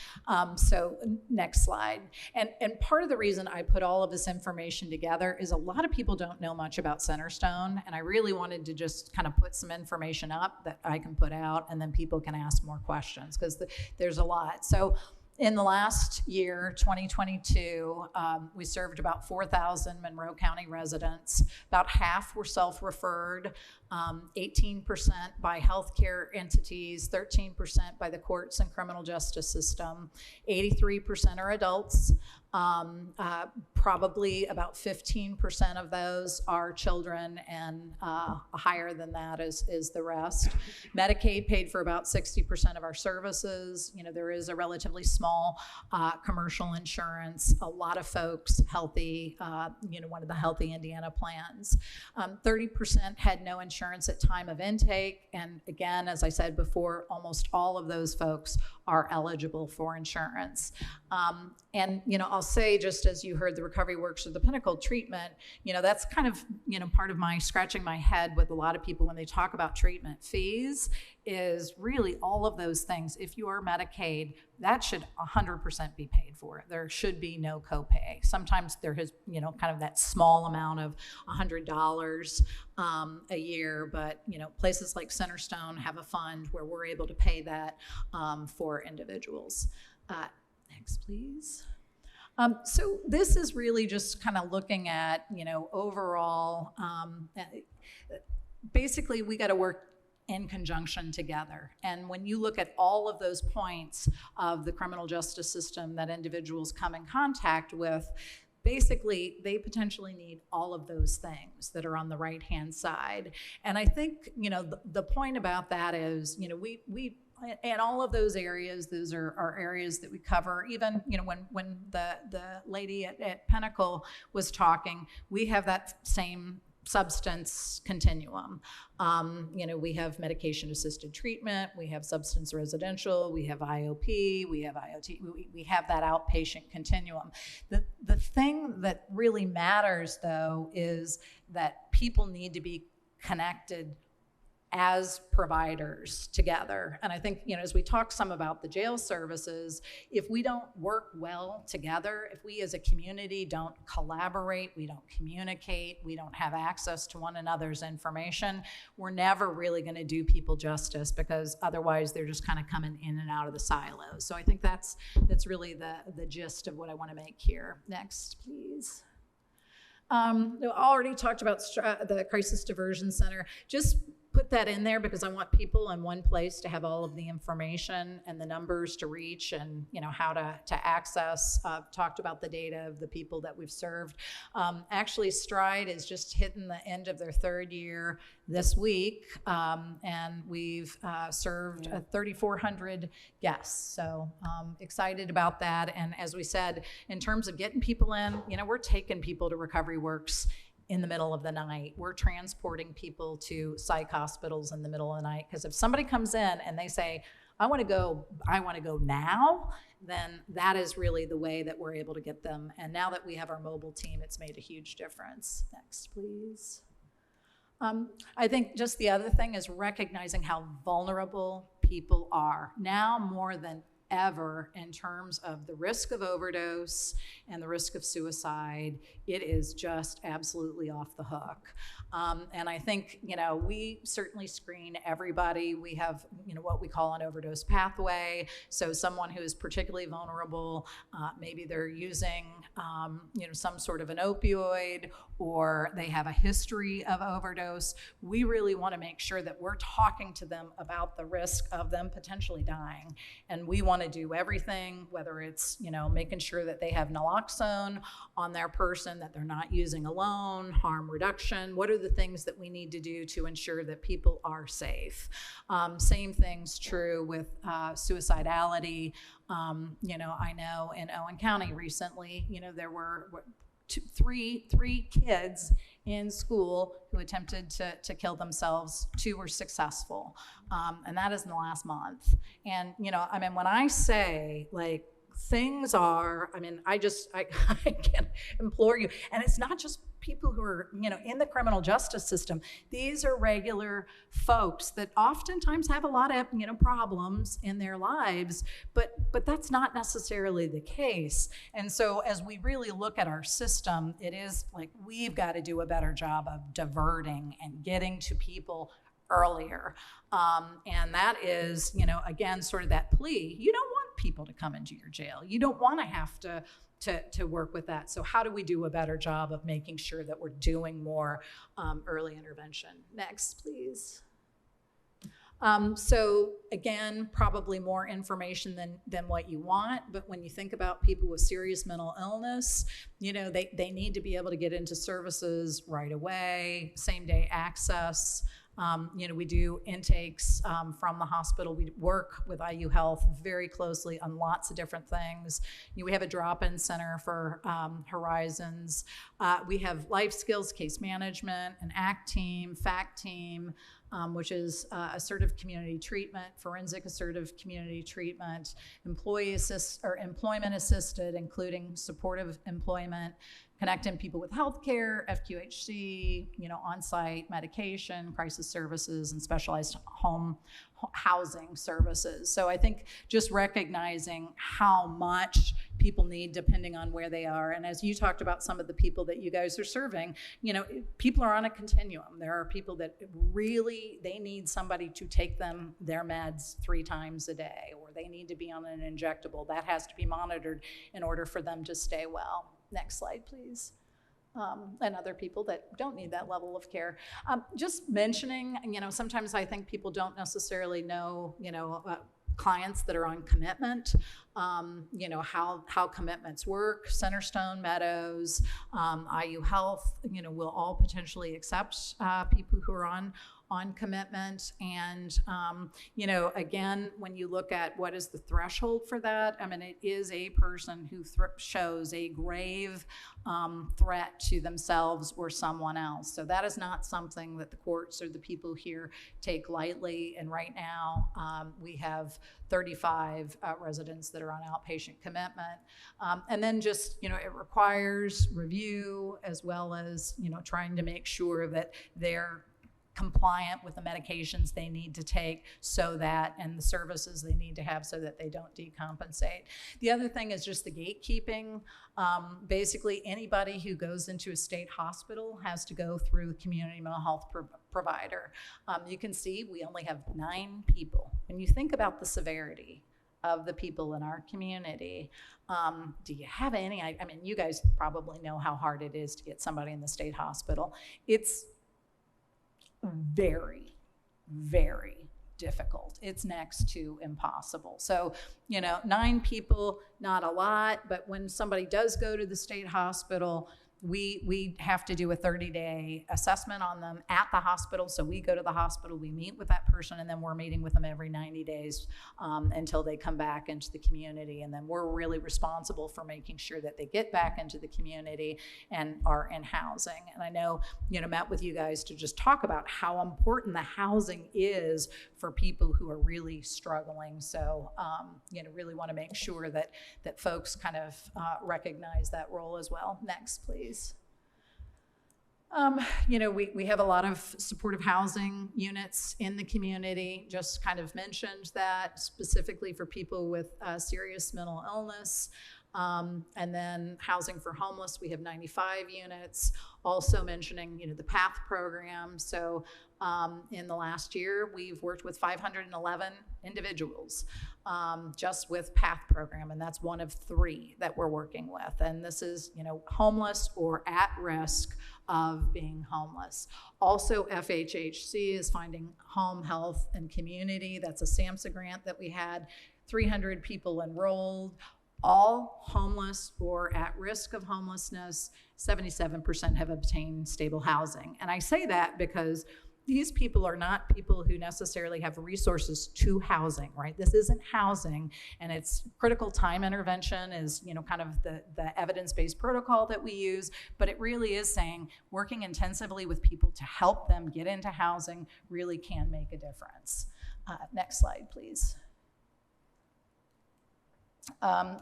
S7: So next slide. And part of the reason I put all of this information together is a lot of people don't know much about Centerstone, and I really wanted to just kind of put some information up that I can put out, and then people can ask more questions because there's a lot. So in the last year, 2022, we served about 4,000 Monroe County residents. About half were self-referred, 18% by healthcare entities, 13% by the courts and criminal justice system, 83% are adults. Probably about 15% of those are children, and higher than that is the rest. Medicaid paid for about 60% of our services. There is a relatively small commercial insurance. A lot of folks healthy, one of the Healthy Indiana plans. 30% had no insurance at time of intake, and again, as I said before, almost all of those folks are eligible for insurance. And I'll say, just as you heard the Recovery Works or the Pinnacle treatment, that's kind of part of my scratching my head with a lot of people when they talk about treatment fees is really all of those things. If you are Medicaid, that should 100% be paid for. There should be no copay. Sometimes there is kind of that small amount of $100 a year, but places like Centerstone have a fund where we're able to pay that for individuals. Next, please. So this is really just kind of looking at, overall, basically we got to work in conjunction together. And when you look at all of those points of the criminal justice system that individuals come in contact with, basically they potentially need all of those things that are on the right-hand side. And I think, the point about that is, we in all of those areas, those are areas that we cover. Even, when the lady at Pinnacle was talking, we have that same substance continuum. We have medication-assisted treatment, we have substance residential, we have IOP, we have IoT, we have that outpatient continuum. The thing that really matters, though, is that people need to be connected as providers together. And I think, as we talk some about the jail services, if we don't work well together, if we as a community don't collaborate, we don't communicate, we don't have access to one another's information, we're never really going to do people justice, because otherwise they're just kind of coming in and out of the silos. So I think that's really the gist of what I want to make here. Next, please. I already talked about the Crisis Diversion Center. Just put that in there because I want people in one place to have all of the information and the numbers to reach, and how to access. Talked about the data of the people that we've served. Actually, Stride is just hitting the end of their 3rd year this week, and we've served 3,400 guests. So excited about that. And as we said, in terms of getting people in, we're taking people to Recovery Works in the middle of the night. We're transporting people to psych hospitals in the middle of the night, because if somebody comes in and they say, I want to go now, then that is really the way that we're able to get them. And now that we have our mobile team, it's made a huge difference. Next, please. I think just the other thing is recognizing how vulnerable people are now more than ever in terms of the risk of overdose and the risk of suicide. It is just absolutely off the hook. And I think, we certainly screen everybody. We have, what we call an overdose pathway. So someone who is particularly vulnerable, maybe they're using, some sort of an opioid, or they have a history of overdose. We really want to make sure that we're talking to them about the risk of them potentially dying. And we want to do everything, whether it's, making sure that they have naloxone on their person, that they're not using alone, harm reduction. What are the things that we need to do to ensure that people are safe? Same thing's true with suicidality. I know in Owen County recently, there were three kids in school who attempted to kill themselves. 2 were successful, and that is in the last month. And when I say things are, I can implore you, and it's not just people who are, in the criminal justice system. These are regular folks that oftentimes have a lot of, problems in their lives, but that's not necessarily the case. And so as we really look at our system, it is we've got to do a better job of diverting and getting to people earlier. And that is, again, sort of that plea. You don't want people to come into your jail. You don't want to have to work with that. So how do we do a better job of making sure that we're doing more early intervention? Next, please. So again, probably more information than what you want, but when you think about people with serious mental illness, they need to be able to get into services right away, same day access. We do intakes from the hospital. We work with IU Health very closely on lots of different things. We have a drop-in center for Horizons. We have life skills, case management, an ACT team, FACT team, which is assertive community treatment, forensic assertive community treatment, employment assisted, including supportive employment, connecting people with healthcare, FQHC, on-site medication, crisis services, and specialized home housing services. So I think just recognizing how much people need depending on where they are. And as you talked about some of the people that you guys are serving, people are on a continuum. There are people that really, they need somebody to take them their meds 3 times a day, or they need to be on an injectable. That has to be monitored in order for them to stay well. Next slide, please. And other people that don't need that level of care. Just mentioning, sometimes I think people don't necessarily know, clients that are on commitment, how commitments work. Centerstone, Meadows, IU Health, will all potentially accept people who are on commitment. And, again, when you look at what is the threshold for that, it is a person who shows a grave threat to themselves or someone else. So that is not something that the courts or the people here take lightly. And right now, we have 35 residents that are on outpatient commitment. And then just, it requires review as well as, trying to make sure that they're compliant with the medications they need to take and the services they need to have so that they don't decompensate. The other thing is just the gatekeeping. Basically, anybody who goes into a state hospital has to go through a community mental health provider. You can see we only have 9 people. When you think about the severity of the people in our community, do you have any, you guys probably know how hard it is to get somebody in the state hospital. It's very, very difficult. It's next to impossible. So, 9 people, not a lot, but when somebody does go to the state hospital, we have to do a 30-day assessment on them at the hospital. So we go to the hospital, we meet with that person, and then we're meeting with them every 90 days until they come back into the community. And then we're really responsible for making sure that they get back into the community and are in housing. And I know, met with you guys to just talk about how important the housing is for people who are really struggling. So, really want to make sure that folks kind of recognize that role as well. Next, please. We have a lot of supportive housing units in the community. Just kind of mentioned that specifically for people with serious mental illness. And then housing for homeless, we have 95 units. Also mentioning, the PATH program. So in the last year, we've worked with 511 individuals just with PATH program, and that's one of 3 that we're working with. And this is, homeless or at risk of being homeless. Also, FHHC is finding home, health, and community. That's a SAMHSA grant that we had, 300 people enrolled, all homeless or at risk of homelessness. 77% have obtained stable housing. And I say that because these people are not people who necessarily have resources to housing, right? This isn't housing, and it's critical time intervention is, kind of the evidence-based protocol that we use, but it really is saying working intensively with people to help them get into housing really can make a difference. Next slide, please.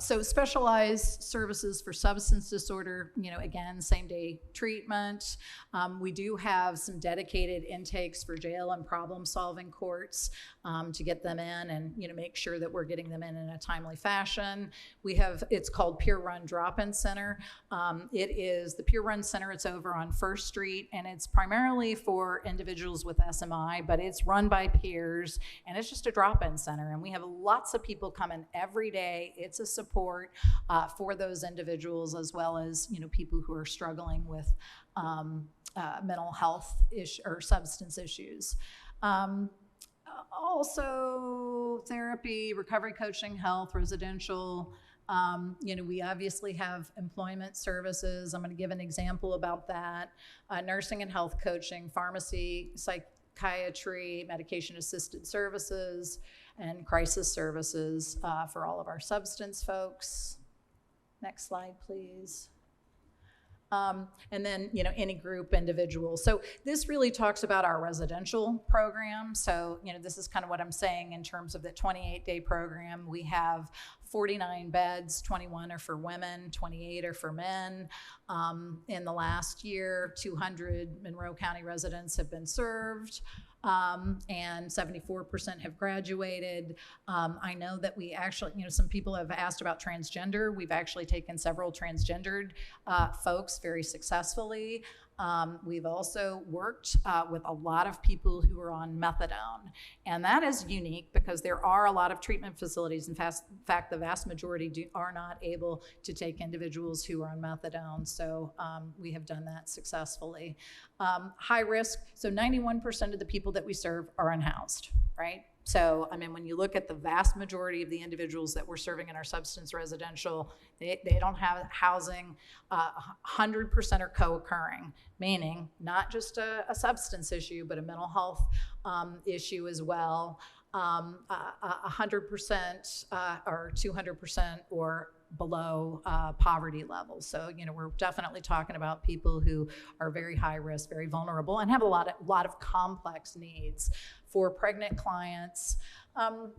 S7: So specialized services for substance disorder, again, same-day treatment. We do have some dedicated intakes for jail and problem-solving courts to get them in and, make sure that we're getting them in a timely fashion. It's called Peer Run Drop-In Center. It is the Peer Run Center. It's over on 1st Street, and it's primarily for individuals with SMI, but it's run by peers, and it's just a drop-in center. And we have lots of people coming every day. It's a support for those individuals, as well as people who are struggling with mental health or substance issues. Also, therapy, recovery coaching, health, residential. We obviously have employment services. I'm going to give an example about that. Nursing and health coaching, pharmacy, psychiatry, medication-assisted services, and crisis services for all of our substance folks. Next slide, please. And then, any group, individual. So this really talks about our residential program. So, this is kind of what I'm saying in terms of the 28-day program. We have 49 beds, 21 are for women, 28 are for men. In the last year, 200 Monroe County residents have been served. And 74% have graduated. I know that we actually, some people have asked about transgender. We've actually taken several transgendered folks very successfully. We've also worked with a lot of people who are on methadone. And that is unique because there are a lot of treatment facilities. In fact, the vast majority are not able to take individuals who are on methadone. So we have done that successfully. High risk, so 91% of the people that we serve are unhoused, right? So, when you look at the vast majority of the individuals that we're serving in our substance residential, they don't have housing. 100% are co-occurring, meaning not just a substance issue, but a mental health issue as well. 100% or 200% or below poverty levels. So, we're definitely talking about people who are very high risk, very vulnerable, and have a lot of complex needs. For pregnant clients,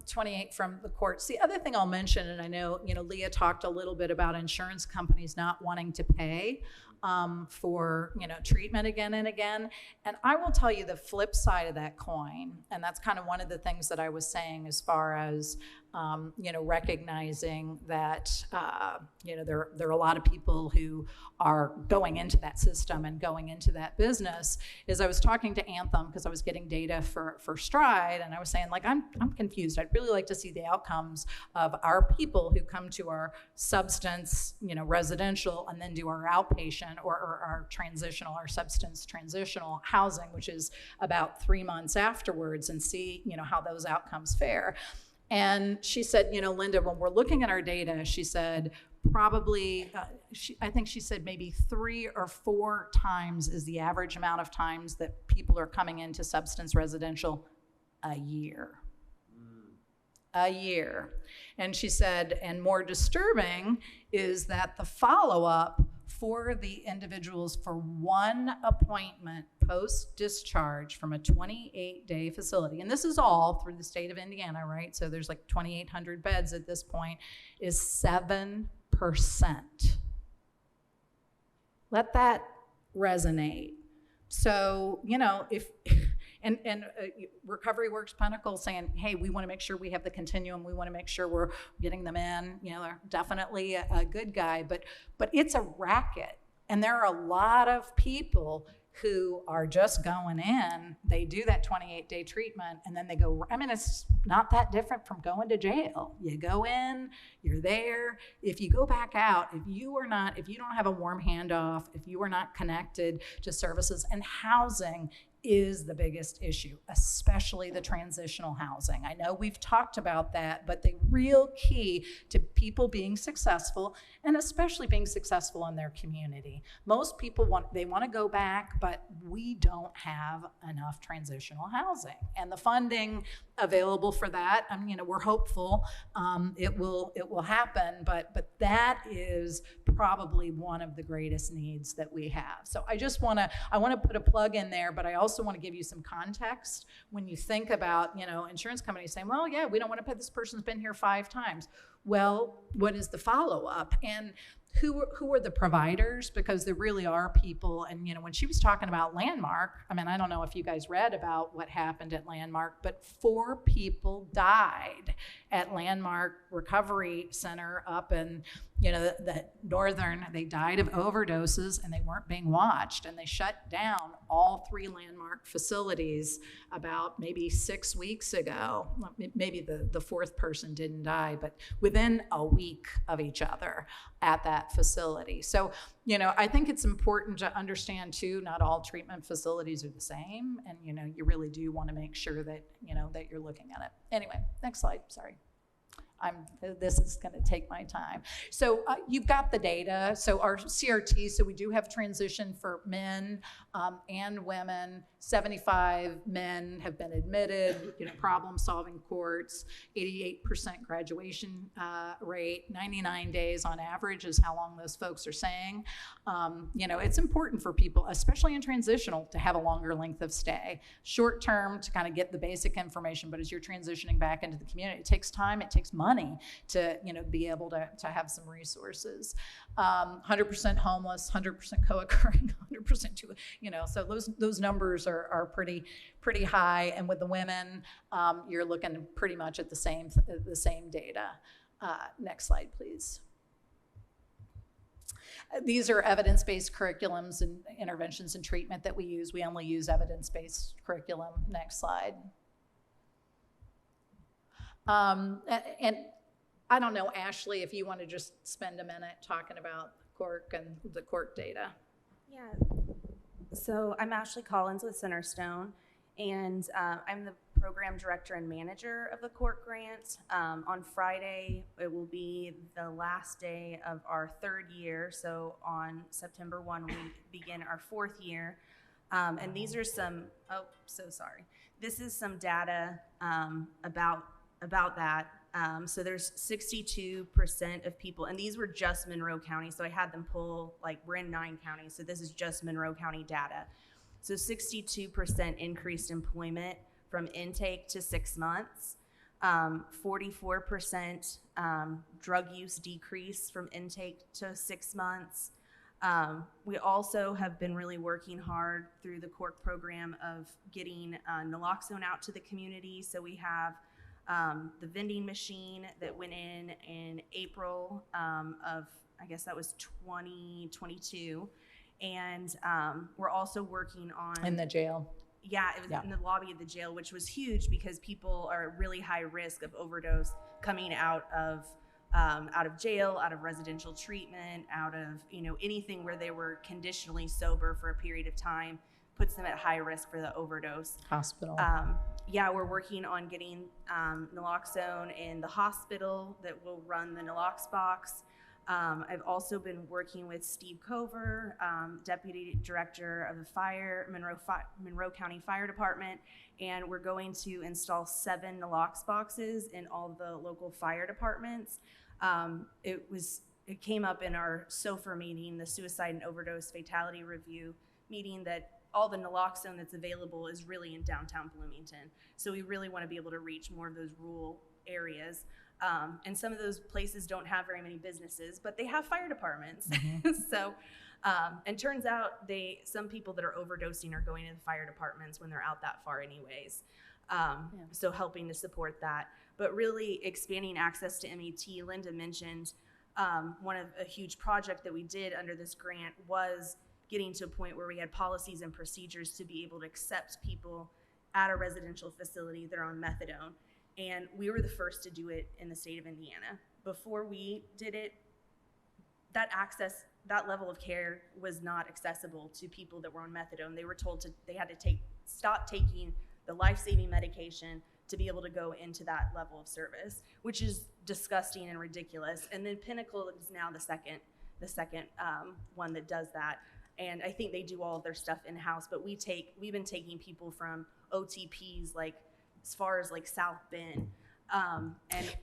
S7: 28 from the courts. The other thing I'll mention, and I know, Leah talked a little bit about insurance companies not wanting to pay for, treatment again and again. And I will tell you the flip side of that coin, and that's kind of one of the things that I was saying as far as, recognizing that, there are a lot of people who are going into that system and going into that business. Is I was talking to Anthem because I was getting data for Stride, and I was saying, I'm confused. I'd really like to see the outcomes of our people who come to our substance, residential, and then do our outpatient or our substance transitional housing, which is about 3 months afterwards, and see, how those outcomes fare. And she said, Linda, when we're looking at our data, she said, probably, I think she said maybe 3 or 4 times is the average amount of times that people are coming into substance residential a year. A year. And she said, and more disturbing is that the follow-up for the individuals for one appointment post-discharge from a 28-day facility, and this is all through the state of Indiana, right? So there's like 2,800 beds at this point, is 7%. Let that resonate. So, you know, if, and Recovery Works Pinnacle saying, hey, we want to make sure we have the continuum. We want to make sure we're getting them in. You know, they're definitely a good guy, but it's a racket. And there are a lot of people who are just going in, they do that 28-day treatment, and then they go, I mean, it's not that different from going to jail. You go in, you're there. If you go back out, if you don't have a warm handoff, if you are not connected to services, and housing is the biggest issue, especially the transitional housing. I know we've talked about that, but the real key to people being successful, and especially being successful in their community. Most people want to go back, but we don't have enough transitional housing. And the funding available for that, I mean, you know, we're hopeful it will happen, but that is probably one of the greatest needs that we have. So I want to put a plug in there, but I also want to give you some context when you think about, you know, insurance companies saying, well, yeah, we don't want to pay, this person's been here 5 times. Well, what is the follow-up? And who are the providers? Because there really are people, and you know, when she was talking about Landmark, I mean, I don't know if you guys read about what happened at Landmark, but 4 people died at Landmark Recovery Center up in, you know, the northern. They died of overdoses and they weren't being watched, and they shut down all 3 Landmark facilities about maybe 6 weeks ago. Maybe the 4th person didn't die, but within a week of each other at that facility. So, you know, I think it's important to understand too, not all treatment facilities are the same, and you know, you really do want to make sure that, you know, that you're looking at it. Anyway, next slide, sorry. This is going to take my time. So you've got the data. So our CRT, so we do have transition for men and women. 75 men have been admitted, you know, problem-solving courts, 88% graduation rate, 99 days on average is how long those folks are saying. You know, it's important for people, especially in transitional, to have a longer length of stay. Short-term to kind of get the basic information, but as you're transitioning back into the community, it takes time, it takes money to, you know, be able to have some resources. 100% homeless, 100% co-occurring, 100% to, you know, so those numbers are pretty high. And with the women, you're looking pretty much at the same data. Next slide, please. These are evidence-based curriculums and interventions and treatment that we use. We only use evidence-based curriculum. Next slide. And I don't know, Ashley, if you want to just spend a minute talking about Cork and the Cork data.
S14: Yeah. So I'm Ashley Collins with Centerstone, and I'm the program director and manager of the Cork grant. On Friday, it will be the last day of our 3rd year. So on September 1, we begin our 4th year. And these are some, This is some data about that. So there's 62% of people, and these were just Monroe County, so I had them pull, like, we're in 9 counties, so this is just Monroe County data. So 62% increased employment from intake to 6 months, 44% drug use decrease from intake to 6 months. We also have been really working hard through the Cork program of getting naloxone out to the community, so we have the vending machine that went in April of, I guess that was 2022. And we're also working on... In the jail. Yeah, it was in the lobby of the jail, which was huge because people are at really high risk of overdose coming out of jail, out of residential treatment, out of, you know, anything where they were conditionally sober for a period of time puts them at high risk for the overdose.
S7: Hospital.
S14: Yeah, we're working on getting naloxone in the hospital that will run the nalox box. I've also been working with Steve Cover, Deputy Director of the Monroe County Fire Department, and we're going to install 7 nalox boxes in all the local fire departments. It came up in our SOFR meeting, the Suicide and Overdose Fatality Review meeting, that all the naloxone that's available is really in downtown Bloomington. So we really want to be able to reach more of those rural areas. And some of those places don't have very many businesses, but they have fire departments. So, and turns out some people that are overdosing are going to the fire departments when they're out that far anyways. So helping to support that, but really expanding access to MET. Linda mentioned a huge project that we did under this grant was getting to a point where we had policies and procedures to be able to accept people at a residential facility that are on methadone. And we were the first to do it in the state of Indiana. Before we did it, that level of care was not accessible to people that were on methadone. They were told they had to stop taking the life-saving medication to be able to go into that level of service, which is disgusting and ridiculous. And then Pinnacle is now the second one that does that. And I think they do all of their stuff in-house, but we've been taking people from OTPs as far as South Bend.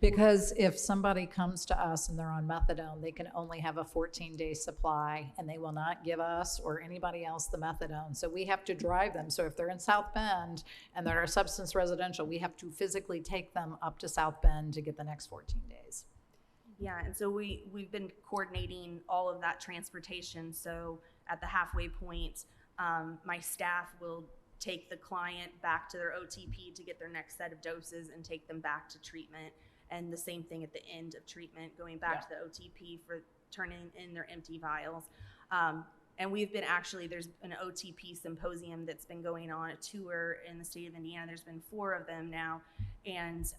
S7: Because if somebody comes to us and they're on methadone, they can only have a 14-day supply, and they will not give us or anybody else the methadone. So we have to drive them. So if they're in South Bend and they're substance residential, we have to physically take them up to South Bend to get the next 14 days.
S14: Yeah, and so we've been coordinating all of that transportation. So at the halfway point, my staff will take the client back to their OTP to get their next set of doses and take them back to treatment. And the same thing at the end of treatment, going back to the OTP for turning in their empty vials. And there's an OTP symposium that's been going on, a tour in the state of Indiana. There's been 4 of them now. And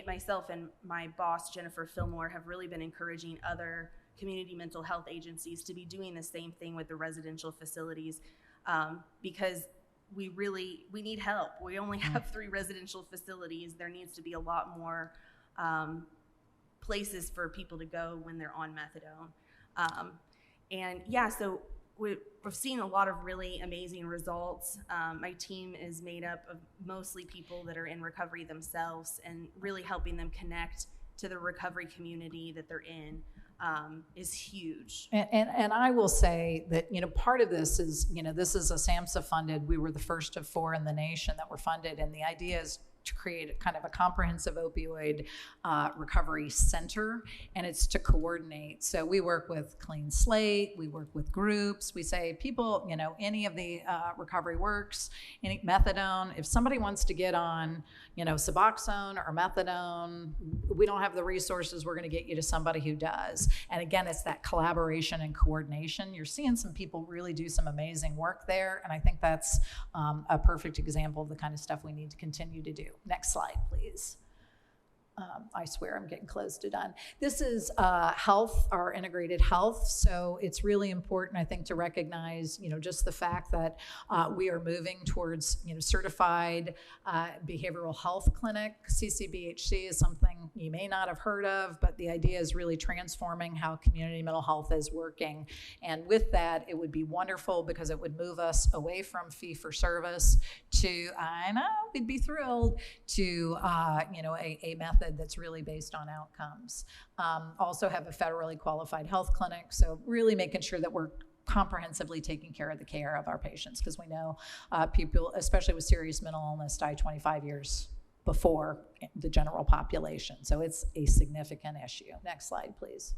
S14: myself and my boss, Jennifer Fillmore, have really been encouraging other community mental health agencies to be doing the same thing with the residential facilities. Because we need help. We only have 3 residential facilities. There needs to be a lot more places for people to go when they're on methadone. So we've seen a lot of really amazing results. My team is made up of mostly people that are in recovery themselves, and really helping them connect to the recovery community that they're in is huge.
S7: And I will say that, part of this is, this is a SAMHSA funded, we were the first of 4 in the nation that were funded. And the idea is to create kind of a comprehensive opioid recovery center, and it's to coordinate. So we work with Clean Slate, we work with groups, we say people, any of the recovery works, any methadone, if somebody wants to get on, Suboxone or methadone, we don't have the resources, we're gonna get you to somebody who does. And again, it's that collaboration and coordination. You're seeing some people really do some amazing work there, and I think that's a perfect example of the kind of stuff we need to continue to do. Next slide, please. I swear I'm getting close to done. This is health, our integrated health. So it's really important, I think, to recognize, just the fact that we are moving towards, certified behavioral health clinic. CCBHC is something you may not have heard of, but the idea is really transforming how community mental health is working. And with that, it would be wonderful because it would move us away from fee for service to, I know, we'd be thrilled, to, a method that's really based on outcomes. Also have a federally qualified health clinic, so really making sure that we're comprehensively taking care of the care of our patients, because we know people, especially with serious mental illness, die 25 years before the general population. So it's a significant issue. Next slide, please.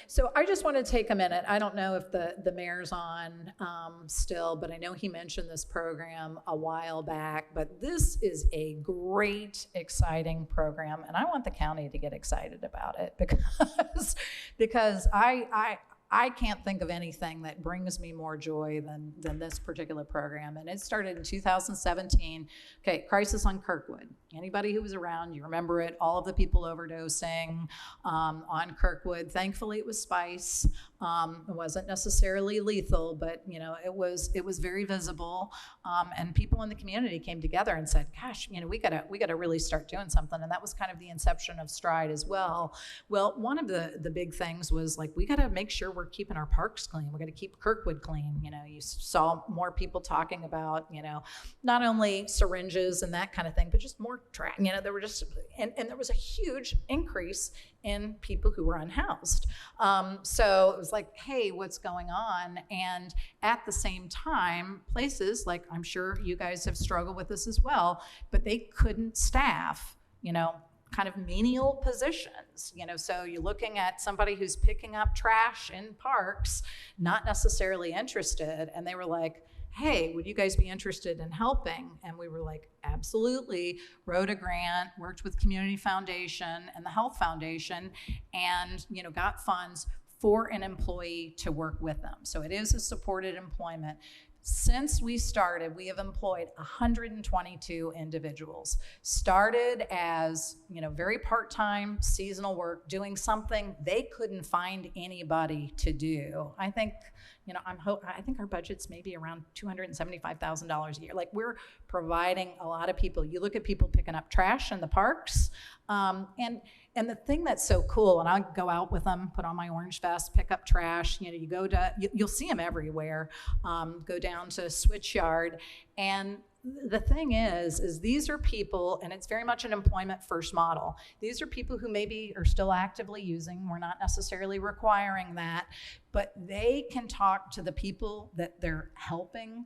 S7: So I just want to take a minute. I don't know if the mayor's on still, but I know he mentioned this program a while back, but this is a great, exciting program, and I want the county to get excited about it because I can't think of anything that brings me more joy than this particular program. And it started in 2017. Okay, Crisis on Kirkwood. Anybody who was around, you remember it, all of the people overdosing on Kirkwood. Thankfully, it was spice. It wasn't necessarily lethal, but it was very visible. And people in the community came together and said, gosh, we gotta really start doing something. And that was kind of the inception of Stride as well. Well, one of the big things was like, we gotta make sure we're keeping our parks clean. We gotta keep Kirkwood clean. You saw more people talking about, not only syringes and that kind of thing, but just more trash. There were just, and there was a huge increase in people who were unhoused. So it was like, hey, what's going on? And at the same time, places like, I'm sure you guys have struggled with this as well, but they couldn't staff, kind of menial positions. So you're looking at somebody who's picking up trash in parks, not necessarily interested, and they were like, hey, would you guys be interested in helping? And we were like, absolutely. Wrote a grant, worked with Community Foundation and the Health Foundation, and got funds for an employee to work with them. So it is a supported employment. Since we started, we have employed 122 individuals. Started as, very part-time seasonal work, doing something they couldn't find anybody to do. I think our budget's maybe around $275,000 a year. Like, we're providing a lot of people. You look at people picking up trash in the parks, and the thing that's so cool, and I'll go out with them, put on my orange vest, pick up trash. You'll see them everywhere. Go down to Switch Yard, and the thing is these are people, and it's very much an employment first model. These are people who maybe are still actively using. We're not necessarily requiring that, but they can talk to the people that they're helping,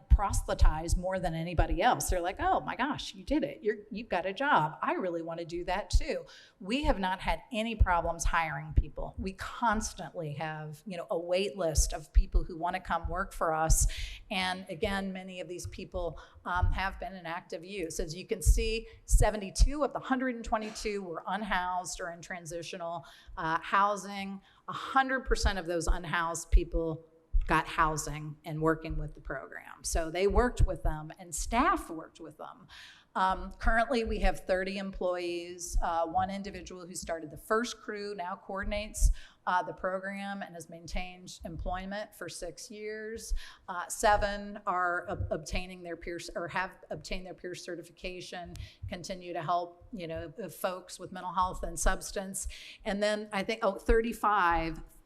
S7: proselytize more than anybody else. They're like, oh my gosh, you did it. You've got a job. I really want to do that too. We have not had any problems hiring people. We constantly have, a wait list of people who want to come work for us. And again, many of these people have been in active use. As you can see, 72 of the 122 were unhoused or in transitional housing. 100% of those unhoused people got housing and working with the program. So they worked with them, and staff worked with them. Currently, we have 30 employees. One individual who started the first crew now coordinates the program and has maintained employment for 6 years. 7 are obtaining their peers, or have obtained their peer certification, continue to help, folks with mental health and substance. And then I think,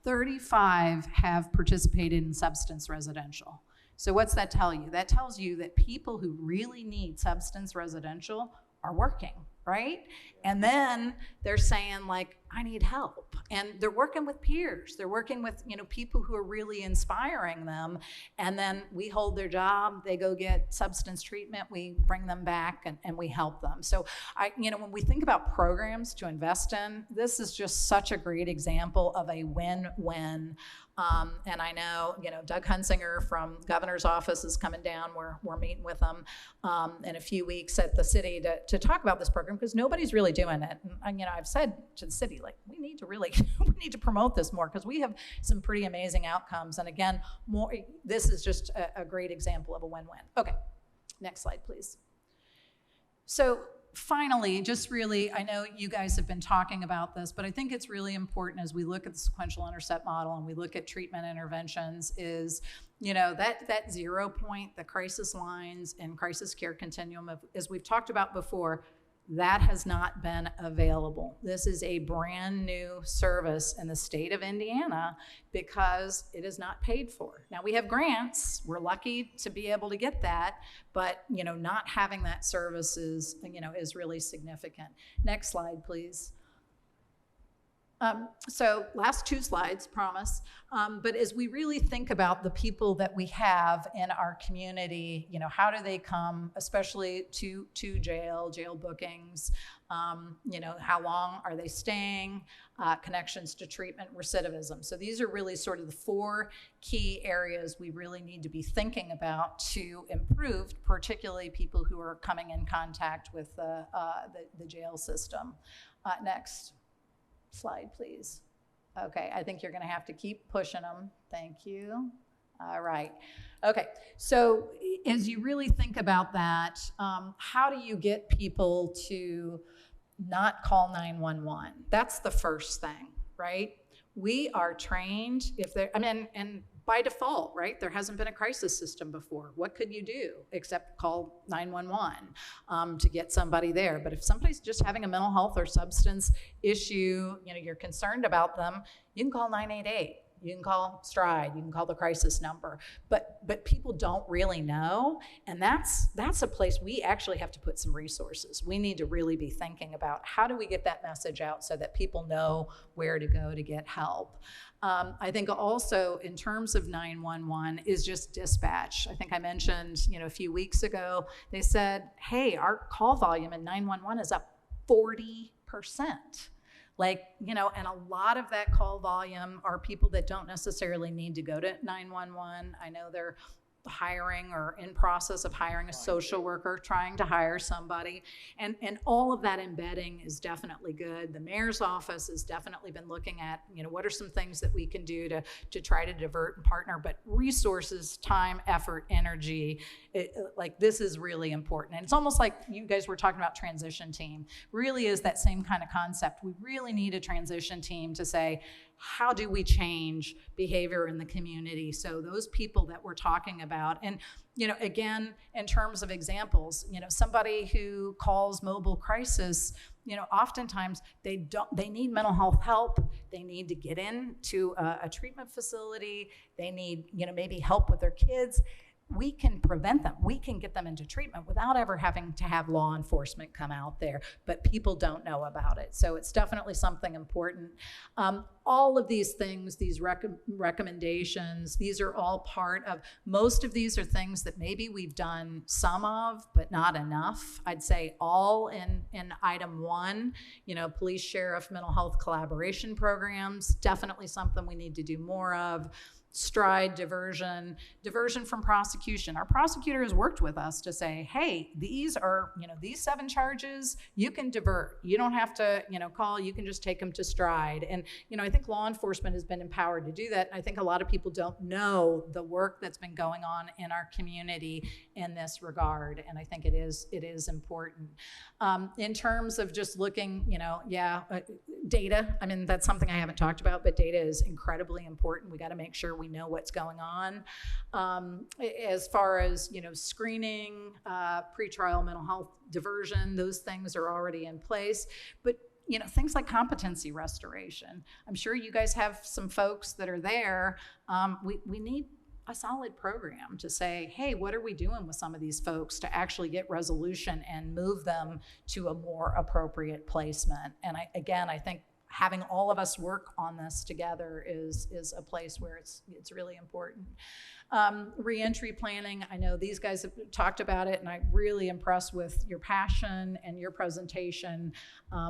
S7: 35 have participated in substance residential. So what's that tell you? That tells you that people who really need substance residential are working, right? And then they're saying, like, I need help. And they're working with peers. They're working with, people who are really inspiring them. And then we hold their job. They go get substance treatment. We bring them back and we help them. So when we think about programs to invest in, this is just such a great example of a win-win. And I know, Doug Hunsinger from Governor's Office is coming down. We're meeting with them in a few weeks at the city to talk about this program, because nobody's really doing it. And I've said to the city, like, we need to promote this more, because we have some pretty amazing outcomes. And again, this is just a great example of a win-win. Okay, next slide, please. So finally, just really, I know you guys have been talking about this, but I think it's really important as we look at the sequential intercept model and we look at treatment interventions is, that 0 point, the crisis lines and crisis care continuum, as we've talked about before, that has not been available. This is a brand new service in the state of Indiana because it is not paid for. Now, we have grants. We're lucky to be able to get that, but not having that service is really significant. Next slide, please. So last 2 slides, promise. But as we really think about the people that we have in our community, how do they come, especially to jail bookings, how long are they staying, connections to treatment, recidivism. So these are really sort of the 4 key areas we really need to be thinking about to improve, particularly people who are coming in contact with the jail system. Next slide, please. Okay, I think you're gonna have to keep pushing them. Thank you. All right. Okay, so as you really think about that, how do you get people to not call 911? That's the first thing, right? We are trained if they're, I mean, and by default, right? There hasn't been a crisis system before. What could you do except call 911 to get somebody there? But if somebody's just having a mental health or substance issue, you know, you're concerned about them, you can call 988. You can call Stride, you can call the crisis number, but people don't really know, and that's a place we actually have to put some resources. We need to really be thinking about how do we get that message out so that people know where to go to get help. I think also in terms of 911 is just dispatch. I think I mentioned, you know, a few weeks ago, they said, hey, our call volume in 911 is up 40%. Like, you know, and a lot of that call volume are people that don't necessarily need to go to 911. I know they're hiring or in process of hiring a social worker, trying to hire somebody. And all of that embedding is definitely good. The mayor's office has definitely been looking at, you know, what are some things that we can do to try to divert and partner, but resources, time, effort, energy, like this is really important. And it's almost like you guys were talking about transition team, really is that same kind of concept. We really need a transition team to say, how do we change behavior in the community? So those people that we're talking about, and you know, again, in terms of examples, you know, somebody who calls mobile crisis, you know, oftentimes they need mental health help. They need to get into a treatment facility. They need, you know, maybe help with their kids. We can prevent them. We can get them into treatment without ever having to have law enforcement come out there, but people don't know about it. So it's definitely something important. All of these things, these recommendations, these are all part of, most of these are things that maybe we've done some of, but not enough. I'd say all in item 1, you know, police, sheriff, mental health collaboration programs, definitely something we need to do more of. Stride, diversion from prosecution. Our prosecutor has worked with us to say, hey, these are, you know, these 7 charges, you can divert. You don't have to, you know, call, you can just take them to Stride. And, you know, I think law enforcement has been empowered to do that. And I think a lot of people don't know the work that's been going on in our community in this regard. And I think it is important. In terms of just looking, you know, data, I mean, that's something I haven't talked about, but data is incredibly important. We got to make sure we know what's going on. As far as, you know, screening, pretrial mental health diversion, those things are already in place. But, you know, things like competency restoration. I'm sure you guys have some folks that are there. We need a solid program to say, hey, what are we doing with some of these folks to actually get resolution and move them to a more appropriate placement? And I think having all of us work on this together is a place where it's really important. Reentry planning, I know these guys have talked about it, and I'm really impressed with your passion and your presentation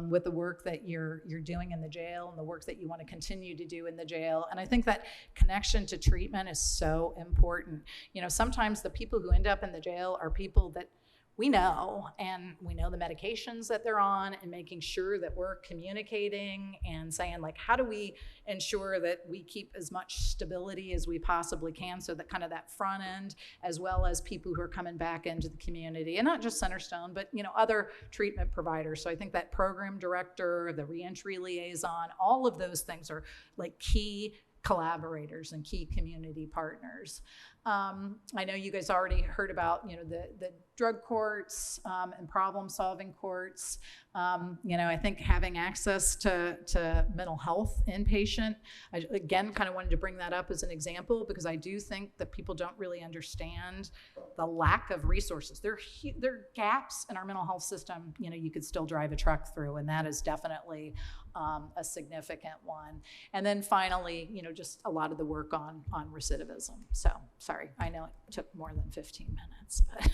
S7: with the work that you're doing in the jail and the work that you want to continue to do in the jail. And I think that connection to treatment is so important. You know, sometimes the people who end up in the jail are people that we know, and we know the medications that they're on, and making sure that we're communicating and saying, like, how do we ensure that we keep as much stability as we possibly can, so that kind of that front end, as well as people who are coming back into the community, and not just Centerstone, but, you know, other treatment providers. So I think that program director, the reentry liaison, all of those things are like key collaborators and key community partners. I know you guys already heard about, you know, the drug courts and problem-solving courts. You know, I think having access to mental health inpatient, I again kind of wanted to bring that up as an example, because I do think that people don't really understand the lack of resources. There are gaps in our mental health system, you know, you could still drive a truck through, and that is definitely a significant one. And then finally, you know, just a lot of the work on recidivism. So, sorry, I know it took more than 15 minutes, but.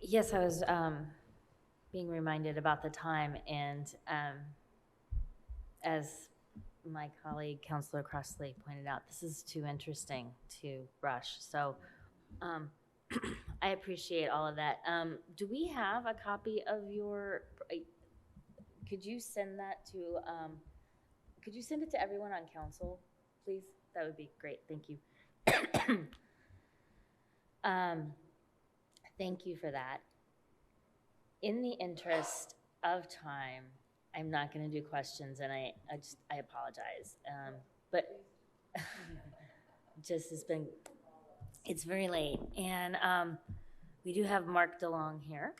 S1: Yes, I was being reminded about the time, and as my colleague, Councilor Crossley, pointed out, this is too interesting to rush. So I appreciate all of that. Do we have a copy of your, could you send that to, could you send it to everyone on council, please? That would be great, thank you. Thank you for that. In the interest of time, I'm not going to do questions, and I apologize. But just it's very late, and we do have Mark DeLong here,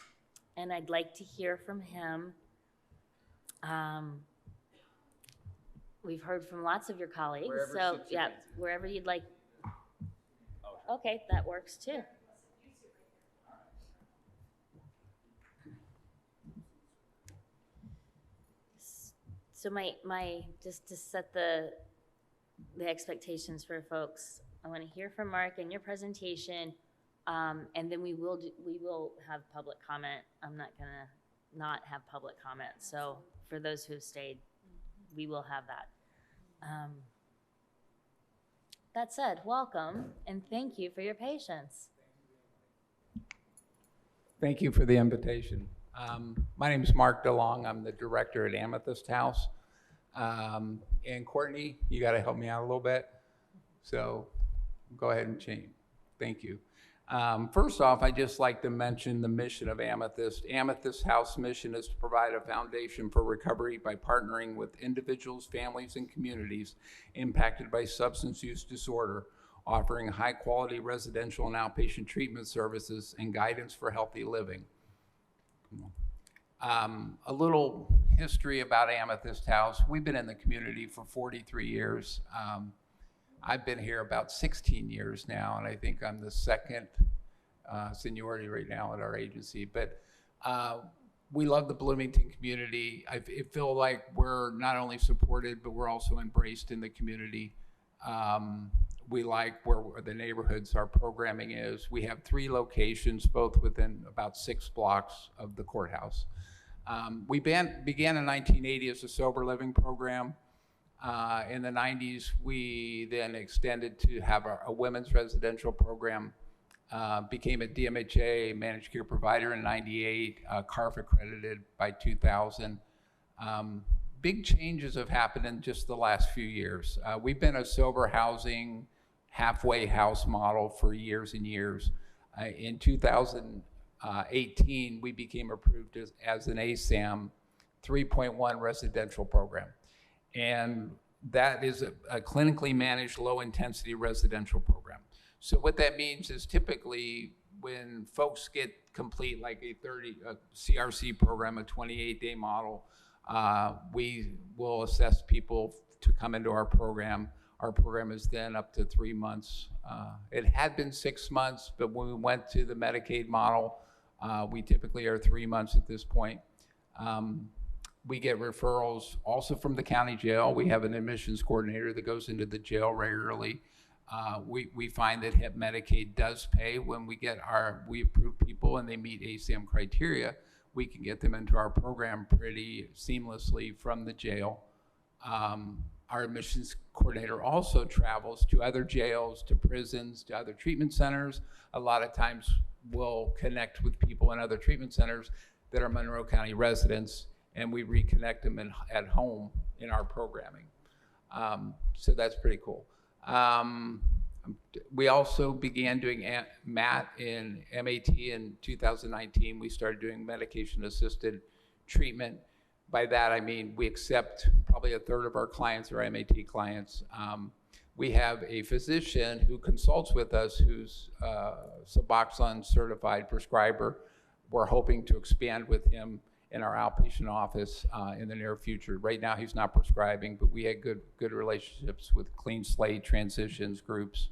S1: and I'd like to hear from him. We've heard from lots of your colleagues, so yeah, wherever you'd like. Okay, that works too. So my just to set the expectations for folks, I want to hear from Mark in your presentation, and then we will have public comment. I'm not gonna not have public comment. So for those who have stayed, we will have that. That said, welcome and thank you for your patience.
S15: Thank you for the invitation. My name is Mark DeLong. I'm the director at Amethyst House. And Courtney, you got to help me out a little bit. So go ahead and change. Thank you. First off, I'd just like to mention the mission of Amethyst. Amethyst House mission is to provide a foundation for recovery by partnering with individuals, families, and communities impacted by substance use disorder, offering high-quality residential and outpatient treatment services and guidance for healthy living. A little history about Amethyst House. We've been in the community for 43 years. I've been here about 16 years now, and I think I'm the second seniority right now at our agency. But we love the Bloomington community. I feel like we're not only supported, but we're also embraced in the community. We like where the neighborhoods our programming is. We have 3 locations, both within about 6 blocks of the courthouse. We began in 1980 as a sober living program. In the 90s, we then extended to have a women's residential program, became a DMHA managed care provider in 98, CARF accredited by 2000. Big changes have happened in just the last few years. We've been a sober housing halfway house model for years and years. In 2018, we became approved as an ASAM 3.1 residential program. And that is a clinically managed low-intensity residential program. So what that means is typically when folks get complete like a CRC program, a 28-day model, we will assess people to come into our program. Our program is then up to 3 months. It had been 6 months, but when we went to the Medicaid model, we typically are 3 months at this point. We get referrals also from the county jail. We have an admissions coordinator that goes into the jail regularly. We find that HIP Medicaid does pay when we approve people and they meet ASAM criteria. We can get them into our program pretty seamlessly from the jail. Our admissions coordinator also travels to other jails, to prisons, to other treatment centers. A lot of times we'll connect with people in other treatment centers that are Monroe County residents, and we reconnect them at home in our programming. So that's pretty cool. We also began doing MAT in MAT in 2019. We started doing medication-assisted treatment. By that, I mean we accept probably a third of our clients are MAT clients. We have a physician who consults with us who's Suboxone certified prescriber. We're hoping to expand with him in our outpatient office in the near future. Right now, he's not prescribing, but we had good relationships with Clean Slate, Transitions groups,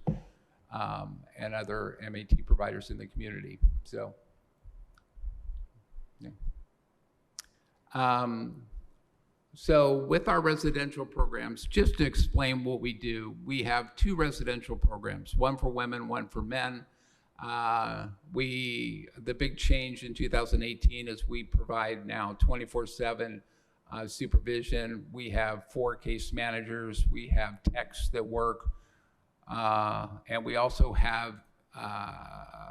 S15: and other MAT providers in the community. So, yeah. So with our residential programs, just to explain what we do, we have 2 residential programs, one for women, one for men. The big change in 2018 is we provide now 24/7 supervision. We have 4 case managers. We have techs that work. And we also have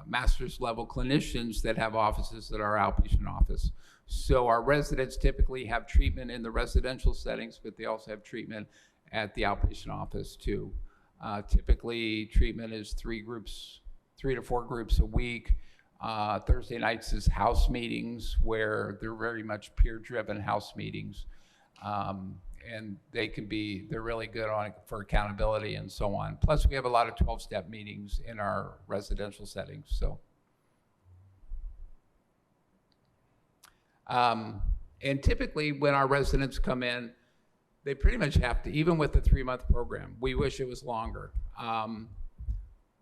S15: master's level clinicians that have offices at our outpatient office. So our residents typically have treatment in the residential settings, but they also have treatment at the outpatient office too. Typically treatment is 3 3 to 4 groups a week. Thursday nights is house meetings where they're very much peer-driven house meetings. And they're really good on it for accountability and so on. Plus, we have a lot of 12-step meetings in our residential settings, so. And typically, when our residents come in, they pretty much have to, even with the 3-month program, we wish it was longer.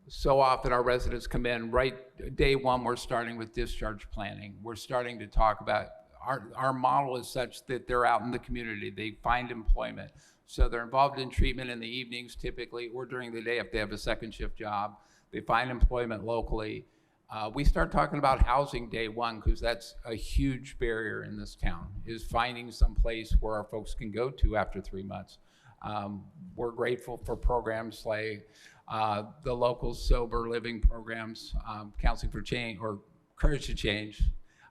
S15: So often our residents come in, right, day one, we're starting with discharge planning. We're starting to talk about, our model is such that they're out in the community, they find employment. So they're involved in treatment in the evenings typically, or during the day if they have a second shift job. They find employment locally. We start talking about housing day one because that's a huge barrier in this town, is finding some place where our folks can go to after 3 months. We're grateful for programs like the local sober living programs, Counseling for Change or Courage to Change,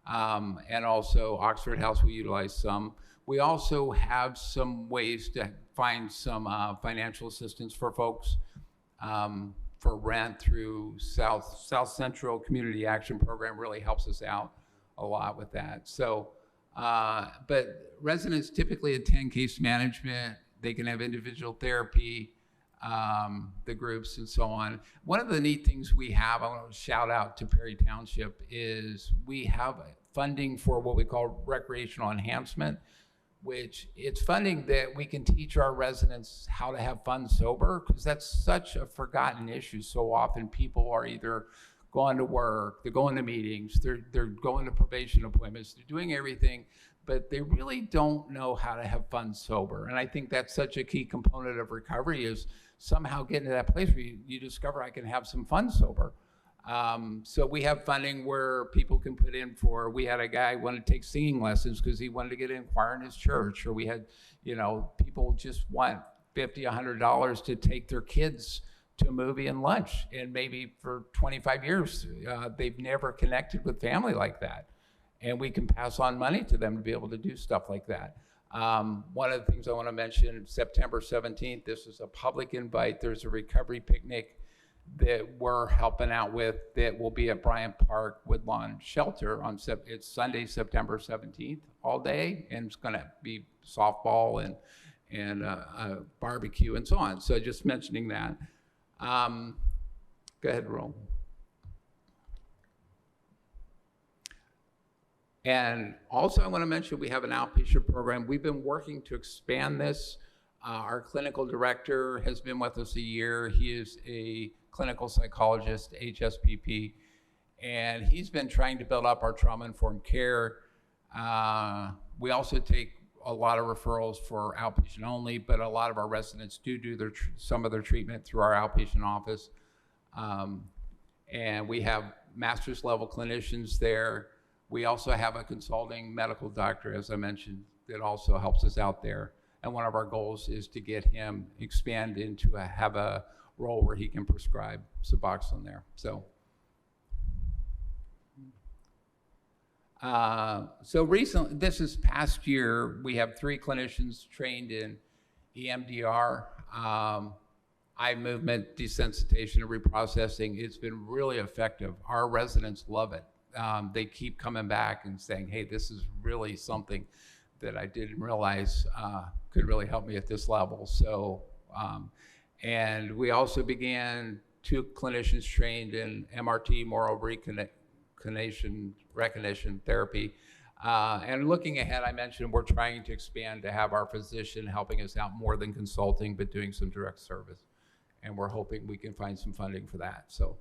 S15: and also Oxford House we utilize some. We also have some ways to find some financial assistance for folks for rent through South Central Community Action Program really helps us out a lot with that. So, but residents typically attend case management. They can have individual therapy, the groups and so on. One of the neat things we have, I want to shout out to Perry Township, is we have funding for what we call recreational enhancement, which it's funding that we can teach our residents how to have fun sober, because that's such a forgotten issue. So often people are either going to work, they're going to meetings, they're going to probation appointments, they're doing everything, but they really don't know how to have fun sober. And I think that's such a key component of recovery, is somehow getting to that place where you discover I can have some fun sober. So we have funding where people can put in for, we had a guy wanted to take singing lessons because he wanted to get in choir in his church, or we had, people just want $50, $100 to take their kids to a movie and lunch. And maybe for 25 years, they've never connected with family like that. And we can pass on money to them to be able to do stuff like that. One of the things I want to mention, September 17th, this is a public invite. There's a recovery picnic that we're helping out with that will be at Bryant Park Woodlawn Shelter on it's Sunday, September 17th, all day, and it's going to be softball and barbecue and so on. So just mentioning that. Go ahead, Roll. And also I want to mention we have an outpatient program. We've been working to expand this. Our clinical director has been with us a year. He is a clinical psychologist, HSPP, and he's been trying to build up our trauma-informed care. We also take a lot of referrals for outpatient only, but a lot of our residents do some of their treatment through our outpatient office. And we have master's level clinicians there. We also have a consulting medical doctor, as I mentioned, that also helps us out there. And one of our goals is to get him expand into have a role where he can prescribe Suboxone there. So, so recently, past year, we have 3 clinicians trained in EMDR, eye movement desensitization and reprocessing. It's been really effective. Our residents love it. They keep coming back and saying, hey, this is really something that I didn't realize could really help me at this level. So, and we also began 2 clinicians trained in MRT, moral recognition therapy. And looking ahead, I mentioned we're trying to expand to have our physician helping us out more than consulting, but doing some direct service. And we're hoping we can find some funding for that. So,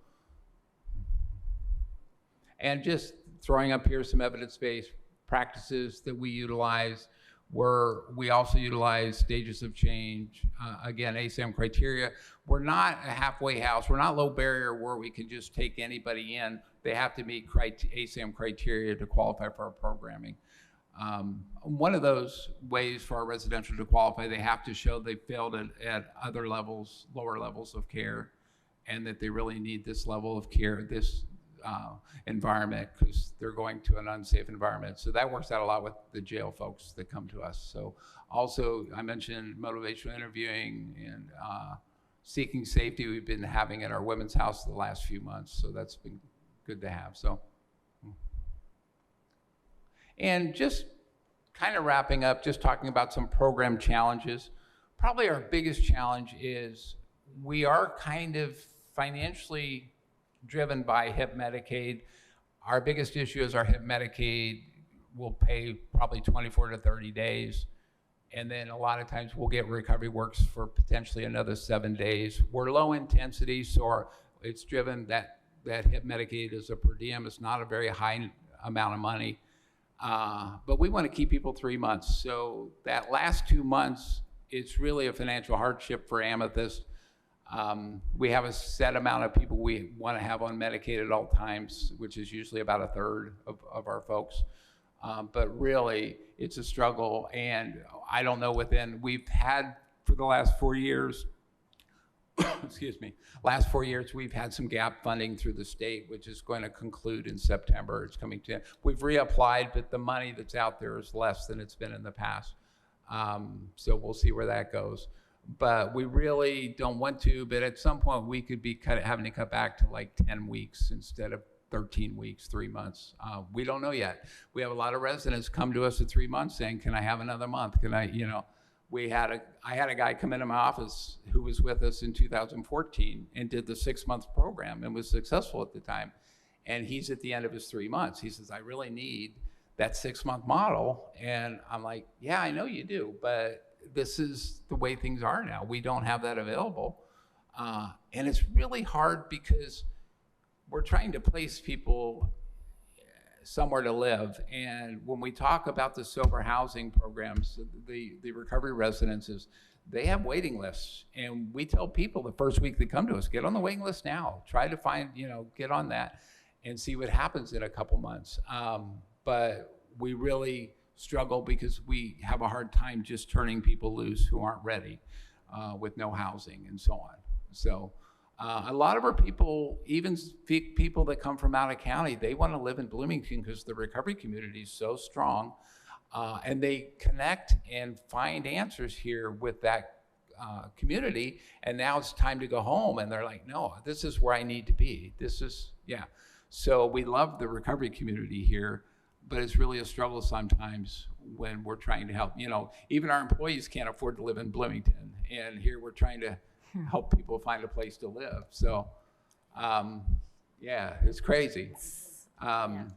S15: and just throwing up here some evidence-based practices that we utilize, where we also utilize stages of change. Again, ASAM criteria. We're not a halfway house. We're not low barrier where we can just take anybody in. They have to meet ASAM criteria to qualify for our programming. One of those ways for our residential to qualify, they have to show they failed at other levels, lower levels of care, and that they really need this level of care, this environment, because they're going to an unsafe environment. So that works out a lot with the jail folks that come to us. So also, I mentioned motivational interviewing and Seeking Safety we've been having at our women's house the last few months, so that's been good to have. So, and just kind of wrapping up, just talking about some program challenges. Probably our biggest challenge is we are kind of financially driven by HIP Medicaid. Our biggest issue is our HIP Medicaid will pay probably 24 to 30 days. And then a lot of times we'll get Recovery Works for potentially another 7 days. We're low intensity, so it's driven that HIP Medicaid is a per diem. It's not a very high amount of money. But we want to keep people 3 months. So that last 2 months, it's really a financial hardship for Amethyst. We have a set amount of people we want to have on Medicaid at all times, which is usually about a third of our folks. But really, it's a struggle. And I don't know, we've had for the last 4 years, excuse me, last 4 years, we've had some gap funding through the state, which is going to conclude in September. It's coming to, we've reapplied, but the money that's out there is less than it's been in the past. So we'll see where that goes. But we really don't want to, but at some point we could be having to cut back to like 10 weeks instead of 13 weeks, 3 months. We don't know yet. We have a lot of residents come to us at 3 months saying, can I have another month? Can I, I had a guy come into my office who was with us in 2014 and did the 6-month program and was successful at the time. And he's at the end of his 3 months. He says, I really need that 6-month model. And I'm like, yeah, I know you do, but this is the way things are now. We don't have that available. And it's really hard because we're trying to place people somewhere to live. And when we talk about the sober housing programs, the recovery residences, they have waiting lists. And we tell people the first week they come to us, get on the waiting list now. Try to find, get on that and see what happens in a couple months. But we really struggle because we have a hard time just turning people loose who aren't ready with no housing and so on. So a lot of our people, even people that come from out of county, they want to live in Bloomington because the recovery community is so strong, and they connect and find answers here with that community. And now it's time to go home, and they're like, no, this is where I need to be. This is, yeah. So we love the recovery community here, but it's really a struggle sometimes when we're trying to help. Even our employees can't afford to live in Bloomington, and here we're trying to help people find a place to live. So, yeah, it's crazy. And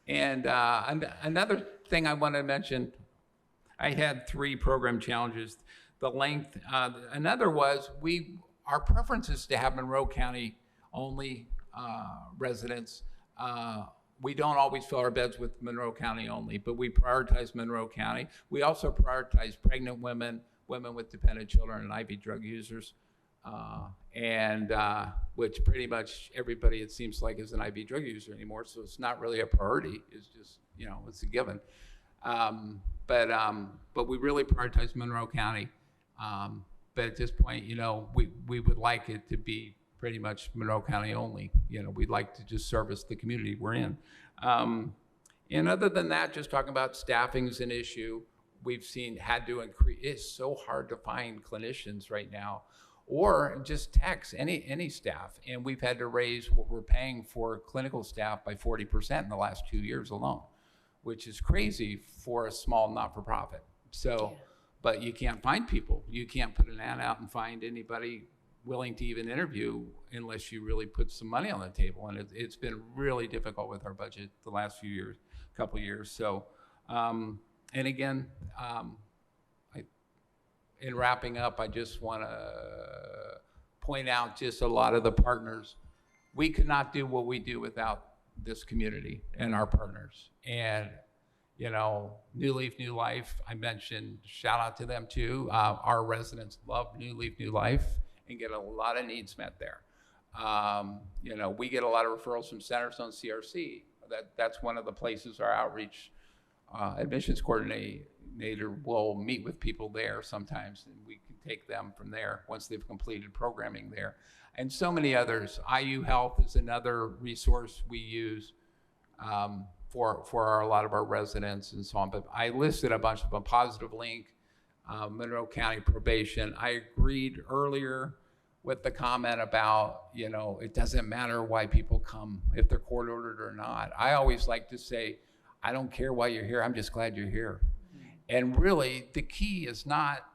S15: another thing I want to mention, I had 3 program challenges. The length, another was our preference is to have Monroe County only residents. We don't always fill our beds with Monroe County only, but we prioritize Monroe County. We also prioritize pregnant women, women with dependent children, and IV drug users. Which pretty much everybody, it seems like, is an IV drug user anymore, so it's not really a priority. It's just, it's a given. But we really prioritize Monroe County. But at this point, we would like it to be pretty much Monroe County only. We'd like to just service the community we're in. And other than that, just talking about staffing is an issue. We've had to increase. It's so hard to find clinicians right now, or just techs, any staff. And we've had to raise what we're paying for clinical staff by 40% in the last 2 years alone, which is crazy for a small not-for-profit. So, but you can't find people. You can't put an ad out and find anybody willing to even interview unless you really put some money on the table. And it's been really difficult with our budget the last few years, couple years. So, and again, in wrapping up, I just want to point out just a lot of the partners. We could not do what we do without this community and our partners. And, New Leaf, New Life, I mentioned, shout out to them too. Our residents love New Leaf, New Life and get a lot of needs met there. We get a lot of referrals from Centers on CRC. That's one of the places our outreach admissions coordinator will meet with people there sometimes, and we can take them from there once they've completed programming there. And so many others. IU Health is another resource we use for a lot of our residents and so on. But I listed a bunch of them. Positive Link, Monroe County Probation. I agreed earlier with the comment about, it doesn't matter why people come, if they're court ordered or not. I always like to say, I don't care why you're here, I'm just glad you're here. And really, the key is not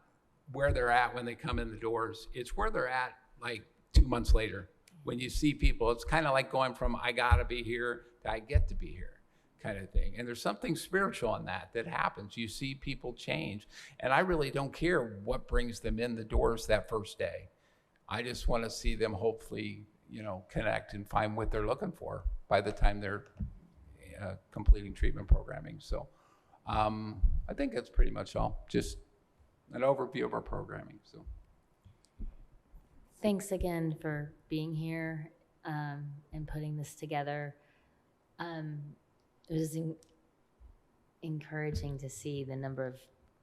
S15: where they're at when they come in the doors. It's where they're at like 2 months later. When you see people, it's kind of like going from I gotta be here to I get to be here kind of thing. And there's something spiritual in that happens. You see people change. And I really don't care what brings them in the doors that first day. I just want to see them hopefully, connect and find what they're looking for by the time they're completing treatment programming. So I think that's pretty much all. Just an overview of our programming. So
S1: Thanks again for being here and putting this together. It was encouraging to see the number of,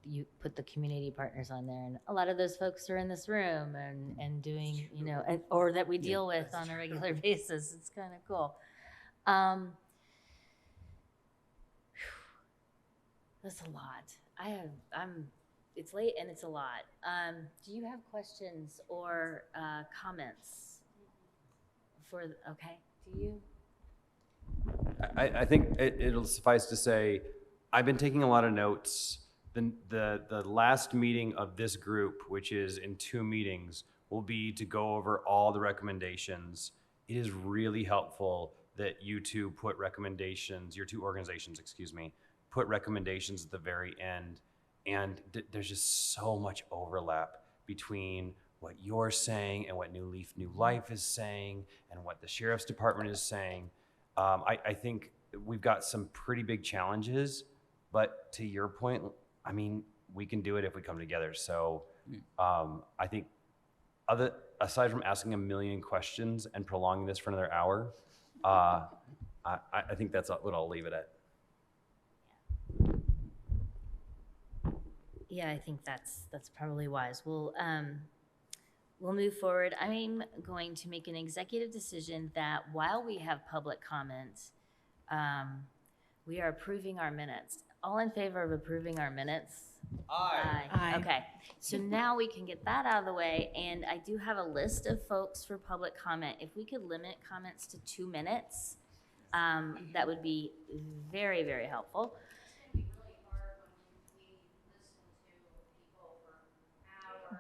S1: you put the community partners on there, and a lot of those folks are in this room and doing, or that we deal with on a regular basis. It's kind of cool. That's a lot. It's late and it's a lot. Do you have questions or comments okay, do you?
S2: I think it'll suffice to say, I've been taking a lot of notes. The last meeting of this group, which is in 2 meetings, will be to go over all the recommendations. It is really helpful that you two put recommendations, your 2 organizations, put recommendations at the very end. And there's just so much overlap between what you're saying and what New Leaf New Life is saying and what the Sheriff's Department is saying. I think we've got some pretty big challenges, but to your point, we can do it if we come together. So I think aside from asking a million questions and prolonging this for another hour, I think that's what I'll leave it at.
S1: Yeah, I think that's probably wise. We'll move forward. I'm going to make an executive decision that while we have public comments, we are approving our minutes. All in favor of approving our minutes?
S2: Aye.
S3: Aye.
S1: Okay, so now we can get that out of the way, and I do have a list of folks for public comment. If we could limit comments to 2 minutes, that would be very, very helpful.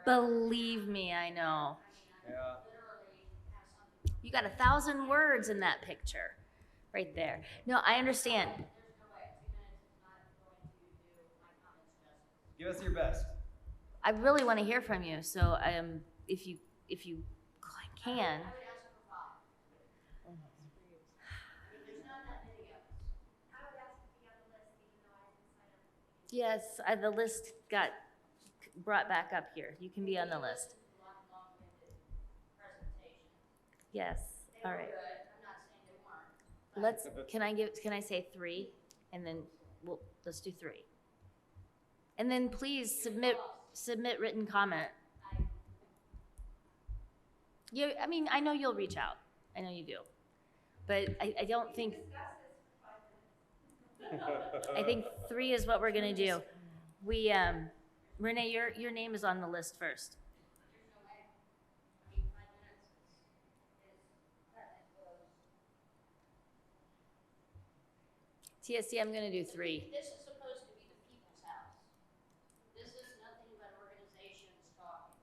S1: Believe me, I know.
S2: Yeah.
S1: You got 1,000 words in that picture, right there. No, I understand.
S2: Give us your best.
S1: I really want to hear from you, so if you can. Yes, the list got brought back up here. You can be on the list. Yes, all right. Can I say 3? And then let's do 3. And then please submit written comment. I know you'll reach out. I know you do. But I don't think, I think 3 is what we're gonna do. We, Renee, your name is on the list first. TSC, I'm gonna do 3.
S16: This is supposed to be the people's house. This is nothing but organizations talking.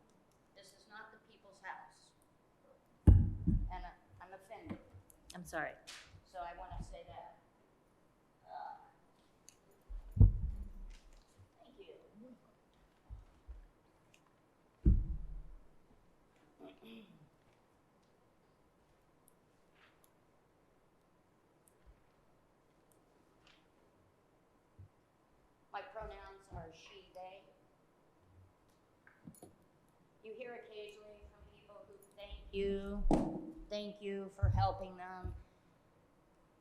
S16: This is not the people's house. And I'm offended,
S1: I'm sorry.
S16: so I want to say that. Thank you. My pronouns are she, they. You hear occasionally from people who thank you for helping them,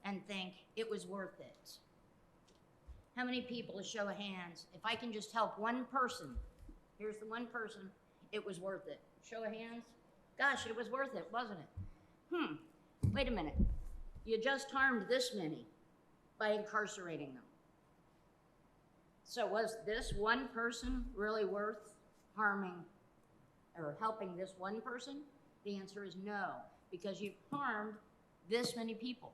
S16: and think it was worth it. How many people, a show of hands, if I can just help one person, here's the one person, it was worth it. Show of hands? Gosh, it was worth it, wasn't it? Wait a minute. You just harmed this many by incarcerating them. So was this one person really worth harming or helping this one person? The answer is no, because you've harmed this many people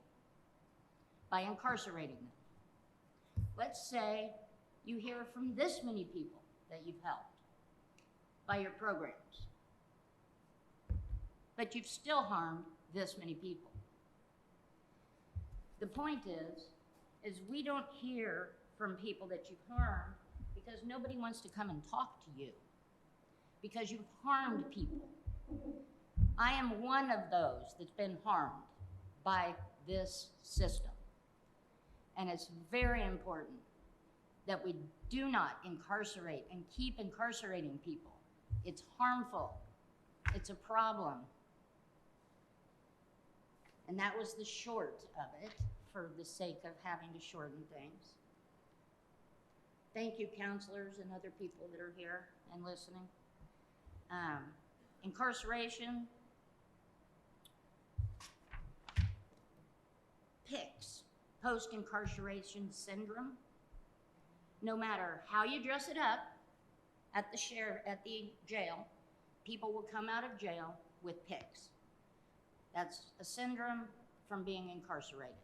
S16: by incarcerating them. Let's say you hear from this many people that you've helped by your programs, but you've still harmed this many people. The point is we don't hear from people that you've harmed because nobody wants to come and talk to you, because you've harmed people. I am one of those that's been harmed by this system. And it's very important that we do not incarcerate and keep incarcerating people. It's harmful. It's a problem. And that was the short of it, for the sake of having to shorten things. Thank you, counselors and other people that are here and listening. Incarceration, PICS, post-incarceration syndrome. No matter how you dress it up at the jail, people will come out of jail with PICS. That's a syndrome from being incarcerated.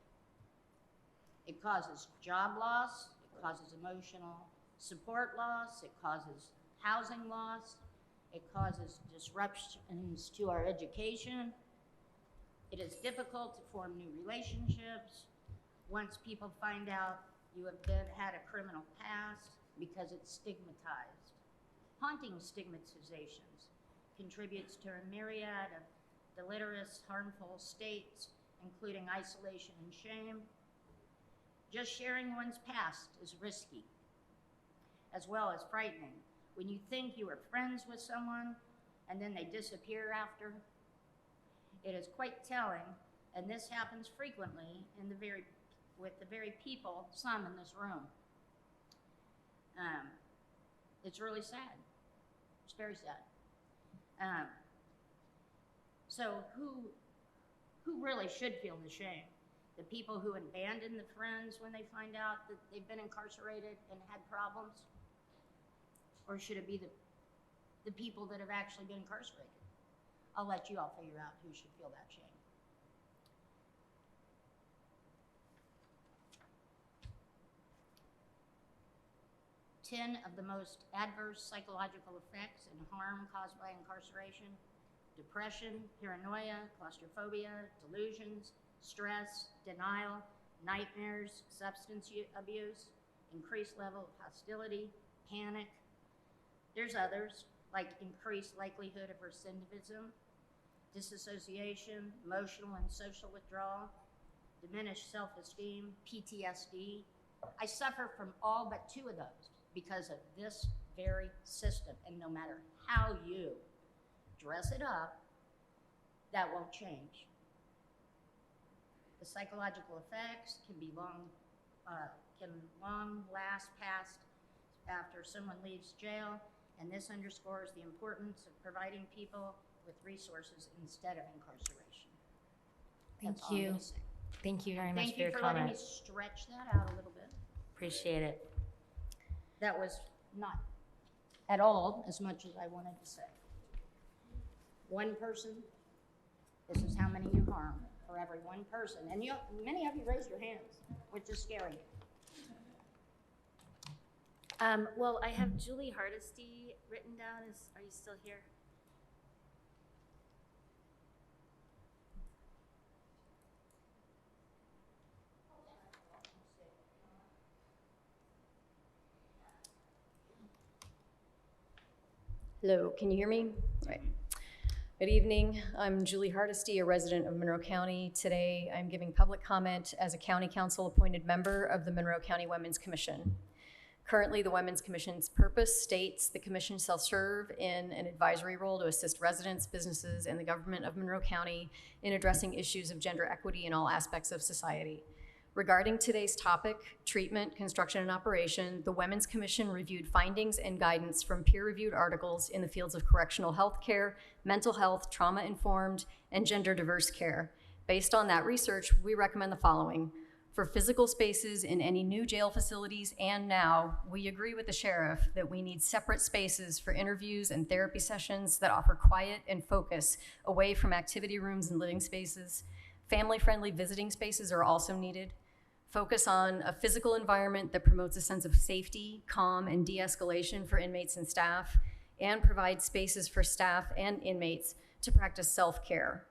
S16: It causes job loss, it causes emotional support loss, it causes housing loss, it causes disruptions to our education. It is difficult to form new relationships once people find out you have had a criminal past, because it's stigmatized. Haunting stigmatizations contributes to a myriad of deleterious, harmful states, including isolation and shame. Just sharing one's past is risky, as well as frightening. When you think you are friends with someone and then they disappear after, it is quite telling, and this happens frequently with the very people, some in this room. It's really sad. It's very sad. So who really should feel the shame? The people who abandon the friends when they find out that they've been incarcerated and had problems? Or should it be the people that have actually been incarcerated? I'll let you all figure out who should feel that shame. Ten of the most adverse psychological effects and harm caused by incarceration: depression, paranoia, claustrophobia, delusions, stress, denial, nightmares, substance abuse, increased level of hostility, panic. There's others, like increased likelihood of recidivism, disassociation, emotional and social withdrawal, diminished self-esteem, PTSD. I suffer from all but two of those because of this very system, and no matter how you dress it up, that won't change. The psychological effects can long last past after someone leaves jail, and this underscores the importance of providing people with resources instead of incarceration.
S1: Thank
S16: That's all I'm
S1: you.
S16: gonna say.
S1: Thank you very much
S16: Thank
S1: for your
S16: you for letting me
S1: comment.
S16: stretch that out a little bit.
S1: Appreciate it.
S16: That was not at all as much as I wanted to say. One person, this is how many you harm for every one person. And many of you raised your hands, which is scary.
S1: Well, I have Julie Hardesty written down. Are you still here?
S17: Hello, can you hear me? Right. Good evening. I'm Julie Hardesty, a resident of Monroe County. Today, I'm giving public comment as a county council appointed member of the Monroe County Women's Commission. Currently, the Women's Commission's purpose states the commission shall serve in an advisory role to assist residents, businesses, and the government of Monroe County in addressing issues of gender equity in all aspects of society. Regarding today's topic, treatment, construction, and operation, the Women's Commission reviewed findings and guidance from peer-reviewed articles in the fields of correctional health care, mental health, trauma-informed, and gender-diverse care. Based on that research, we recommend the following: For physical spaces in any new jail facilities and now, we agree with the sheriff that we need separate spaces for interviews and therapy sessions that offer quiet and focus away from activity rooms and living spaces. Family-friendly visiting spaces are also needed. Focus on a physical environment that promotes a sense of safety, calm, and de-escalation for inmates and staff, and provide spaces for staff and inmates to practice self-care.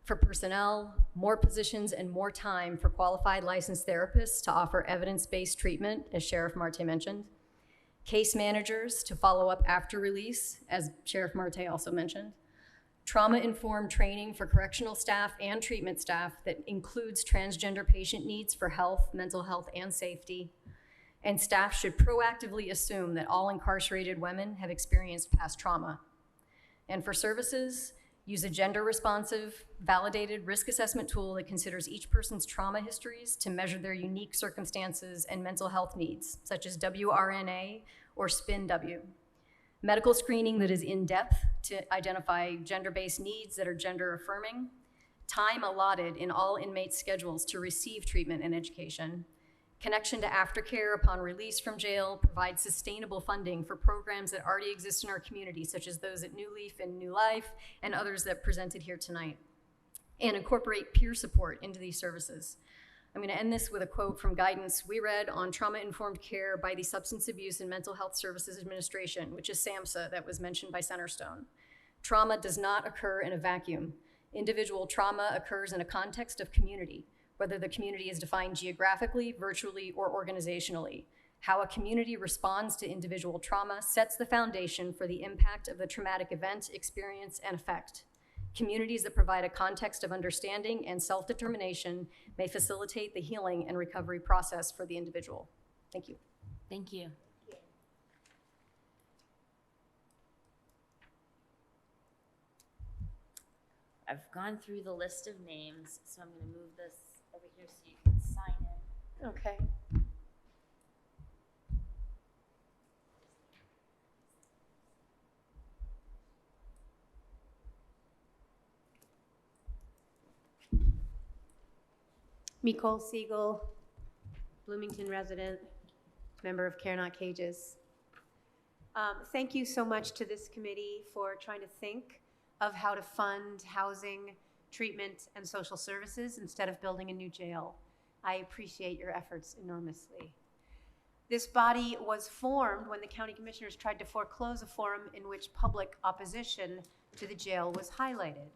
S17: For personnel, more positions and more time for qualified licensed therapists to offer evidence-based treatment, as Sheriff Marte mentioned. Case managers to follow up after release, as Sheriff Marte also mentioned. Trauma-informed training for correctional staff and treatment staff that includes transgender patient needs for health, mental health, and safety. And staff should proactively assume that all incarcerated women have experienced past trauma. And for services, use a gender-responsive, validated risk assessment tool that considers each person's trauma histories to measure their unique circumstances and mental health needs, such as WRNA or SPIN-W. Medical screening that is in-depth to identify gender-based needs that are gender-affirming. Time allotted in all inmates' schedules to receive treatment and education. Connection to aftercare upon release from jail provides sustainable funding for programs that already exist in our community, such as those at New Leaf and New Life, and others that presented here tonight. And incorporate peer support into these services. I'm going to end this with a quote from guidance we read on trauma-informed care by the Substance Abuse and Mental Health Services Administration, which is SAMHSA, that was mentioned by Centerstone. Trauma does not occur in a vacuum. Individual trauma occurs in a context of community, whether the community is defined geographically, virtually, or organizationally. How a community responds to individual trauma sets the foundation for the impact of the traumatic event, experience, and effect. Communities that provide a context of understanding and self-determination may facilitate the healing and recovery process for the individual. Thank you.
S1: Thank you. I've gone through the list of names, so I'm going to move this over here so you can sign in.
S17: Okay.
S18: Nicole Siegel, Bloomington resident, member of Care Not Cages. Thank you so much to this committee for trying to think of how to fund housing, treatment, and social services instead of building a new jail. I appreciate your efforts enormously. This body was formed when the county commissioners tried to foreclose a forum in which public opposition to the jail was highlighted.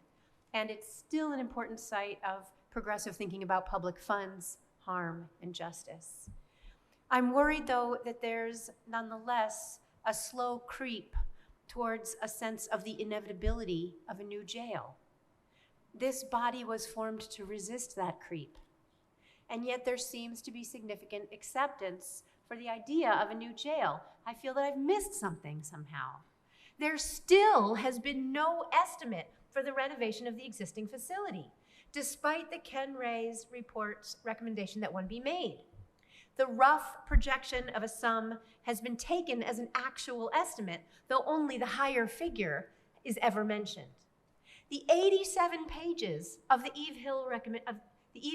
S18: And it's still an important site of progressive thinking about public funds, harm, and justice. I'm worried, though, that there's nonetheless a slow creep towards a sense of the inevitability of a new jail. This body was formed to resist that creep, and yet there seems to be significant acceptance for the idea of a new jail. I feel that I've missed something somehow. There still has been no estimate for the renovation of the existing facility, despite the Ken Ray's report's recommendation that one be made. The rough projection of a sum has been taken as an actual estimate, though only the higher figure is ever mentioned. The 87 pages of the Eve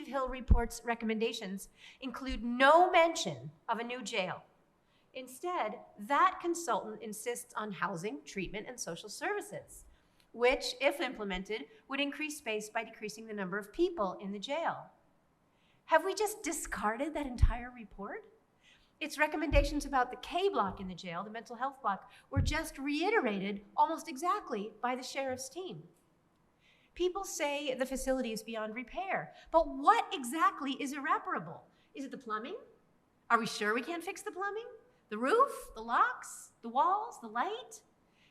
S18: Hill report's recommendations include no mention of a new jail. Instead, that consultant insists on housing, treatment, and social services, which, if implemented, would increase space by decreasing the number of people in the jail. Have we just discarded that entire report? Its recommendations about the K block in the jail, the mental health block, were just reiterated almost exactly by the sheriff's team. People say the facility is beyond repair, but what exactly is irreparable? Is it the plumbing? Are we sure we can't fix the plumbing? The roof, the locks, the walls, the light?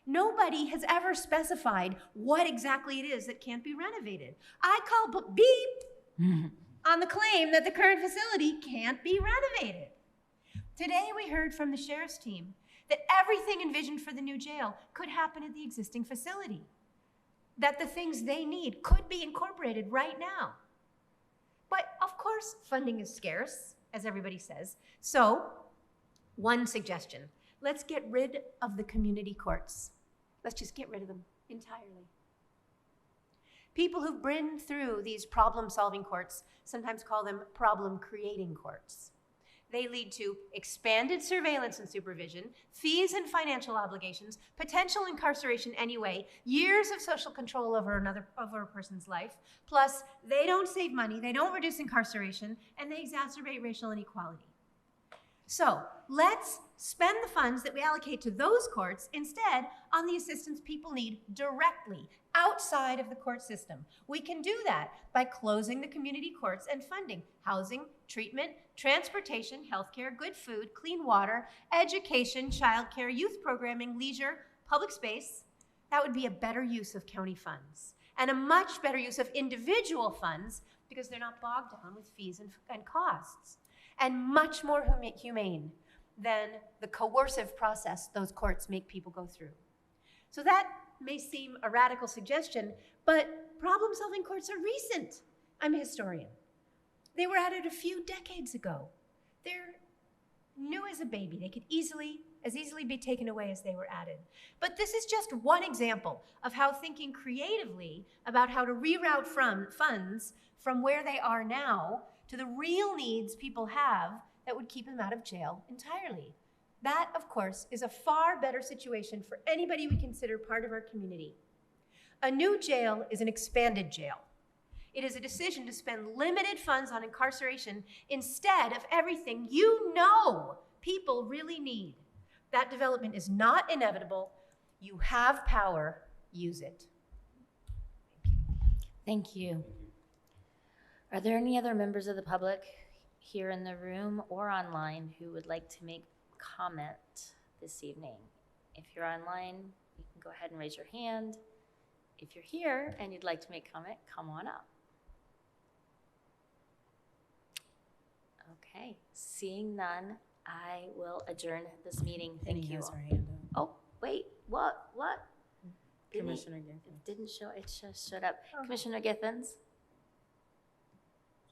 S18: Nobody has ever specified what exactly it is that can't be renovated. I call beep on the claim that the current facility can't be renovated. Today we heard from the sheriff's team that everything envisioned for the new jail could happen at the existing facility, that the things they need could be incorporated right now. But of course, funding is scarce, as everybody says. So, one suggestion, let's get rid of the community courts. Let's just get rid of them entirely. People who've been through these problem-solving courts sometimes call them problem-creating courts. They lead to expanded surveillance and supervision, fees and financial obligations, potential incarceration anyway, years of social control over a person's life, plus they don't save money, they don't reduce incarceration, and they exacerbate racial inequality. So let's spend the funds that we allocate to those courts instead on the assistance people need directly outside of the court system. We can do that by closing the community courts and funding housing, treatment, transportation, healthcare, good food, clean water, education, childcare, youth programming, leisure, public space. That would be a better use of county funds and a much better use of individual funds because they're not bogged down with fees and costs, and much more humane than the coercive process those courts make people go through. So that may seem a radical suggestion, but problem-solving courts are recent. I'm a historian. They were added a few decades ago. They're new as a baby. They could as easily be taken away as they were added. But this is just one example of how thinking creatively about how to reroute funds from where they are now to the real needs people have that would keep them out of jail entirely. That, of course, is a far better situation for anybody we consider part of our community. A new jail is an expanded jail. It is a decision to spend limited funds on incarceration instead of everything you know people really need. That development is not inevitable. You have power, use it.
S1: Thank you. Are there any other members of the public here in the room or online who would like to make comment this evening? If you're online, you can go ahead and raise your hand. If you're here and you'd like to make comment, come on up. Okay, seeing none, I will adjourn this meeting. Thank you. Oh, wait, what?
S3: Commissioner Giffens.
S1: It didn't show, it just showed up. Commissioner Giffens?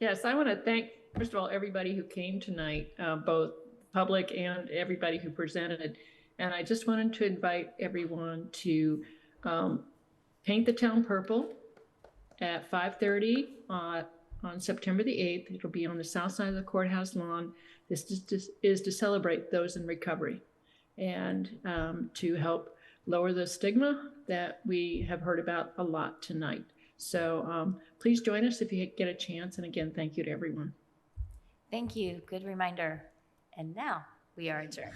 S19: Yes, I want to thank, first of all, everybody who came tonight, both public and everybody who presented. And I just wanted to invite everyone to paint the town purple at 5:30 on September the 8th. It'll be on the south side of the courthouse lawn. This is to celebrate those in recovery and to help lower the stigma that we have heard about a lot tonight. So please join us if you get a chance. And again, thank you to everyone.
S1: Thank you. Good reminder. And now we are adjourned.